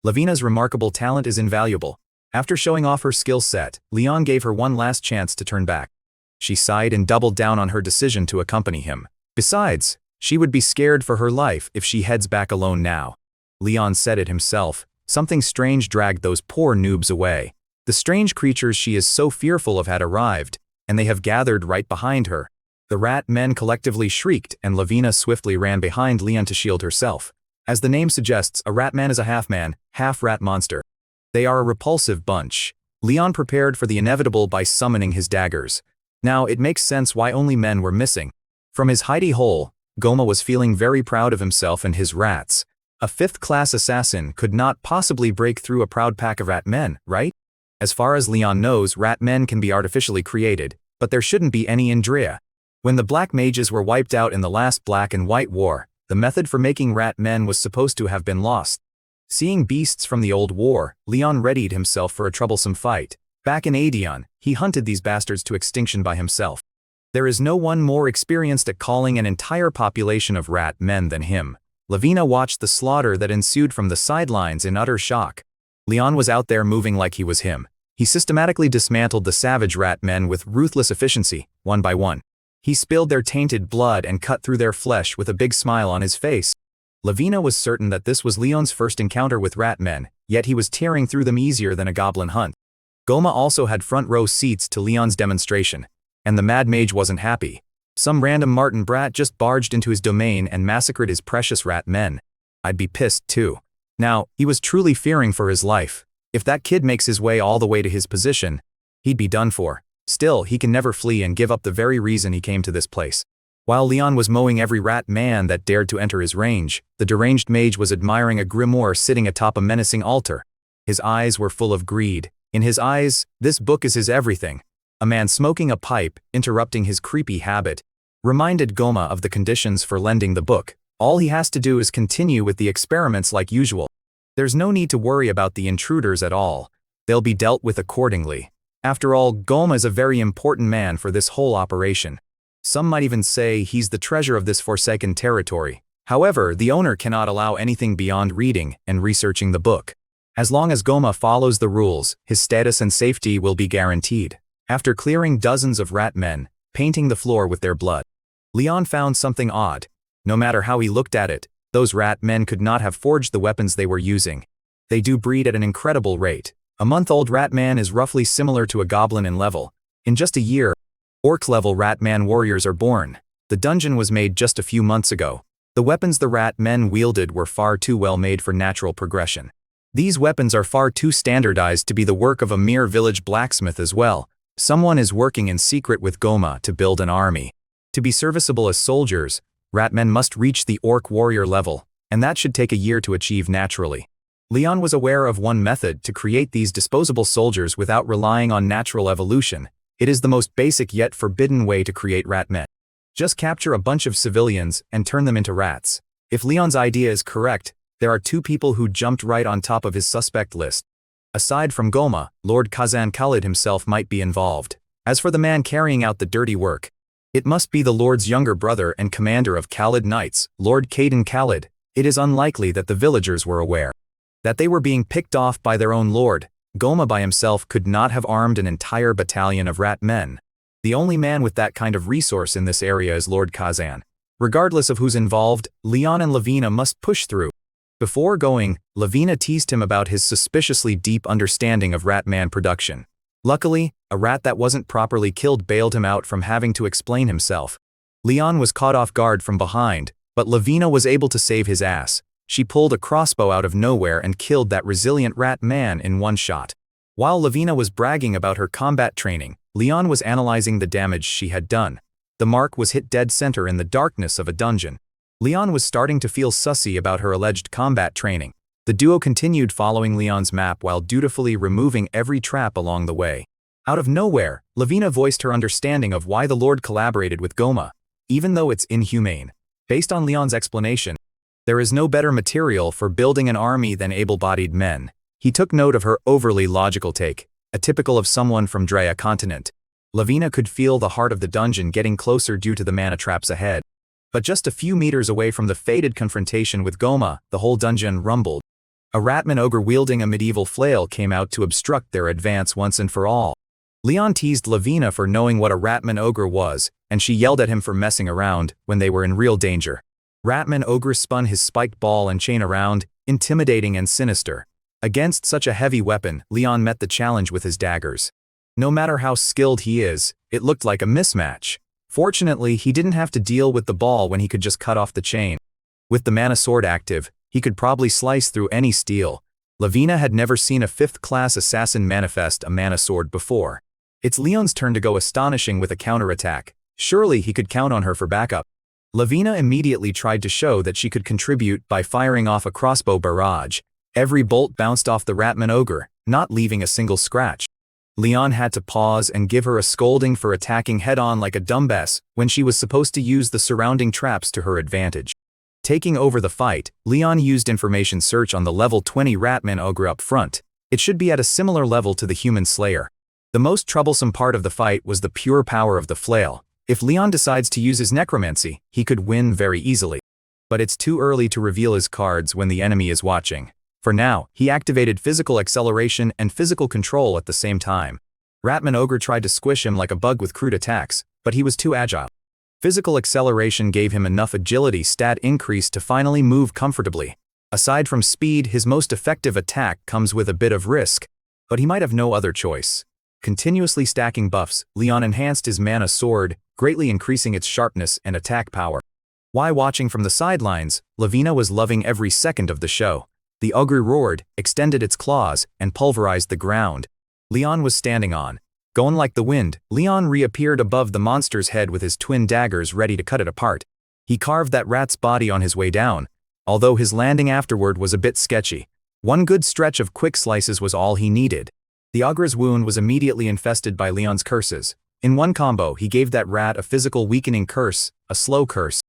Lavina's remarkable talent is invaluable. After showing off her skill set, Leon gave her one last chance to turn back. She sighed and doubled down on her decision to accompany him. Besides, she would be scared for her life if she heads back alone now. Leon said it himself. Something strange dragged those poor noobs away. The strange creatures she is so fearful of had arrived, and they have gathered right behind her. The rat men collectively shrieked, and Lavina swiftly ran behind Leon to shield herself. As the name suggests, a rat man is a half-man, half-rat monster. They are a repulsive bunch. Leon prepared for the inevitable by summoning his daggers. Now it makes sense why only men were missing. From his hidey hole, Goma was feeling very proud of himself and his rats. A 5th-class assassin could not possibly break through a proud pack of rat men, right? As far as Leon knows, rat men can be artificially created, but there shouldn't be any in Drea. When the black mages were wiped out in the last Black and White War, the method for making rat men was supposed to have been lost. Seeing beasts from the old war, Leon readied himself for a troublesome fight. Back in Aedion, he hunted these bastards to extinction by himself. There is no one more experienced at calling an entire population of rat men than him. Lavina watched the slaughter that ensued from the sidelines in utter shock. Leon was out there moving like he was him. He systematically dismantled the savage rat men with ruthless efficiency, one by one. He spilled their tainted blood and cut through their flesh with a big smile on his face. Lavina was certain that this was Leon's first encounter with rat men, yet he was tearing through them easier than a goblin hunt. Goma also had front row seats to Leon's demonstration. And the mad mage wasn't happy. Some random Martin brat just barged into his domain and massacred his precious rat men. I'd be pissed too. Now, he was truly fearing for his life. If that kid makes his way all the way to his position, he'd be done for. Still, he can never flee and give up the very reason he came to this place. While Leon was mowing every rat man that dared to enter his range, the deranged mage was admiring a grimoire sitting atop a menacing altar. His eyes were full of greed. In his eyes, this book is his everything. A man smoking a pipe, interrupting his creepy habit, reminded Goma of the conditions for lending the book. All he has to do is continue with the experiments like usual. There's no need to worry about the intruders at all. They'll be dealt with accordingly. After all, Goma is a very important man for this whole operation. Some might even say he's the treasure of this forsaken territory. However, the owner cannot allow anything beyond reading and researching the book. As long as Goma follows the rules, his status and safety will be guaranteed. After clearing dozens of rat men, painting the floor with their blood, Leon found something odd. No matter how he looked at it, those rat men could not have forged the weapons they were using. They do breed at an incredible rate. A month-old rat man is roughly similar to a goblin in level. In just a year, orc-level rat man warriors are born. The dungeon was made just a few months ago. The weapons the rat men wielded were far too well made for natural progression. These weapons are far too standardized to be the work of a mere village blacksmith as well. Someone is working in secret with Goma to build an army. To be serviceable as soldiers, rat men must reach the orc warrior level, and that should take a year to achieve naturally. Leon was aware of one method to create these disposable soldiers without relying on natural evolution. It is the most basic yet forbidden way to create rat men. Just capture a bunch of civilians and turn them into rats. If Leon's idea is correct, there are two people who jumped right on top of his suspect list. Aside from Goma, Lord Kazan Khalid himself might be involved. As for the man carrying out the dirty work, it must be the Lord's younger brother and commander of Khalid Knights, Lord Caden Khalid. It is unlikely that the villagers were aware that they were being picked off by their own lord. Goma by himself could not have armed an entire battalion of rat men. The only man with that kind of resource in this area is Lord Kazan. Regardless of who's involved, Leon and Lavina must push through. Before going, Lavina teased him about his suspiciously deep understanding of rat man production. Luckily, a rat that wasn't properly killed bailed him out from having to explain himself. Leon was caught off guard from behind, but Lavina was able to save his ass. She pulled a crossbow out of nowhere and killed that resilient rat man in one shot. While Lavina was bragging about her combat training, Leon was analyzing the damage she had done. The mark was hit dead center in the darkness of a dungeon. Leon was starting to feel sussy about her alleged combat training. The duo continued following Leon's map while dutifully removing every trap along the way. Out of nowhere, Lavina voiced her understanding of why the Lord collaborated with Goma, even though it's inhumane. Based on Leon's explanation, there is no better material for building an army than able-bodied men. He took note of her overly logical take, atypical of someone from Drea continent. Lavina could feel the heart of the dungeon getting closer due to the mana traps ahead. But just a few meters away from the fated confrontation with Goma, the whole dungeon rumbled. A ratman ogre wielding a medieval flail came out to obstruct their advance once and for all. Leon teased Lavina for knowing what a ratman ogre was, and she yelled at him for messing around when they were in real danger. Ratman ogre spun his spiked ball and chain around, intimidating and sinister. Against such a heavy weapon, Leon met the challenge with his daggers. No matter how skilled he is, it looked like a mismatch. Fortunately, he didn't have to deal with the ball when he could just cut off the chain. With the mana sword active, he could probably slice through any steel. Lavina had never seen a 5th-class assassin manifest a mana sword before. It's Leon's turn to go astonishing with a counterattack. Surely he could count on her for backup. Lavina immediately tried to show that she could contribute by firing off a crossbow barrage. Every bolt bounced off the ratman ogre, not leaving a single scratch. Leon had to pause and give her a scolding for attacking head-on like a dumbass when she was supposed to use the surrounding traps to her advantage. Taking over the fight, Leon used information search on the level 20 ratman ogre up front. It should be at a similar level to the human slayer. The most troublesome part of the fight was the pure power of the flail. If Leon decides to use his necromancy, he could win very easily. But it's too early to reveal his cards when the enemy is watching. For now, he activated physical acceleration and physical control at the same time. Ratman ogre tried to squish him like a bug with crude attacks, but he was too agile. Physical acceleration gave him enough agility stat increase to finally move comfortably. Aside from speed, his most effective attack comes with a bit of risk, but he might have no other choice. Continuously stacking buffs, Leon enhanced his mana sword, greatly increasing its sharpness and attack power. While watching from the sidelines, Lavina was loving every second of the show. The ogre roared, extended its claws, and pulverized the ground. Leon was standing on. Going like the wind, Leon reappeared above the monster's head with his twin daggers ready to cut it apart. He carved that rat's body on his way down, although his landing afterward was a bit sketchy. One good stretch of quick slices was all he needed. The ogre's wound was immediately infested by Leon's curses. In one combo, he gave that rat a physical weakening curse, a slow curse,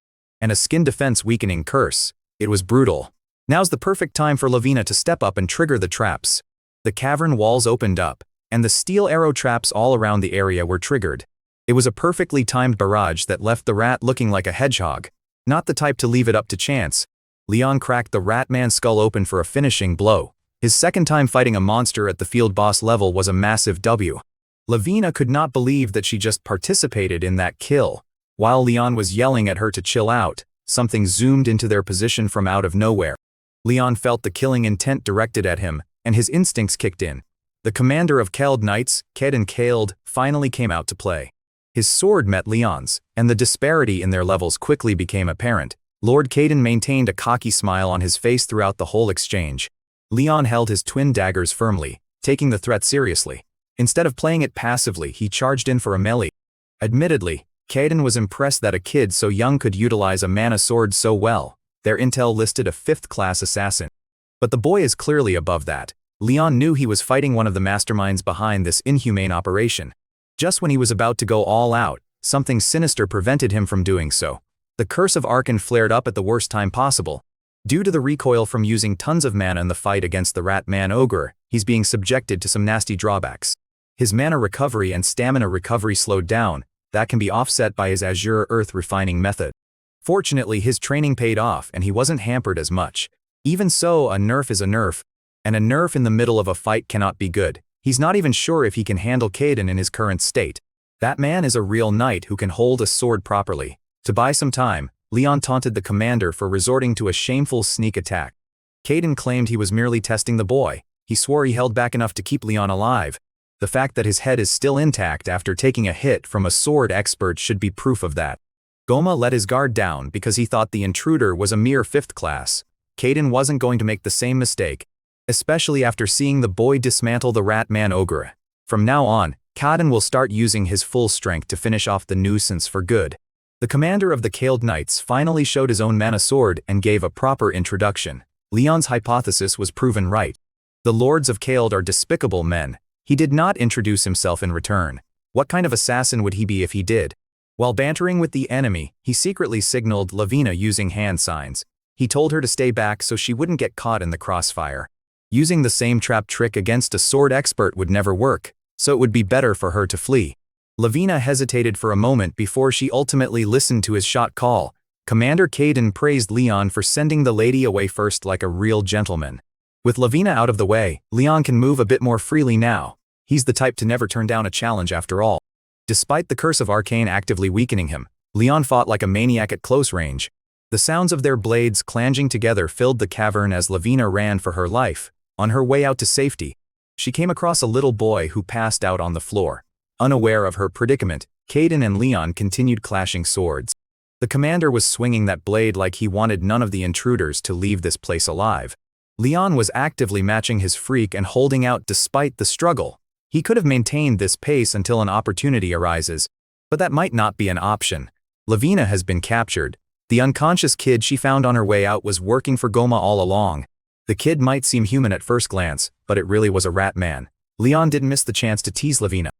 and a skin defense weakening curse. It was brutal. Now's the perfect time for Lavina to step up and trigger the traps. The cavern walls opened up, and the steel arrow traps all around the area were triggered. It was a perfectly timed barrage that left the rat looking like a hedgehog. Not the type to leave it up to chance. Leon cracked the Ratman's skull open for a finishing blow. His second time fighting a monster at the field boss level was a massive W. Lavina could not believe that she just participated in that kill. While Leon was yelling at her to chill out, something zoomed into their position from out of nowhere. Leon felt the killing intent directed at him, and his instincts kicked in. The commander of Keld Knights, Kaeden Keld, finally came out to play. His sword met Leon's, and the disparity in their levels quickly became apparent. Lord Kaeden maintained a cocky smile on his face throughout the whole exchange. Leon held his twin daggers firmly, taking the threat seriously. Instead of playing it passively, he charged in for a melee. Admittedly, Kaeden was impressed that a kid so young could utilize a mana sword so well. Their intel listed a 5th-class assassin. But the boy is clearly above that. Leon knew he was fighting one of the masterminds behind this inhumane operation. Just when he was about to go all out, something sinister prevented him from doing so. The curse of Arkan flared up at the worst time possible. Due to the recoil from using tons of mana in the fight against the Rat-Man Ogre, he's being subjected to some nasty drawbacks. His mana recovery and stamina recovery slowed down. That can be offset by his Azure Earth refining method. Fortunately, his training paid off and he wasn't hampered as much. Even so, a nerf is a nerf, and a nerf in the middle of a fight cannot be good. He's not even sure if he can handle Kaeden in his current state. That man is a real knight who can hold a sword properly. To buy some time, Leon taunted the commander for resorting to a shameful sneak attack. Kaeden claimed he was merely testing the boy. He swore he held back enough to keep Leon alive. The fact that his head is still intact after taking a hit from a sword expert should be proof of that. Goma let his guard down because he thought the intruder was a mere 5th class. Kaeden wasn't going to make the same mistake, especially after seeing the boy dismantle the Rat-Man Ogre. From now on, Kaeden will start using his full strength to finish off the nuisance for good. The commander of the Keld Knights finally showed his own mana sword and gave a proper introduction. Leon's hypothesis was proven right. The Lords of Keld are despicable men. He did not introduce himself in return. What kind of assassin would he be if he did? While bantering with the enemy, he secretly signaled Lavina using hand signs. He told her to stay back so she wouldn't get caught in the crossfire. Using the same trap trick against a sword expert would never work, so it would be better for her to flee. Lavina hesitated for a moment before she ultimately listened to his shot call. Commander Kaeden praised Leon for sending the lady away first like a real gentleman. With Lavina out of the way, Leon can move a bit more freely now. He's the type to never turn down a challenge after all. Despite the curse of Arcane actively weakening him, Leon fought like a maniac at close range. The sounds of their blades clanging together filled the cavern as Lavina ran for her life. On her way out to safety, she came across a little boy who passed out on the floor. Unaware of her predicament, Kaeden and Leon continued clashing swords. The commander was swinging that blade like he wanted none of the intruders to leave this place alive. Leon was actively matching his freak and holding out despite the struggle. He could have maintained this pace until an opportunity arises, but that might not be an option. Lavina has been captured. The unconscious kid she found on her way out was working for Goma all along. The kid might seem human at first glance, but it really was a rat man. Leon didn't miss the chance to tease Lavina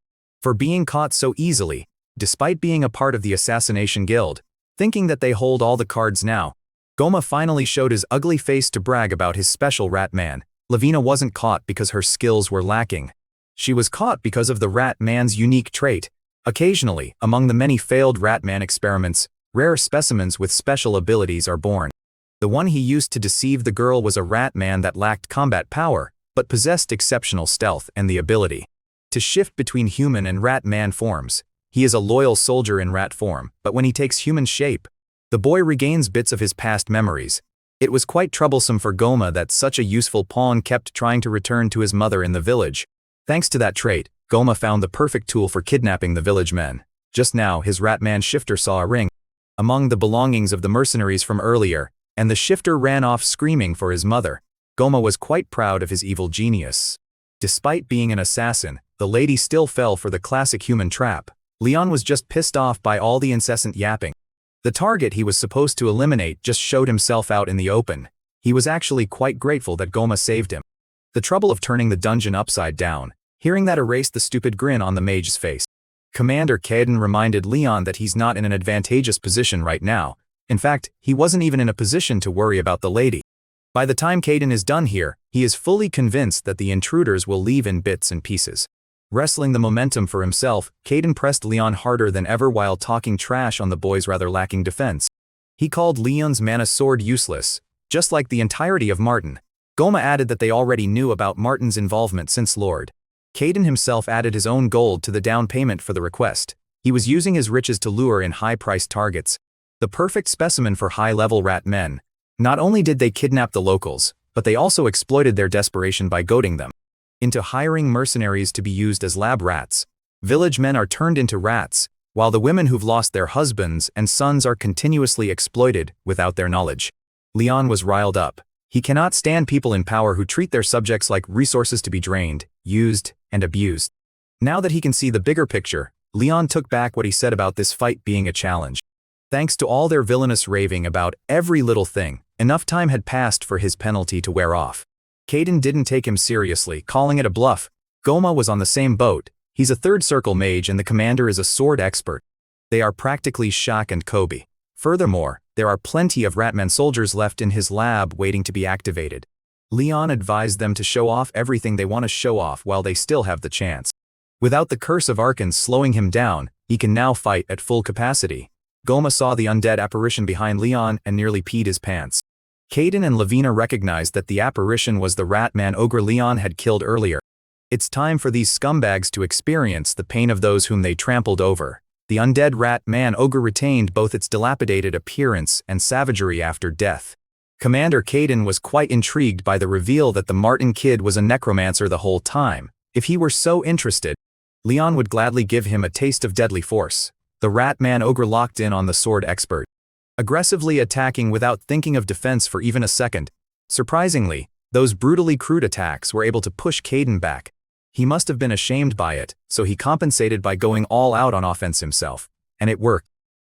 for being caught so easily, despite being a part of the assassination guild. Thinking that they hold all the cards now, Goma finally showed his ugly face to brag about his special rat man. Lavina wasn't caught because her skills were lacking. She was caught because of the rat man's unique trait. Occasionally, among the many failed rat man experiments, rare specimens with special abilities are born. The one he used to deceive the girl was a rat man that lacked combat power, but possessed exceptional stealth and the ability to shift between human and rat man forms. He is a loyal soldier in rat form, but when he takes human shape, the boy regains bits of his past memories. It was quite troublesome for Goma that such a useful pawn kept trying to return to his mother in the village. Thanks to that trait, Goma found the perfect tool for kidnapping the village men. Just now, his rat-man shifter saw a ring among the belongings of the mercenaries from earlier, and the shifter ran off screaming for his mother. Goma was quite proud of his evil genius. Despite being an assassin, the lady still fell for the classic human trap. Leon was just pissed off by all the incessant yapping. The target he was supposed to eliminate just showed himself out in the open. He was actually quite grateful that Goma saved him. The trouble of turning the dungeon upside down, hearing that erased the stupid grin on the mage's face. Commander Kaiden reminded Leon that he's not in an advantageous position right now. In fact, he wasn't even in a position to worry about the lady. By the time Kaiden is done here, he is fully convinced that the intruders will leave in bits and pieces. Wrestling the momentum for himself, Kaiden pressed Leon harder than ever while talking trash on the boy's rather lacking defense. He called Leon's mana sword useless, just like the entirety of Martin. Goma added that they already knew about Martin's involvement since Lord. Kaiden himself added his own gold to the down payment for the request. He was using his riches to lure in high-priced targets. The perfect specimen for high-level rat men. Not only did they kidnap the locals, but they also exploited their desperation by goading them into hiring mercenaries to be used as lab rats. Village men are turned into rats, while the women who've lost their husbands and sons are continuously exploited without their knowledge. Leon was riled up. He cannot stand people in power who treat their subjects like resources to be drained, used, and abused. Now that he can see the bigger picture, Leon took back what he said about this fight being a challenge. Thanks to all their villainous raving about every little thing, enough time had passed for his penalty to wear off. Kaiden didn't take him seriously, calling it a bluff. Goma was on the same boat. He's a third circle mage and the commander is a sword expert. They are practically Shaq and Kobe. Furthermore, there are plenty of Ratman soldiers left in his lab waiting to be activated. Leon advised them to show off everything they want to show off while they still have the chance. Without the curse of Arkans slowing him down, he can now fight at full capacity. Goma saw the undead apparition behind Leon and nearly peed his pants. Kaiden and Lavina recognized that the apparition was the Ratman ogre Leon had killed earlier. It's time for these scumbags to experience the pain of those whom they trampled over. The undead Ratman ogre retained both its dilapidated appearance and savagery after death. Commander Kaiden was quite intrigued by the reveal that the Martin kid was a necromancer the whole time. If he were so interested, Leon would gladly give him a taste of deadly force. The Ratman ogre locked in on the sword expert, aggressively attacking without thinking of defense for even a second. Surprisingly, those brutally crude attacks were able to push Kaiden back. He must have been ashamed by it, so he compensated by going all out on offense himself. And it worked.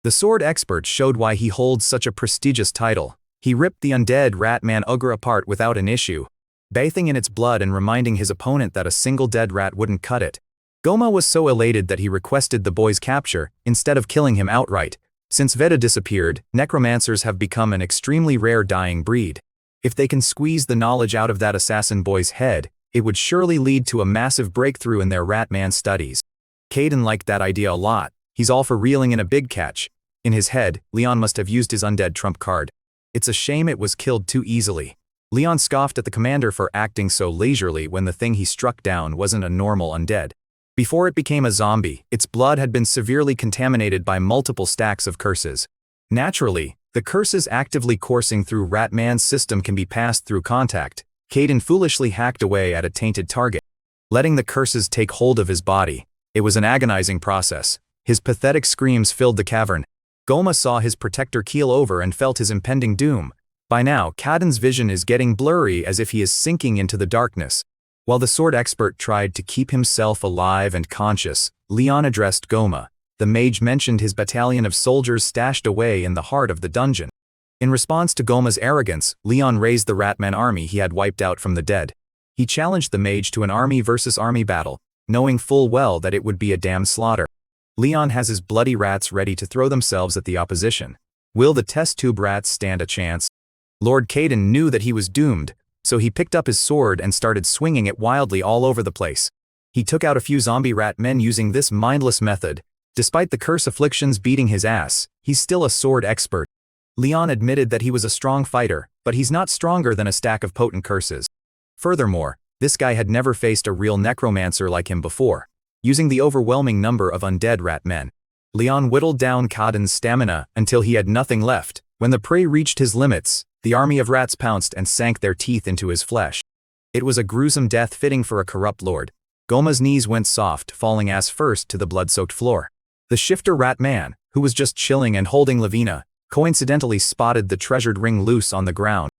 The sword expert showed why he holds such a prestigious title. He ripped the undead Ratman ogre apart without an issue, bathing in its blood and reminding his opponent that a single dead rat wouldn't cut it. Goma was so elated that he requested the boy's capture, instead of killing him outright. Since Veda disappeared, necromancers have become an extremely rare dying breed. If they can squeeze the knowledge out of that assassin boy's head, it would surely lead to a massive breakthrough in their Ratman studies. Kaiden liked that idea a lot. He's all for reeling in a big catch. In his head, Leon must have used his undead trump card. It's a shame it was killed too easily. Leon scoffed at the commander for acting so leisurely when the thing he struck down wasn't a normal undead. Before it became a zombie, its blood had been severely contaminated by multiple stacks of curses. Naturally, the curses actively coursing through Ratman's system can be passed through contact. Kaiden foolishly hacked away at a tainted target, letting the curses take hold of his body. It was an agonizing process. His pathetic screams filled the cavern. Goma saw his protector keel over and felt his impending doom. By now, Kaiden's vision is getting blurry as if he is sinking into the darkness. While the sword expert tried to keep himself alive and conscious, Leon addressed Goma. The mage mentioned his battalion of soldiers stashed away in the heart of the dungeon. In response to Goma's arrogance, Leon raised the Ratman army he had wiped out from the dead. He challenged the mage to an army versus army battle, knowing full well that it would be a damn slaughter. Leon has his bloody rats ready to throw themselves at the opposition. Will the test tube rats stand a chance? Lord Kaiden knew that he was doomed, so he picked up his sword and started swinging it wildly all over the place. He took out a few zombie rat men using this mindless method. Despite the curse afflictions beating his ass, he's still a sword expert. Leon admitted that he was a strong fighter, but he's not stronger than a stack of potent curses. Furthermore, this guy had never faced a real necromancer like him before. using the overwhelming number of undead rat men. Leon whittled down Kaden's stamina until he had nothing left. When the prey reached his limits, the army of rats pounced and sank their teeth into his flesh. It was a gruesome death fitting for a corrupt lord. Goma's knees went soft, falling ass first to the blood-soaked floor. The shifter rat man, who was just chilling and holding Lavina, coincidentally spotted the treasured ring loose on the ground.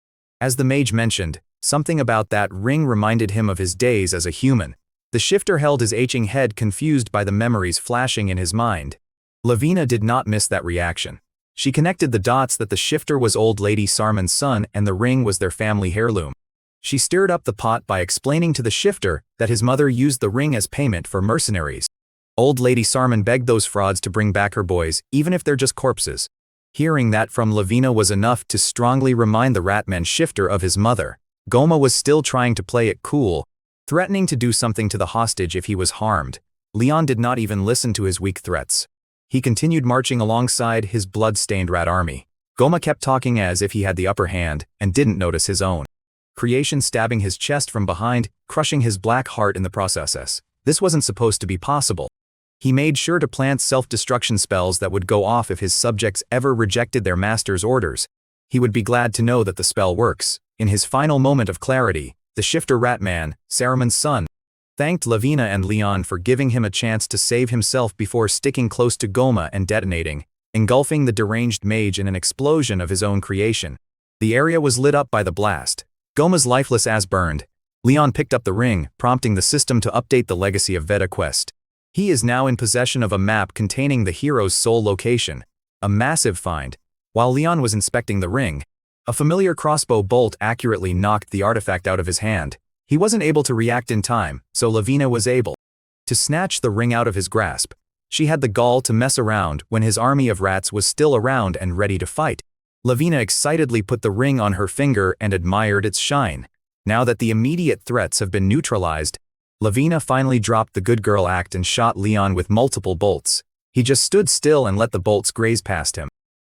As the mage mentioned, something about that ring reminded him of his days as a human. The shifter held his aching head, confused by the memories flashing in his mind. Lavina did not miss that reaction. She connected the dots that the shifter was old lady Sarman's son and the ring was their family heirloom. She stirred up the pot by explaining to the shifter that his mother used the ring as payment for mercenaries. Old lady Sarman begged those frauds to bring back her boys, even if they're just corpses. Hearing that from Lavina was enough to strongly remind the ratman shifter of his mother. Goma was still trying to play it cool, threatening to do something to the hostage if he was harmed. Leon did not even listen to his weak threats. He continued marching alongside his blood-stained rat army. Goma kept talking as if he had the upper hand and didn't notice his own creation stabbing his chest from behind, crushing his black heart in the process. This wasn't supposed to be possible. He made sure to plant self-destruction spells that would go off if his subjects ever rejected their master's orders. He would be glad to know that the spell works. In his final moment of clarity, the shifter ratman, Saruman's son, thanked Lavina and Leon for giving him a chance to save himself before sticking close to Goma and detonating, engulfing the deranged mage in an explosion of his own creation. The area was lit up by the blast. Goma's lifeless ass burned. Leon picked up the ring, prompting the system to update the legacy of Veda Quest. He is now in possession of a map containing the hero's soul location. A massive find. While Leon was inspecting the ring, a familiar crossbow bolt accurately knocked the artifact out of his hand. He wasn't able to react in time, so Lavina was able to snatch the ring out of his grasp. She had the gall to mess around when his army of rats was still around and ready to fight. Lavina excitedly put the ring on her finger and admired its shine. Now that the immediate threats have been neutralized, Lavina finally dropped the good girl act and shot Leon with multiple bolts. He just stood still and let the bolts graze past him.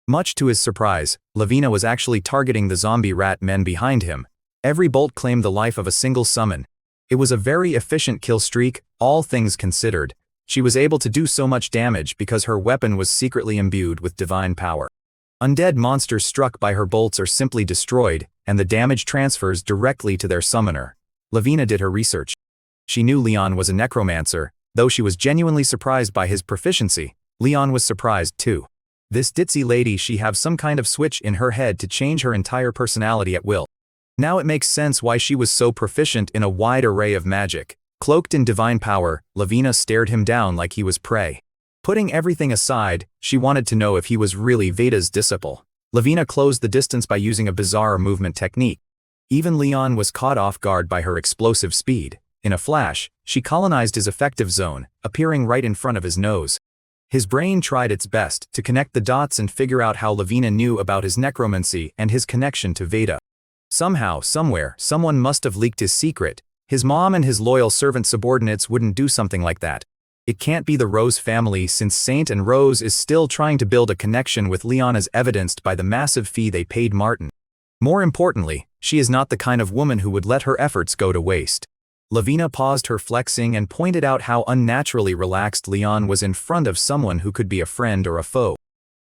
Much to his surprise, Lavina was actually targeting the zombie rat men behind him. Every bolt claimed the life of a single summon. It was a very efficient kill streak, all things considered. She was able to do so much damage because her weapon was secretly imbued with divine power. Undead monsters struck by her bolts are simply destroyed, and the damage transfers directly to their summoner. Lavina did her research. She knew Leon was a necromancer. Though she was genuinely surprised by his proficiency, Leon was surprised too. This ditzy lady, she have some kind of switch in her head to change her entire personality at will. Now it makes sense why she was so proficient in a wide array of magic. Cloaked in divine power, Lavina stared him down like he was prey. Putting everything aside, she wanted to know if he was really Veda's disciple. Lavina closed the distance by using a bizarre movement technique. Even Leon was caught off guard by her explosive speed. In a flash, she colonized his effective zone, appearing right in front of his nose. His brain tried its best to connect the dots and figure out how Lavina knew about his necromancy and his connection to Veda. Somehow, somewhere, someone must have leaked his secret. His mom and his loyal servant subordinates wouldn't do something like that. It can't be the Rose family, since Saint and Rose is still trying to build a connection with Leon, as evidenced by the massive fee they paid Martin. More importantly, she is not the kind of woman who would let her efforts go to waste. Lavina paused her flexing and pointed out how unnaturally relaxed Leon was in front of someone who could be a friend or a foe.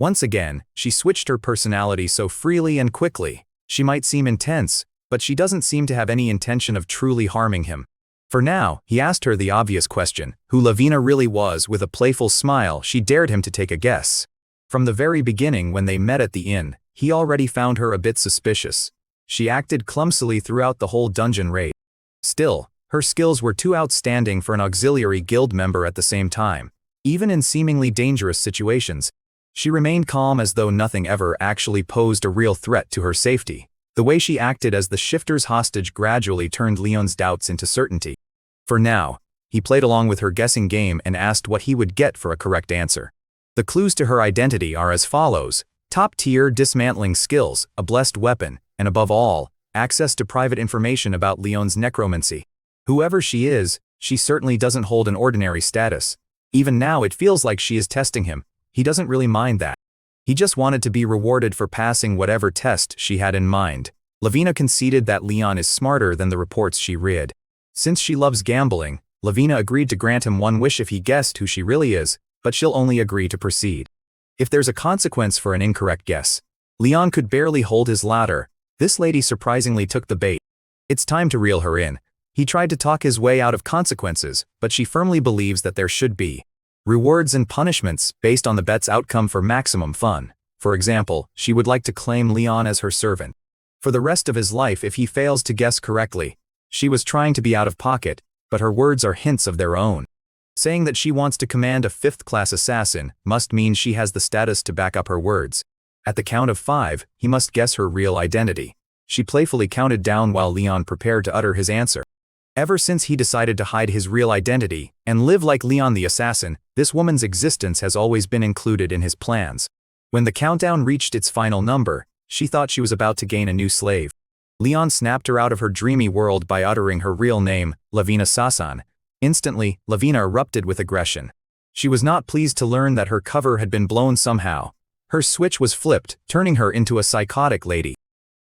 Once again, she switched her personality so freely and quickly. She might seem intense, but she doesn't seem to have any intention of truly harming him. For now, he asked her the obvious question, who Lavina really was. With a playful smile, she dared him to take a guess. From the very beginning, when they met at the inn, he already found her a bit suspicious. She acted clumsily throughout the whole dungeon raid. Still, her skills were too outstanding for an auxiliary guild member at the same time. Even in seemingly dangerous situations, she remained calm as though nothing ever actually posed a real threat to her safety. The way she acted as the shifter's hostage gradually turned Leon's doubts into certainty. For now, he played along with her guessing game and asked what he would get for a correct answer. The clues to her identity are as follows: top-tier dismantling skills, a blessed weapon, and above all, access to private information about Leon's necromancy. Whoever she is, she certainly doesn't hold an ordinary status. Even now it feels like she is testing him. He doesn't really mind that. He just wanted to be rewarded for passing whatever test she had in mind. Lavina conceded that Leon is smarter than the reports she read. Since she loves gambling, Lavina agreed to grant him one wish if he guessed who she really is, but she'll only agree to proceed if there's a consequence for an incorrect guess. Leon could barely hold his ladder. This lady surprisingly took the bait. It's time to reel her in. He tried to talk his way out of consequences, but she firmly believes that there should be rewards and punishments based on the bet's outcome for maximum fun. For example, she would like to claim Leon as her servant for the rest of his life if he fails to guess correctly. She was trying to be out of pocket, but her words are hints of their own. Saying that she wants to command a fifth-class assassin must mean she has the status to back up her words. At the count of 5, he must guess her real identity. She playfully counted down while Leon prepared to utter his answer. Ever since he decided to hide his real identity and live like Leon the assassin, this woman's existence has always been included in his plans. When the countdown reached its final number, she thought she was about to gain a new slave. Leon snapped her out of her dreamy world by uttering her real name, Lavina Sasan. Instantly, Lavina erupted with aggression. She was not pleased to learn that her cover had been blown somehow. Her switch was flipped, turning her into a psychotic lady.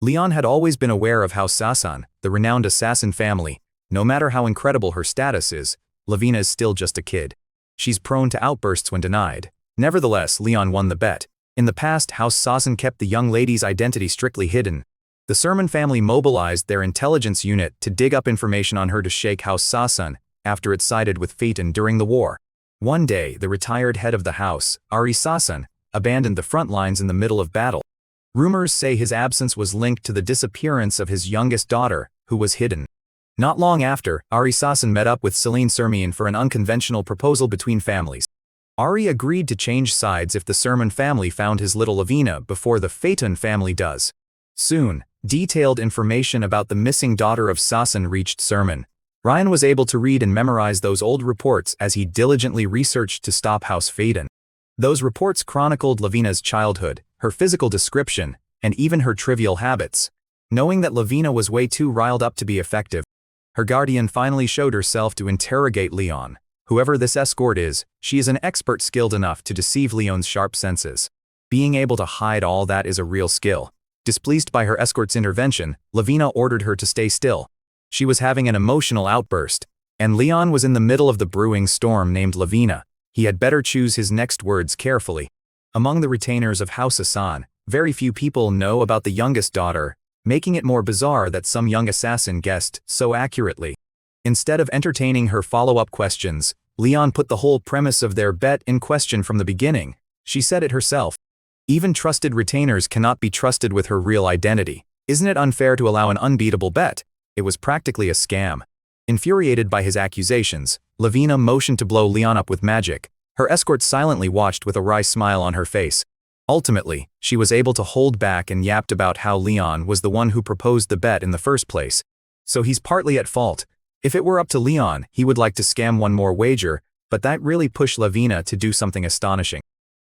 Leon had always been aware of how Sasan, the renowned assassin family, no matter how incredible her status is, Lavina is still just a kid. She's prone to outbursts when denied. Nevertheless, Leon won the bet. In the past, House Sasan kept the young lady's identity strictly hidden. The Sermon family mobilized their intelligence unit to dig up information on her to shake House Sasan after it sided with Phaeton during the war. One day, the retired head of the house, Ari Sasan, abandoned the front lines in the middle of battle. Rumors say his absence was linked to the disappearance of his youngest daughter, who was hidden. Not long after, Ari Sasan met up with Celine Sermian for an unconventional proposal between families. Ari agreed to change sides if the Sermon family found his little Lavina before the Phaeton family does. Soon, detailed information about the missing daughter of Sasan reached Sermon. Ryan was able to read and memorize those old reports as he diligently researched to stop House Phaeton. Those reports chronicled Lavina's childhood, her physical description, and even her trivial habits. Knowing that Lavina was way too riled up to be effective, her guardian finally showed herself to interrogate Leon. Whoever this escort is, she is an expert skilled enough to deceive Leon's sharp senses. Being able to hide all that is a real skill. Displeased by her escort's intervention, Lavina ordered her to stay still. She was having an emotional outburst, and Leon was in the middle of the brewing storm named Lavina. He had better choose his next words carefully. Among the retainers of House Hassan, very few people know about the youngest daughter, making it more bizarre that some young assassin guessed so accurately. Instead of entertaining her follow-up questions, Leon put the whole premise of their bet in question from the beginning. She said it herself. Even trusted retainers cannot be trusted with her real identity. Isn't it unfair to allow an unbeatable bet? It was practically a scam. Infuriated by his accusations, Lavina motioned to blow Leon up with magic. Her escort silently watched with a wry smile on her face. Ultimately, she was able to hold back and yapped about how Leon was the one who proposed the bet in the first place. So he's partly at fault. If it were up to Leon, he would like to scam one more wager, but that really pushed Lavina to do something astonishing.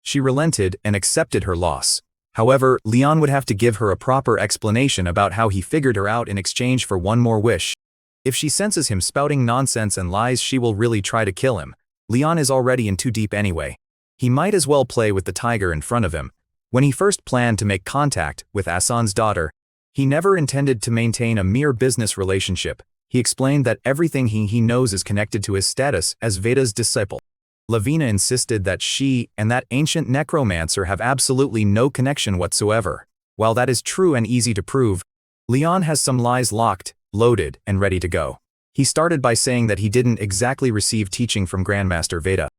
She relented and accepted her loss. However, Leon would have to give her a proper explanation about how he figured her out in exchange for one more wish. If she senses him spouting nonsense and lies, she will really try to kill him. Leon is already in too deep anyway. He might as well play with the tiger in front of him. When he first planned to make contact with Hassan's daughter, he never intended to maintain a mere business relationship. He explained that everything he knows is connected to his status as Veda's disciple. Lavina insisted that she and that ancient necromancer have absolutely no connection whatsoever. While that is true and easy to prove, Leon has some lies locked, loaded, and ready to go. He started by saying that he didn't exactly receive teaching from Grandmaster Veda.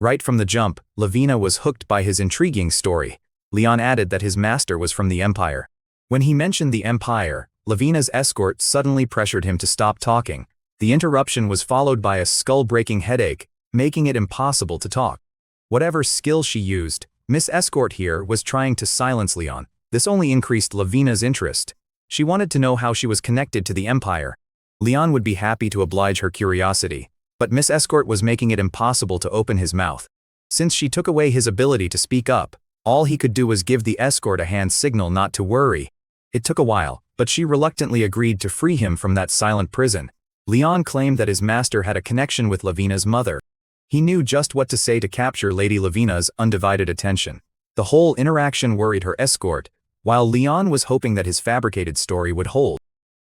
Right from the jump, Lavina was hooked by his intriguing story. Leon added that his master was from the Empire. When he mentioned the Empire, Lavina's escort suddenly pressured him to stop talking. The interruption was followed by a skull-breaking headache, making it impossible to talk. Whatever skill she used, Miss Escort here was trying to silence Leon. This only increased Lavina's interest. She wanted to know how she was connected to the Empire. Leon would be happy to oblige her curiosity, but Miss Escort was making it impossible to open his mouth. Since she took away his ability to speak up, all he could do was give the escort a hand signal not to worry. It took a while, but she reluctantly agreed to free him from that silent prison. Leon claimed that his master had a connection with Lavina's mother. He knew just what to say to capture Lady Lavina's undivided attention. The whole interaction worried her escort, while Leon was hoping that his fabricated story would hold.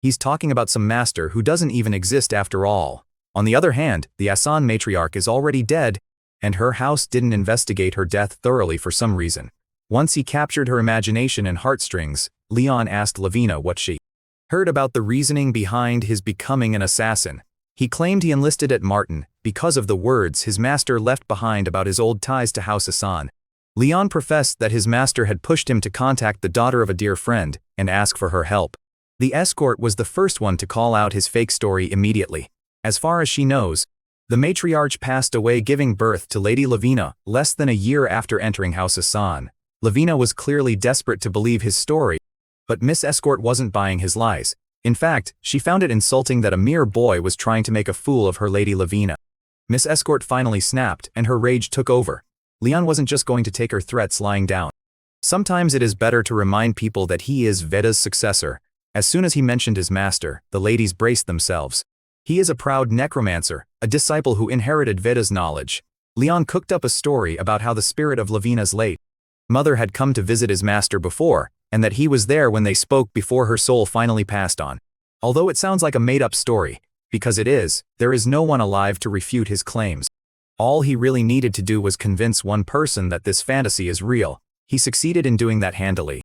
He's talking about some master who doesn't even exist after all. On the other hand, the Asan matriarch is already dead, and her house didn't investigate her death thoroughly for some reason. Once he captured her imagination and heartstrings, Leon asked Lavina what she heard about the reasoning behind his becoming an assassin. He claimed he enlisted at Martin because of the words his master left behind about his old ties to House Asan. Leon professed that his master had pushed him to contact the daughter of a dear friend and ask for her help. The escort was the first one to call out his fake story immediately. As far as she knows, the matriarch passed away giving birth to Lady Lavina less than a year after entering House Asan. Lavina was clearly desperate to believe his story, but Miss Escort wasn't buying his lies. In fact, she found it insulting that a mere boy was trying to make a fool of her Lady Lavina. Miss Escort finally snapped, and her rage took over. Leon wasn't just going to take her threats lying down. Sometimes it is better to remind people that he is Veda's successor. As soon as he mentioned his master, the ladies braced themselves. He is a proud necromancer, a disciple who inherited Veda's knowledge. Leon cooked up a story about how the spirit of Lavina's late mother had come to visit his master before, and that he was there when they spoke before her soul finally passed on. Although it sounds like a made-up story, because it is, there is no one alive to refute his claims. All he really needed to do was convince one person that this fantasy is real. He succeeded in doing that handily.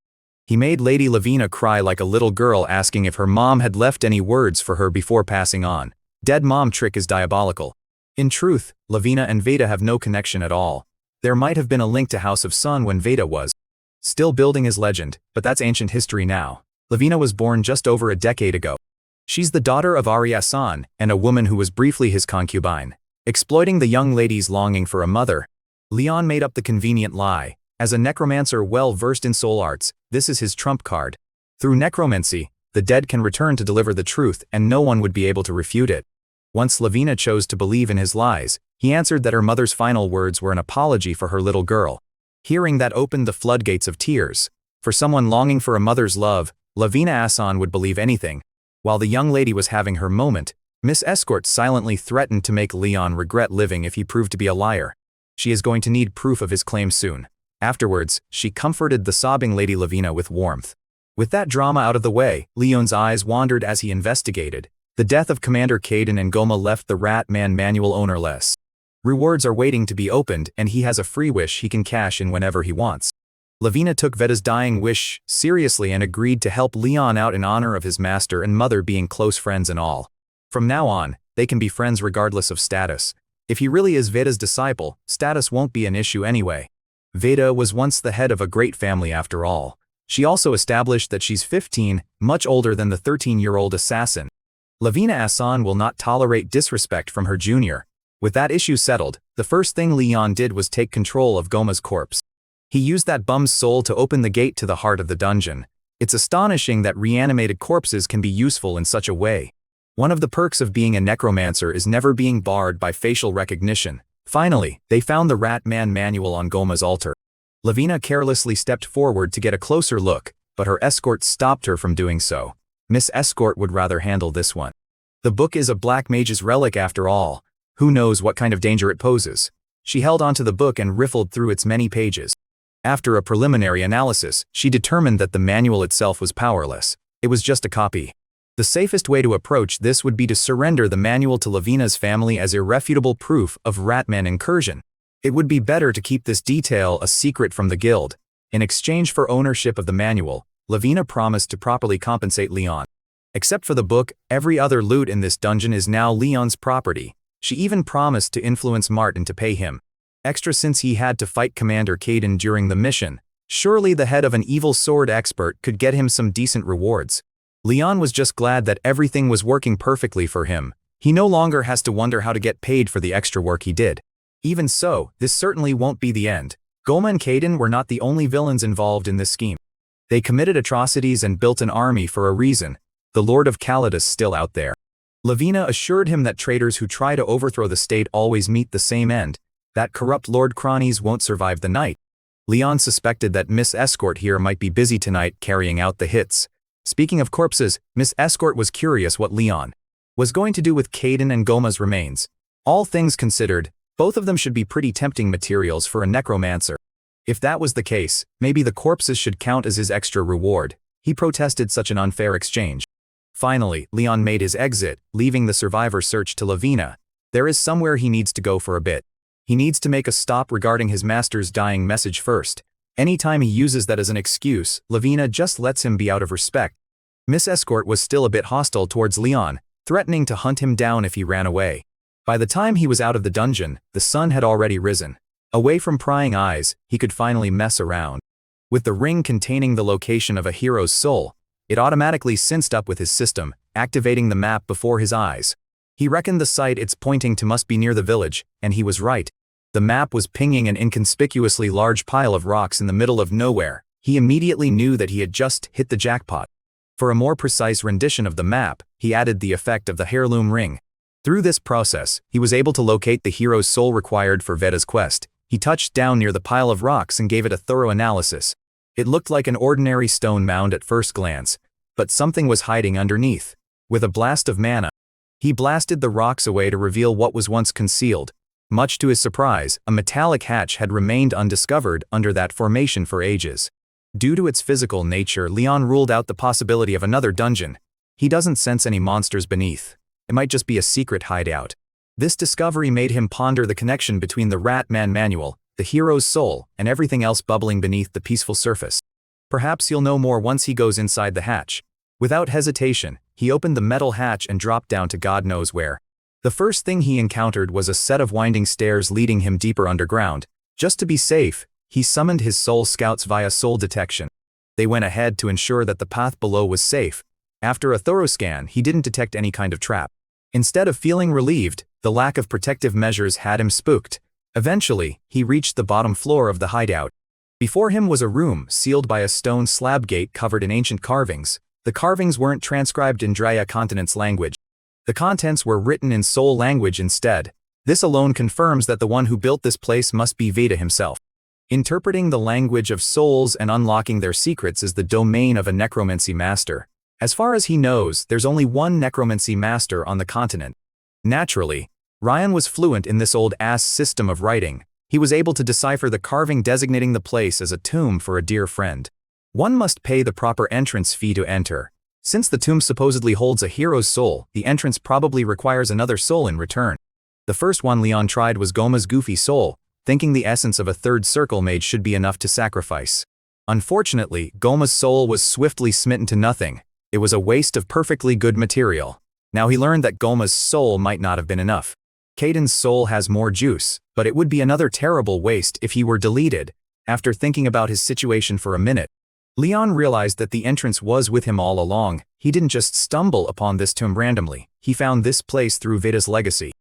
He made Lady Lavina cry like a little girl asking if her mom had left any words for her before passing on. Dead mom trick is diabolical. In truth, Lavina and Veda have no connection at all. There might have been a link to House of Sun when Veda was still building his legend, but that's ancient history now. Lavina was born just over a decade ago. She's the daughter of Ari Asan and a woman who was briefly his concubine. Exploiting the young lady's longing for a mother, Leon made up the convenient lie. As a necromancer well versed in soul arts, this is his trump card. Through necromancy, the dead can return to deliver the truth and no one would be able to refute it. Once Lavina chose to believe in his lies, he answered that her mother's final words were an apology for her little girl. Hearing that opened the floodgates of tears. For someone longing for a mother's love, Lavina Asan would believe anything. While the young lady was having her moment, Miss Escort silently threatened to make Leon regret living if he proved to be a liar. She is going to need proof of his claim soon. Afterwards, she comforted the sobbing Lady Lavina with warmth. With that drama out of the way, Leon's eyes wandered as he investigated. The death of Commander Caden and Goma left the Rat Man manual ownerless. Rewards are waiting to be opened, and he has a free wish he can cash in whenever he wants. Lavina took Veda's dying wish seriously and agreed to help Leon out in honor of his master and mother being close friends and all. From now on, they can be friends regardless of status. If he really is Veda's disciple, status won't be an issue anyway. Veda was once the head of a great family after all. She also established that she's 15, much older than the 13-year-old assassin. Lavina Asan will not tolerate disrespect from her junior. With that issue settled, the first thing Leon did was take control of Goma's corpse. He used that bum's soul to open the gate to the heart of the dungeon. It's astonishing that reanimated corpses can be useful in such a way. One of the perks of being a necromancer is never being barred by facial recognition. Finally, they found the Rat Man manual on Goma's altar. Lavina carelessly stepped forward to get a closer look, but her escort stopped her from doing so. Miss Escort would rather handle this one. The book is a black mage's relic after all. Who knows what kind of danger it poses? She held onto the book and riffled through its many pages. After a preliminary analysis, she determined that the manual itself was powerless. It was just a copy. The safest way to approach this would be to surrender the manual to Lavina's family as irrefutable proof of Ratman incursion. It would be better to keep this detail a secret from the guild. In exchange for ownership of the manual, Lavina promised to properly compensate Leon. Except for the book, every other loot in this dungeon is now Leon's property. She even promised to influence Martin to pay him extra since he had to fight Commander Caden during the mission. Surely the head of an evil sword expert could get him some decent rewards. Leon was just glad that everything was working perfectly for him. He no longer has to wonder how to get paid for the extra work he did. Even so, this certainly won't be the end. Goma and Caden were not the only villains involved in this scheme. They committed atrocities and built an army for a reason. The Lord of Calidus still out there. Lavina assured him that traitors who try to overthrow the state always meet the same end. That corrupt Lord Cronies won't survive the night. Leon suspected that Miss Escort here might be busy tonight carrying out the hits. Speaking of corpses, Miss Escort was curious what Leon was going to do with Caden and Goma's remains. All things considered, both of them should be pretty tempting materials for a necromancer. If that was the case, maybe the corpses should count as his extra reward. He protested such an unfair exchange. Finally, Leon made his exit, leaving the survivor search to Lavina. There is somewhere he needs to go for a bit. He needs to make a stop regarding his master's dying message first. Anytime he uses that as an excuse, Lavina just lets him be out of respect. Miss Escort was still a bit hostile towards Leon, threatening to hunt him down if he ran away. By the time he was out of the dungeon, the sun had already risen. Away from prying eyes, he could finally mess around. With the ring containing the location of a hero's soul, it automatically synced up with his system, activating the map before his eyes. He reckoned the site it's pointing to must be near the village, and he was right. The map was pinging an inconspicuously large pile of rocks in the middle of nowhere. He immediately knew that he had just hit the jackpot. For a more precise rendition of the map, he added the effect of the heirloom ring. Through this process, he was able to locate the hero's soul required for Veda's quest. He touched down near the pile of rocks and gave it a thorough analysis. It looked like an ordinary stone mound at first glance, but something was hiding underneath. With a blast of mana, he blasted the rocks away to reveal what was once concealed. Much to his surprise, a metallic hatch had remained undiscovered under that formation for ages. Due to its physical nature, Leon ruled out the possibility of another dungeon. He doesn't sense any monsters beneath. It might just be a secret hideout. This discovery made him ponder the connection between the Rat Man manual, the hero's soul, and everything else bubbling beneath the peaceful surface. Perhaps he'll know more once he goes inside the hatch. Without hesitation, he opened the metal hatch and dropped down to God knows where. The first thing he encountered was a set of winding stairs leading him deeper underground. Just to be safe, he summoned his soul scouts via soul detection. They went ahead to ensure that the path below was safe. After a thorough scan, he didn't detect any kind of trap. Instead of feeling relieved, the lack of protective measures had him spooked. Eventually, he reached the bottom floor of the hideout. Before him was a room sealed by a stone slab gate covered in ancient carvings. The carvings weren't transcribed in Drya Continent's language. The contents were written in soul language instead. This alone confirms that the one who built this place must be Veda himself. Interpreting the language of souls and unlocking their secrets is the domain of a necromancy master. As far as he knows, there's only one necromancy master on the continent. Naturally, Ryan was fluent in this old-ass system of writing. He was able to decipher the carving designating the place as a tomb for a dear friend. One must pay the proper entrance fee to enter. Since the tomb supposedly holds a hero's soul, the entrance probably requires another soul in return. The first one Leon tried was Goma's goofy soul, thinking the essence of a third circle mage should be enough to sacrifice. Unfortunately, Goma's soul was swiftly smitten to nothing. It was a waste of perfectly good material. Now he learned that Goma's soul might not have been enough. Caden's soul has more juice, but it would be another terrible waste if he were deleted. After thinking about his situation for a minute, Leon realized that the entrance was with him all along. He didn't just stumble upon this tomb randomly. He found this place through Veda's legacy.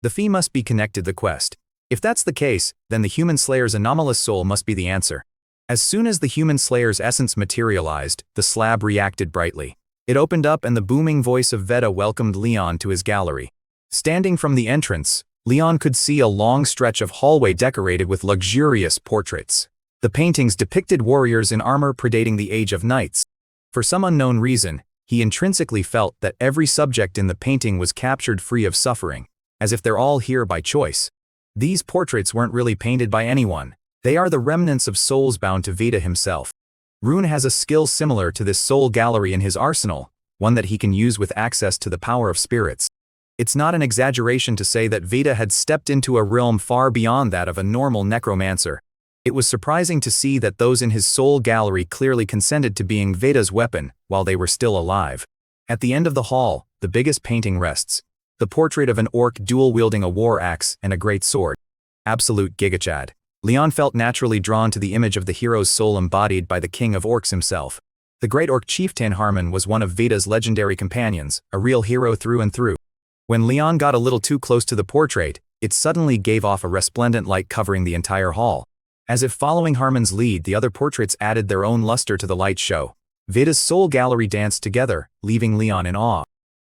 The fee must be connected to the quest. If that's the case, then the human slayer's anomalous soul must be the answer. As soon as the human slayer's essence materialized, the slab reacted brightly. It opened up and the booming voice of Veda welcomed Leon to his gallery. Standing from the entrance, Leon could see a long stretch of hallway decorated with luxurious portraits. The paintings depicted warriors in armor predating the age of knights. For some unknown reason, he intrinsically felt that every subject in the painting was captured free of suffering, as if they're all here by choice. These portraits weren't really painted by anyone. They are the remnants of souls bound to Veda himself. Rune has a skill similar to this soul gallery in his arsenal, one that he can use with access to the power of spirits. It's not an exaggeration to say that Veda had stepped into a realm far beyond that of a normal necromancer. It was surprising to see that those in his soul gallery clearly consented to being Veda's weapon while they were still alive. At the end of the hall, the biggest painting rests. The portrait of an orc dual-wielding a war axe and a great sword. Absolute gigachad. Leon felt naturally drawn to the image of the hero's soul embodied by the king of orcs himself. The great orc chieftain Harmon was one of Veda's legendary companions, a real hero through and through. When Leon got a little too close to the portrait, it suddenly gave off a resplendent light covering the entire hall. As if following Harmon's lead, the other portraits added their own luster to the light show. Veda's soul gallery danced together, leaving Leon in awe.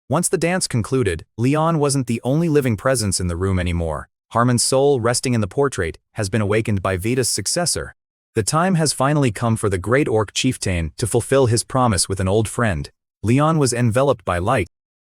Once the dance concluded, Leon wasn't the only living presence in the room anymore. Harmon's soul, resting in the portrait, has been awakened by Veda's successor. The time has finally come for the great orc chieftain to fulfill his promise with an old friend. Leon was enveloped by light,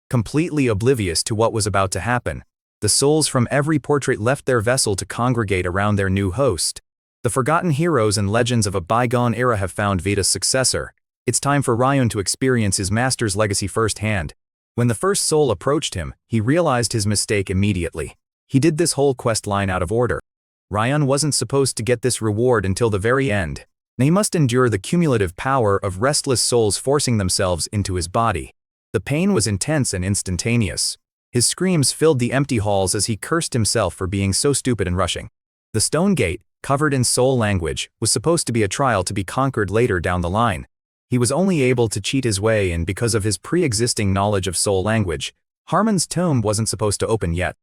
completely oblivious to what was about to happen. The souls from every portrait left their vessel to congregate around their new host. The forgotten heroes and legends of a bygone era have found Veda's successor. It's time for Ryan to experience his master's legacy firsthand. When the first soul approached him, he realized his mistake immediately. He did this whole quest line out of order. Ryan wasn't supposed to get this reward until the very end. He must endure the cumulative power of restless souls forcing themselves into his body. The pain was intense and instantaneous. His screams filled the empty halls as he cursed himself for being so stupid and rushing. The stone gate, covered in soul language, was supposed to be a trial to be conquered later down the line. He was only able to cheat his way in because of his pre-existing knowledge of soul language. Harmon's tome wasn't supposed to open yet.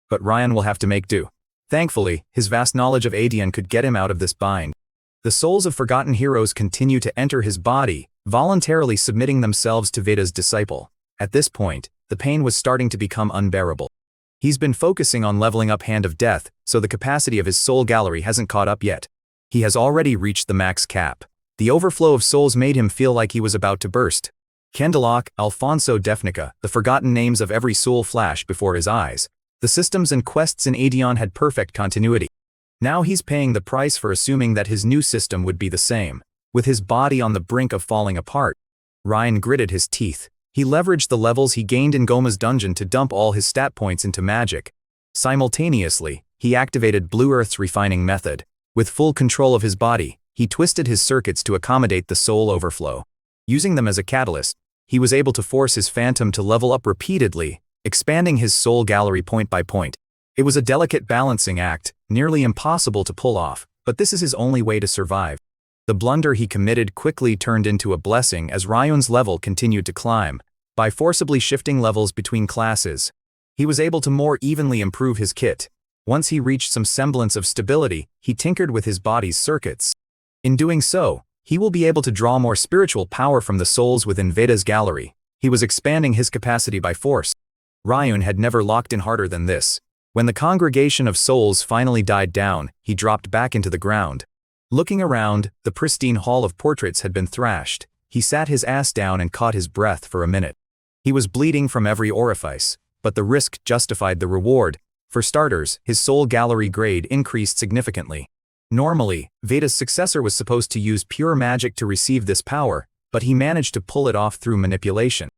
But Ryan will have to make do. Thankfully, his vast knowledge of Adian could get him out of this bind. The souls of forgotten heroes continue to enter his body, voluntarily submitting themselves to Veda's disciple. At this point, the pain was starting to become unbearable. He's been focusing on leveling up Hand of Death, so the capacity of his soul gallery hasn't caught up yet. He has already reached the max cap. The overflow of souls made him feel like he was about to burst. Kendalok, Alfonso Defnica, the forgotten names of every soul flash before his eyes. The systems and quests in Adian had perfect continuity. Now he's paying the price for assuming that his new system would be the same. With his body on the brink of falling apart, Ryan gritted his teeth. He leveraged the levels he gained in Goma's dungeon to dump all his stat points into magic. Simultaneously, he activated Blue Earth's refining method. With full control of his body, he twisted his circuits to accommodate the soul overflow. Using them as a catalyst, he was able to force his phantom to level up repeatedly, expanding his soul gallery point by point. It was a delicate balancing act, nearly impossible to pull off, but this is his only way to survive. The blunder he committed quickly turned into a blessing as Ryun's level continued to climb. By forcibly shifting levels between classes, he was able to more evenly improve his kit. Once he reached some semblance of stability, he tinkered with his body's circuits. In doing so, he will be able to draw more spiritual power from the souls within Veda's gallery. He was expanding his capacity by force. Ryun had never locked in harder than this. When the congregation of souls finally died down, he dropped back into the ground. Looking around, the pristine hall of portraits had been thrashed. He sat his ass down and caught his breath for a minute. He was bleeding from every orifice, but the risk justified the reward. For starters, his soul gallery grade increased significantly. Normally, Veda's successor was supposed to use pure magic to receive this power, but he managed to pull it off through manipulation.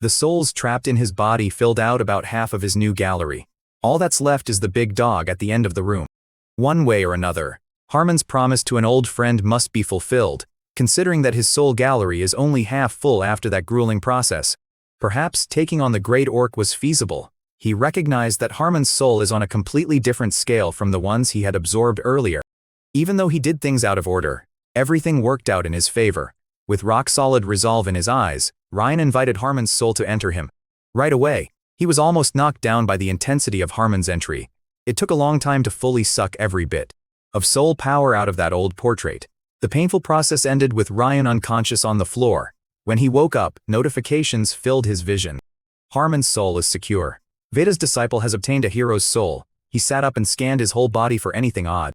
The souls trapped in his body filled out about half of his new gallery. All that's left is the big dog at the end of the room. One way or another, Harmon's promise to an old friend must be fulfilled, considering that his soul gallery is only half full after that grueling process. Perhaps taking on the Great Orc was feasible. He recognized that Harmon's soul is on a completely different scale from the ones he had absorbed earlier. Even though he did things out of order, everything worked out in his favor. With rock-solid resolve in his eyes, Ryan invited Harmon's soul to enter him. Right away, he was almost knocked down by the intensity of Harmon's entry. It took a long time to fully suck every bit of soul power out of that old portrait. The painful process ended with Ryan unconscious on the floor. When he woke up, notifications filled his vision. Harmon's soul is secure. Veda's disciple has obtained a hero's soul. He sat up and scanned his whole body for anything odd.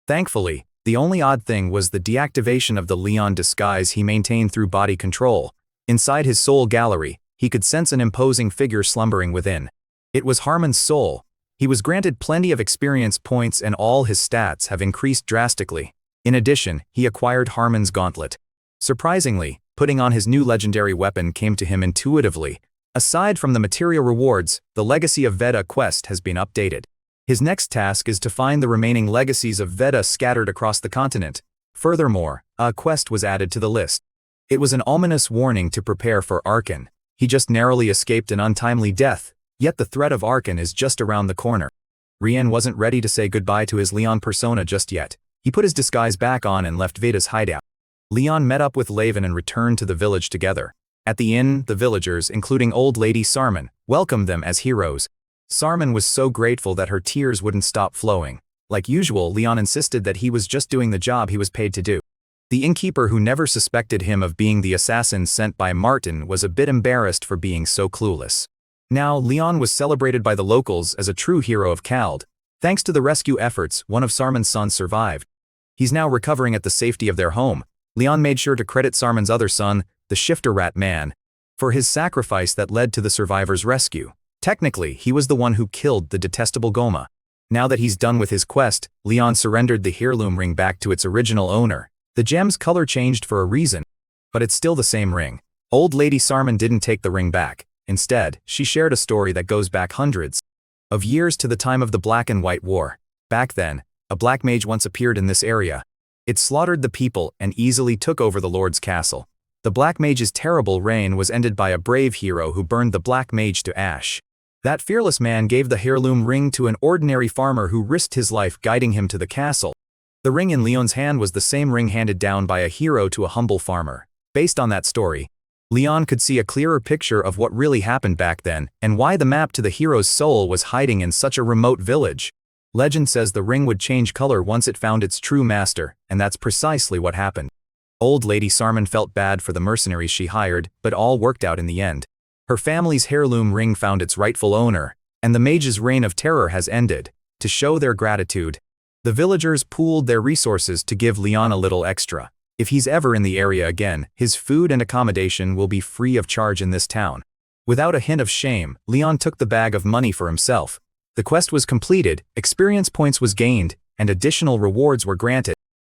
Thankfully, the only odd thing was the deactivation of the Leon disguise he maintained through body control. Inside his soul gallery, he could sense an imposing figure slumbering within. It was Harmon's soul. He was granted plenty of experience points and all his stats have increased drastically. In addition, he acquired Harmon's gauntlet. Surprisingly, putting on his new legendary weapon came to him intuitively. Aside from the material rewards, the Legacy of Veda quest has been updated. His next task is to find the remaining legacies of Veda scattered across the continent. Furthermore, a quest was added to the list. It was an ominous warning to prepare for Arkan. He just narrowly escaped an untimely death, yet the threat of Arkan is just around the corner. Ryan wasn't ready to say goodbye to his Leon persona just yet. He put his disguise back on and left Veda's hideout. Leon met up with Laven and returned to the village together. At the inn, the villagers, including old lady Sarman, welcomed them as heroes. Sarman was so grateful that her tears wouldn't stop flowing. Like usual, Leon insisted that he was just doing the job he was paid to do. The innkeeper, who never suspected him of being the assassin sent by Martin, was a bit embarrassed for being so clueless. Now, Leon was celebrated by the locals as a true hero of Kald. Thanks to the rescue efforts, one of Sarman's sons survived. He's now recovering at the safety of their home. Leon made sure to credit Sarman's other son, the Shifter Rat Man, for his sacrifice that led to the survivor's rescue. Technically, he was the one who killed the detestable Goma. Now that he's done with his quest, Leon surrendered the heirloom ring back to its original owner. The gem's color changed for a reason, but it's still the same ring. Old Lady Sarman didn't take the ring back. Instead, she shared a story that goes back hundreds of years to the time of the Black and White War. Back then, a black mage once appeared in this area. It slaughtered the people and easily took over the Lord's castle. The Black Mage's terrible reign was ended by a brave hero who burned the Black Mage to ash. That fearless man gave the heirloom ring to an ordinary farmer who risked his life guiding him to the castle. The ring in Leon's hand was the same ring handed down by a hero to a humble farmer. Based on that story, Leon could see a clearer picture of what really happened back then and why the map to the hero's soul was hiding in such a remote village. Legend says the ring would change color once it found its true master, and that's precisely what happened. Old Lady Sarman felt bad for the mercenaries she hired, but all worked out in the end. Her family's heirloom ring found its rightful owner, and the mage's reign of terror has ended. To show their gratitude, the villagers pooled their resources to give Leon a little extra. If he's ever in the area again, his food and accommodation will be free of charge in this town. Without a hint of shame, Leon took the bag of money for himself. The quest was completed, experience points was gained, and additional rewards were granted.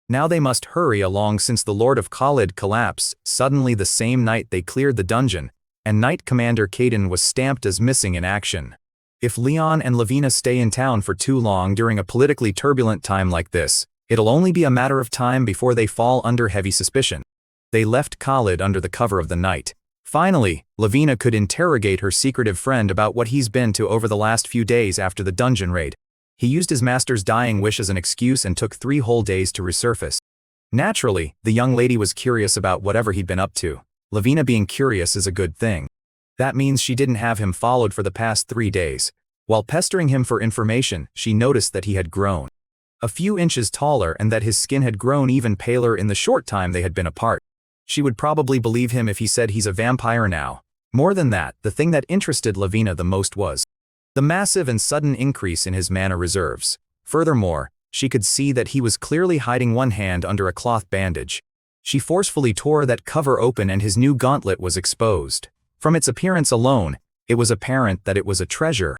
Now they must hurry along since the Lord of Khalid collapsed suddenly the same night they cleared the dungeon, and Knight Commander Caden was stamped as missing in action. If Leon and Lavina stay in town for too long during a politically turbulent time like this, it'll only be a matter of time before they fall under heavy suspicion. They left Khalid under the cover of the night. Finally, Lavina could interrogate her secretive friend about what he's been to over the last few days after the dungeon raid. He used his master's dying wish as an excuse and took 3 whole days to resurface. Naturally, the young lady was curious about whatever he'd been up to. Lavina being curious is a good thing. That means she didn't have him followed for the past 3 days. While pestering him for information, she noticed that he had grown a few inches taller and that his skin had grown even paler in the short time they had been apart. She would probably believe him if he said he's a vampire now. More than that, the thing that interested Lavina the most was the massive and sudden increase in his mana reserves. Furthermore, she could see that he was clearly hiding one hand under a cloth bandage. She forcefully tore that cover open and his new gauntlet was exposed. From its appearance alone, it was apparent that it was a treasure.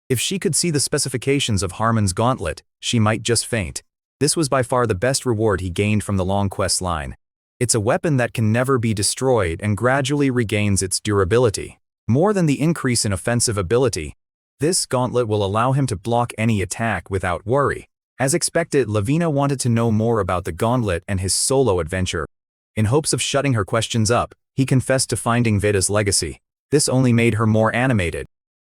If she could see the specifications of Harmon's gauntlet, she might just faint. This was by far the best reward he gained from the long quest line. It's a weapon that can never be destroyed and gradually regains its durability. More than the increase in offensive ability, this gauntlet will allow him to block any attack without worry. As expected, Lavina wanted to know more about the gauntlet and his solo adventure. In hopes of shutting her questions up, he confessed to finding Veda's legacy. This only made her more animated.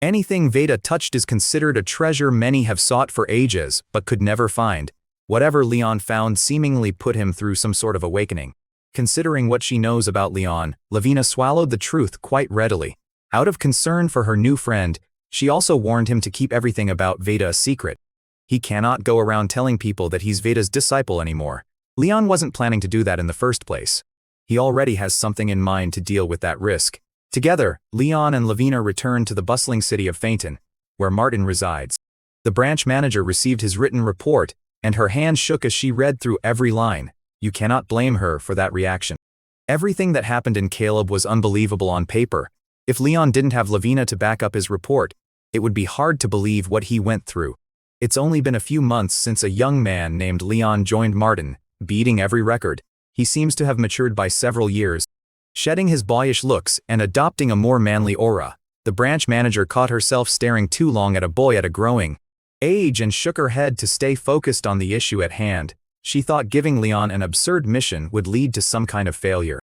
Anything Veda touched is considered a treasure many have sought for ages, but could never find. Whatever Leon found seemingly put him through some sort of awakening. Considering what she knows about Leon, Lavina swallowed the truth quite readily. Out of concern for her new friend, she also warned him to keep everything about Veda a secret. He cannot go around telling people that he's Veda's disciple anymore. Leon wasn't planning to do that in the first place. He already has something in mind to deal with that risk. Together, Leon and Lavina returned to the bustling city of Fainton, where Martin resides. The branch manager received his written report, and her hand shook as she read through every line. You cannot blame her for that reaction. Everything that happened in Caleb was unbelievable on paper. If Leon didn't have Lavina to back up his report, it would be hard to believe what he went through. It's only been a few months since a young man named Leon joined Martin, beating every record. He seems to have matured by several years, shedding his boyish looks and adopting a more manly aura. The branch manager caught herself staring too long at a boy at a growing age and shook her head to stay focused on the issue at hand. She thought giving Leon an absurd mission would lead to some kind of failure.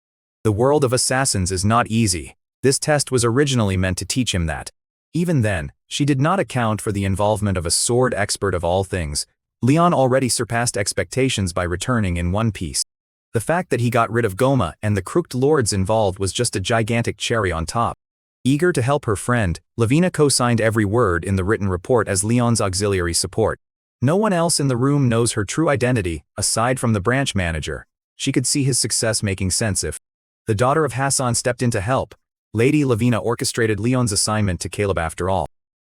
The world of assassins is not easy. This test was originally meant to teach him that. Even then, she did not account for the involvement of a sword expert of all things. Leon already surpassed expectations by returning in one piece. The fact that he got rid of Goma and the crooked lords involved was just a gigantic cherry on top. Eager to help her friend, Lavina co-signed every word in the written report as Leon's auxiliary support. No one else in the room knows her true identity, aside from the branch manager. She could see his success making sense if the daughter of Hassan stepped in to help. Lady Lavina orchestrated Leon's assignment to Caleb after all.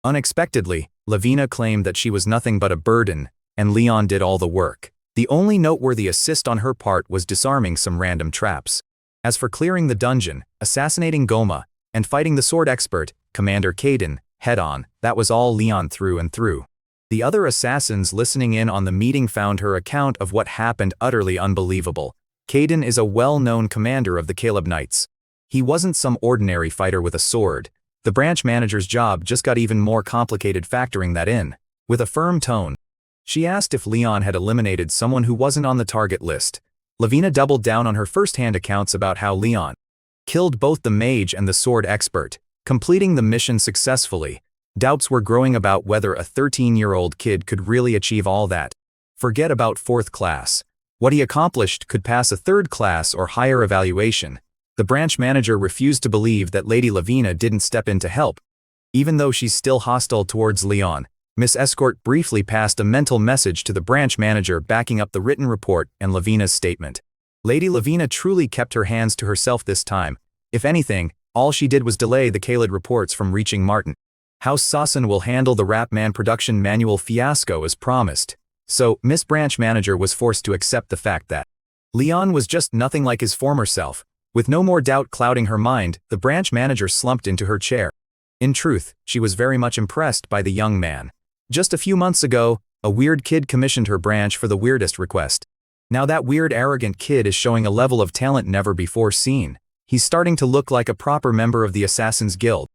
Unexpectedly, Lavina claimed that she was nothing but a burden, and Leon did all the work. The only noteworthy assist on her part was disarming some random traps. As for clearing the dungeon, assassinating Goma, and fighting the sword expert, Commander Caden, head-on, that was all Leon through and through. The other assassins listening in on the meeting found her account of what happened utterly unbelievable. Caden is a well-known commander of the Caleb Knights. He wasn't some ordinary fighter with a sword. The branch manager's job just got even more complicated factoring that in. With a firm tone, she asked if Leon had eliminated someone who wasn't on the target list. Lavina doubled down on her first-hand accounts about how Leon killed both the mage and the sword expert, completing the mission successfully. Doubts were growing about whether a 13-year-old kid could really achieve all that. Forget about 4th class. What he accomplished could pass a 3rd class or higher evaluation. The branch manager refused to believe that Lady Lavina didn't step in to help. Even though she's still hostile towards Leon, Miss Escort briefly passed a mental message to the branch manager backing up the written report and Lavina's statement. Lady Lavina truly kept her hands to herself this time. If anything, all she did was delay the Khalid reports from reaching Martin. House Sasan will handle the Rapman production manual fiasco as promised. So, Miss Branch Manager was forced to accept the fact that Leon was just nothing like his former self. With no more doubt clouding her mind, the branch manager slumped into her chair. In truth, she was very much impressed by the young man. Just a few months ago, a weird kid commissioned her branch for the weirdest request. Now that weird arrogant kid is showing a level of talent never before seen. He's starting to look like a proper member of the Assassin's Guild.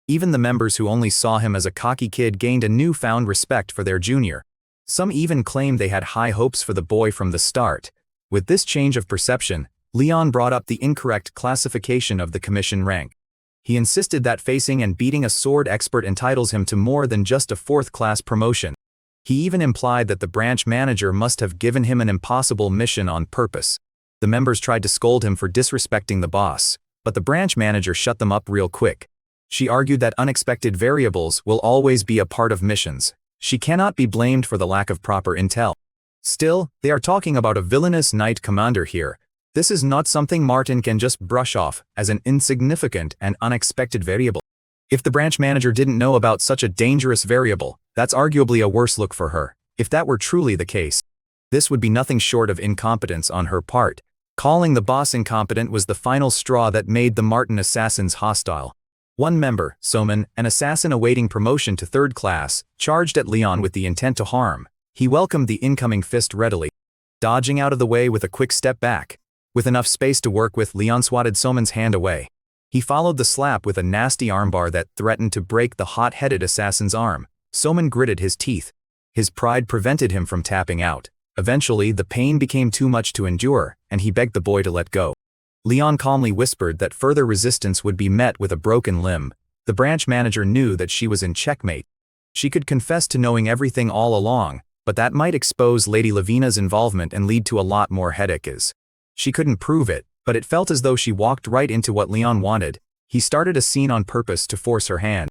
Even the members who only saw him as a cocky kid gained a newfound respect for their junior. Some even claimed they had high hopes for the boy from the start. With this change of perception, Leon brought up the incorrect classification of the commission rank. He insisted that facing and beating a sword expert entitles him to more than just a 4th-class promotion. He even implied that the branch manager must have given him an impossible mission on purpose. The members tried to scold him for disrespecting the boss, but the branch manager shut them up real quick. She argued that unexpected variables will always be a part of missions. She cannot be blamed for the lack of proper intel. Still, they are talking about a villainous knight commander here. This is not something Martin can just brush off as an insignificant and unexpected variable. If the branch manager didn't know about such a dangerous variable, that's arguably a worse look for her. If that were truly the case, this would be nothing short of incompetence on her part. Calling the boss incompetent was the final straw that made the Martin assassins hostile. One member, Soman, an assassin awaiting promotion to 3rd class, charged at Leon with the intent to harm. He welcomed the incoming fist readily, dodging out of the way with a quick step back. With enough space to work with, Leon swatted Soman's hand away. He followed the slap with a nasty armbar that threatened to break the hot-headed assassin's arm. Soman gritted his teeth. His pride prevented him from tapping out. Eventually, the pain became too much to endure, and he begged the boy to let go. Leon calmly whispered that further resistance would be met with a broken limb. The branch manager knew that she was in checkmate. She could confess to knowing everything all along, but that might expose Lady Lavina's involvement and lead to a lot more headaches. She couldn't prove it, but it felt as though she walked right into what Leon wanted. He started a scene on purpose to force her hand.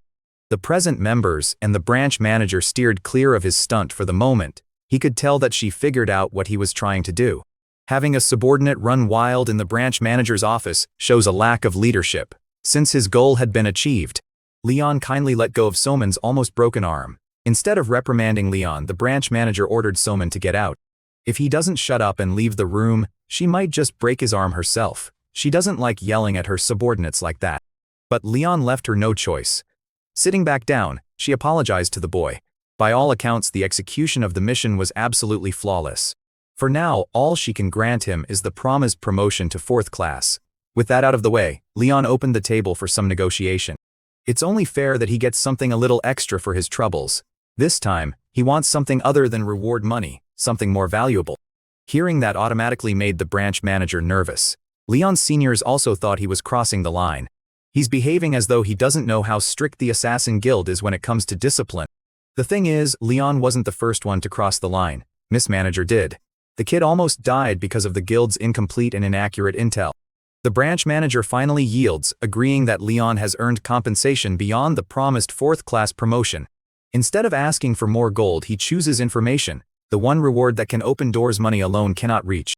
The present members and the branch manager steered clear of his stunt for the moment. He could tell that she figured out what he was trying to do. Having a subordinate run wild in the branch manager's office shows a lack of leadership. Since his goal had been achieved, Leon kindly let go of Soman's almost broken arm. Instead of reprimanding Leon, the branch manager ordered Soman to get out. If he doesn't shut up and leave the room, she might just break his arm herself. She doesn't like yelling at her subordinates like that. But Leon left her no choice. Sitting back down, she apologized to the boy. By all accounts, the execution of the mission was absolutely flawless. For now, all she can grant him is the promised promotion to 4th class. With that out of the way, Leon opened the table for some negotiation. It's only fair that he gets something a little extra for his troubles. This time, he wants something other than reward money, something more valuable. Hearing that automatically made the branch manager nervous. Leon's seniors also thought he was crossing the line. He's behaving as though he doesn't know how strict the Assassin Guild is when it comes to discipline. The thing is, Leon wasn't the first one to cross the line. Miss Manager did. The kid almost died because of the guild's incomplete and inaccurate intel. The branch manager finally yields, agreeing that Leon has earned compensation beyond the promised 4th class promotion. Instead of asking for more gold, he chooses information, the one reward that can open doors money alone cannot reach.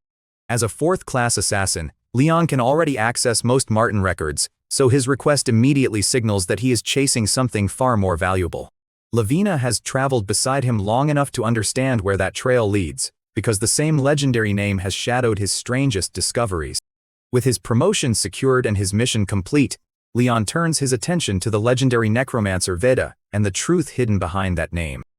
As a 4th class assassin, Leon can already access most Martin records, so his request immediately signals that he is chasing something far more valuable. Lavina has traveled beside him long enough to understand where that trail leads, because the same legendary name has shadowed his strangest discoveries. With his promotion secured and his mission complete, Leon turns his attention to the legendary necromancer Veda and the truth hidden behind that name.